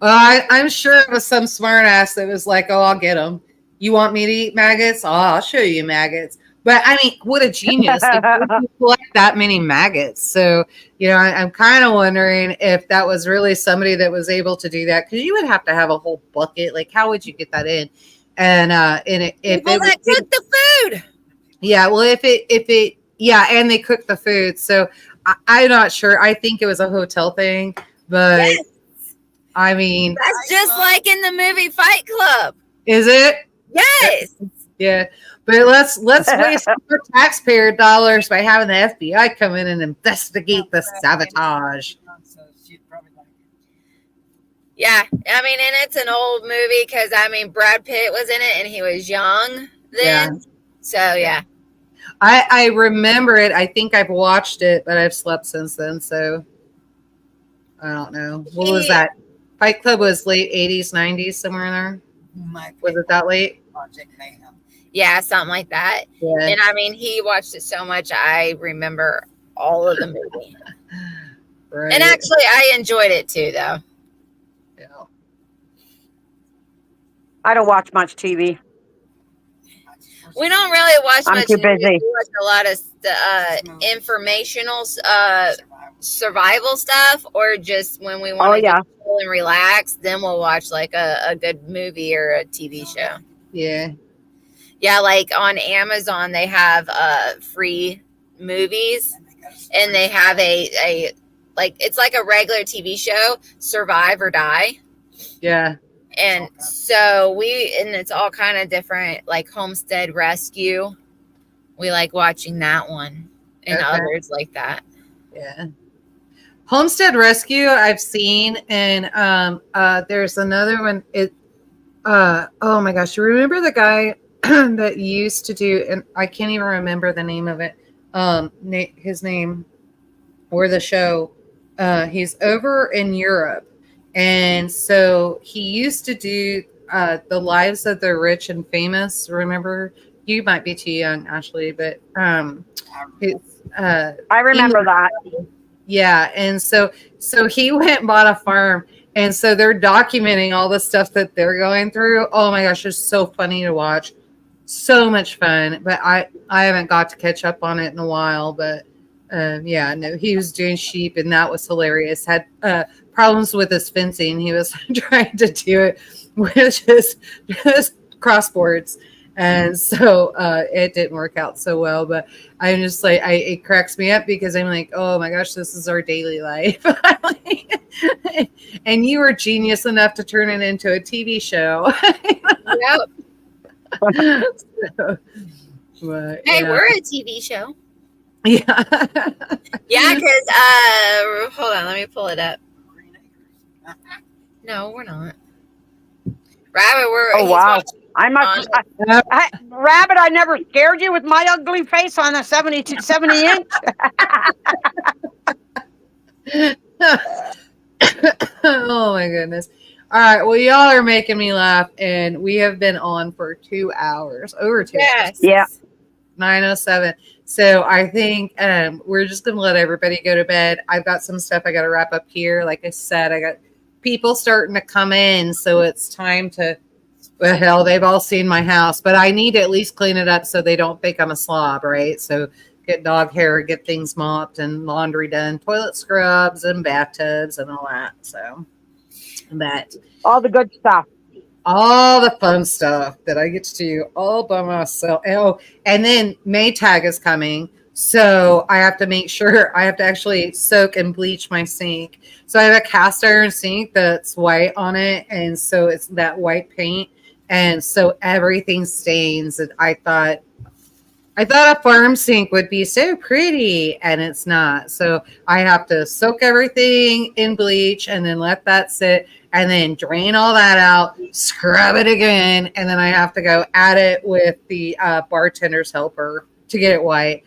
Well, I'm sure it was some smart ass that was like, oh, I'll get them. You want me to eat maggots? Oh, I'll show you maggots. But I mean, what a genius. Like, where do you collect that many maggots? So, I'm kind of wondering if that was really somebody that was able to do that, because you would have to have a whole bucket. Like, how would you get that in? And People that cook the food. Yeah, well, and they cook the food. So I'm not sure. I think it was a hotel thing, but Yes. I mean, That's just like in the movie Fight Club. is it? Yes. Yeah. But let's waste more taxpayer dollars by having the FBI come in and investigate the sabotage. So she'd probably like it. Yeah. I mean, and it's an old movie because, Brad Pitt was in it and he was young then. Yeah. So, yeah. I remember it. I think I've watched it, but I've slept since then. So I don't know. What was that? Fight Club was late 80s, 90s, somewhere in there. Was it that late? Project Mayhem. Yeah, something like that. Yeah. And he watched it so much, I remember all of the movie. Right. And actually, I enjoyed it too, though. Yeah. I don't watch much TV. We don't really watch I'm much. too busy. We watch a lot of informational survival stuff, or just when we want to chill and relax, then we'll watch like a good movie or a TV show. Yeah. Yeah, like on Amazon, they have free movies, and they have a it's like a regular TV show, Survive or Die. Yeah. And so it's all kind of different, like Homestead Rescue. We like watching that one and others like that. Yeah. Homestead Rescue I've seen, and there's another one. Oh my gosh, you remember the guy that used to do, and I can't even remember the name of it. His name or the show. He's over in Europe. And so he used to do the lives of the rich and famous. Remember, you might be too young, Ashley, but I remember that. Yeah, and so he went and bought a farm, and so they're documenting all the stuff that they're going through. Oh my gosh, it's so funny to watch, so much fun. But I haven't got to catch up on it in a while, but. He was doing sheep, and that was hilarious. Had problems with his fencing. He was trying to do it with just crossboards, and so it didn't work out so well. But I'm just like, it cracks me up because I'm like, oh my gosh, this is our daily life. And you were genius enough to turn it into a TV show. Yep. But, hey, we're a TV show. Yeah. Yeah, because hold on, let me pull it up. No, we're not. Rabbit, Oh wow! I must. Rabbit, I never scared you with my ugly face on a 70 inch. Oh my goodness. All right. Well, y'all are making me laugh, and we have been on for 2 hours, over 2 hours. Yeah. 9:07. So I think we're just going to let everybody go to bed. I've got some stuff I got to wrap up here. Like I said, I got people starting to come in. So it's time to, well, hell, they've all seen my house. But I need to at least clean it up so they don't think I'm a slob, right? So get dog hair, get things mopped and laundry done, toilet scrubs and bathtubs and all that. So that. All the good stuff. All the fun stuff that I get to do all by myself. Oh, and then Maytag is coming. So I have to make sure I have to actually soak and bleach my sink. So I have a cast iron sink that's white on it. And so it's that white paint. and so everything stains. And I thought a farm sink would be so pretty, and it's not. So I have to soak everything in bleach and then let that sit and then drain all that out, scrub it again, and then I have to go at it with the bartender's helper to get it white.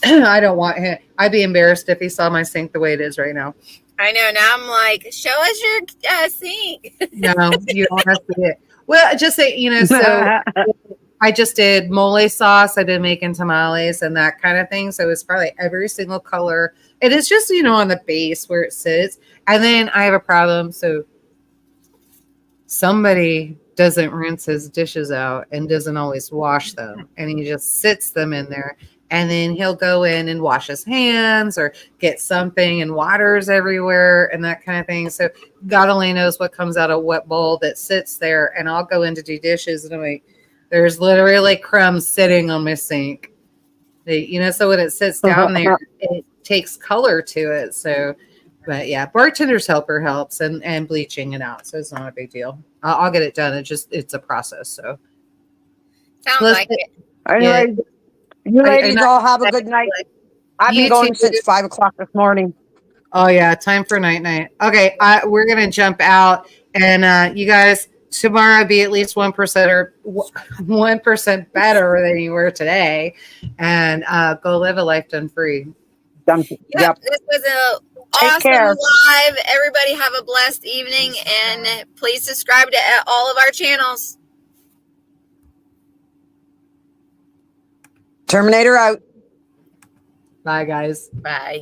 I don't want him. I'd be embarrassed if he saw my sink the way it is right now. I know. Now I'm like, show us your sink. No, you don't have to see it. Well, just say, so I just did mole sauce. I did making tamales and that kind of thing. So it's probably every single color. It is just, on the base where it sits. And then I have a problem. So somebody doesn't rinse his dishes out and doesn't always wash them. And he just sits them in there. And then he'll go in and wash his hands or get something and waters everywhere and that kind of thing. So God only knows what comes out of what bowl that sits there. And I'll go in to do dishes and I'm like, there's literally crumbs sitting on my sink. So when it sits down there, it takes color to it. So, but yeah, bartender's helper helps and bleaching it out. So it's not a big deal. I'll get it done. It's a process. So Sounds like it. Anyway, you ladies all have a good night. I've been going since 5 o'clock this morning. Oh yeah, time for night. Okay, we're gonna jump out, and you guys tomorrow be at least 1% or 1% better than you were today, and go live a life done free. Yep. This was a awesome live. Everybody have a blessed evening, and please subscribe to all of our channels. Terminator out. Bye, guys. Bye.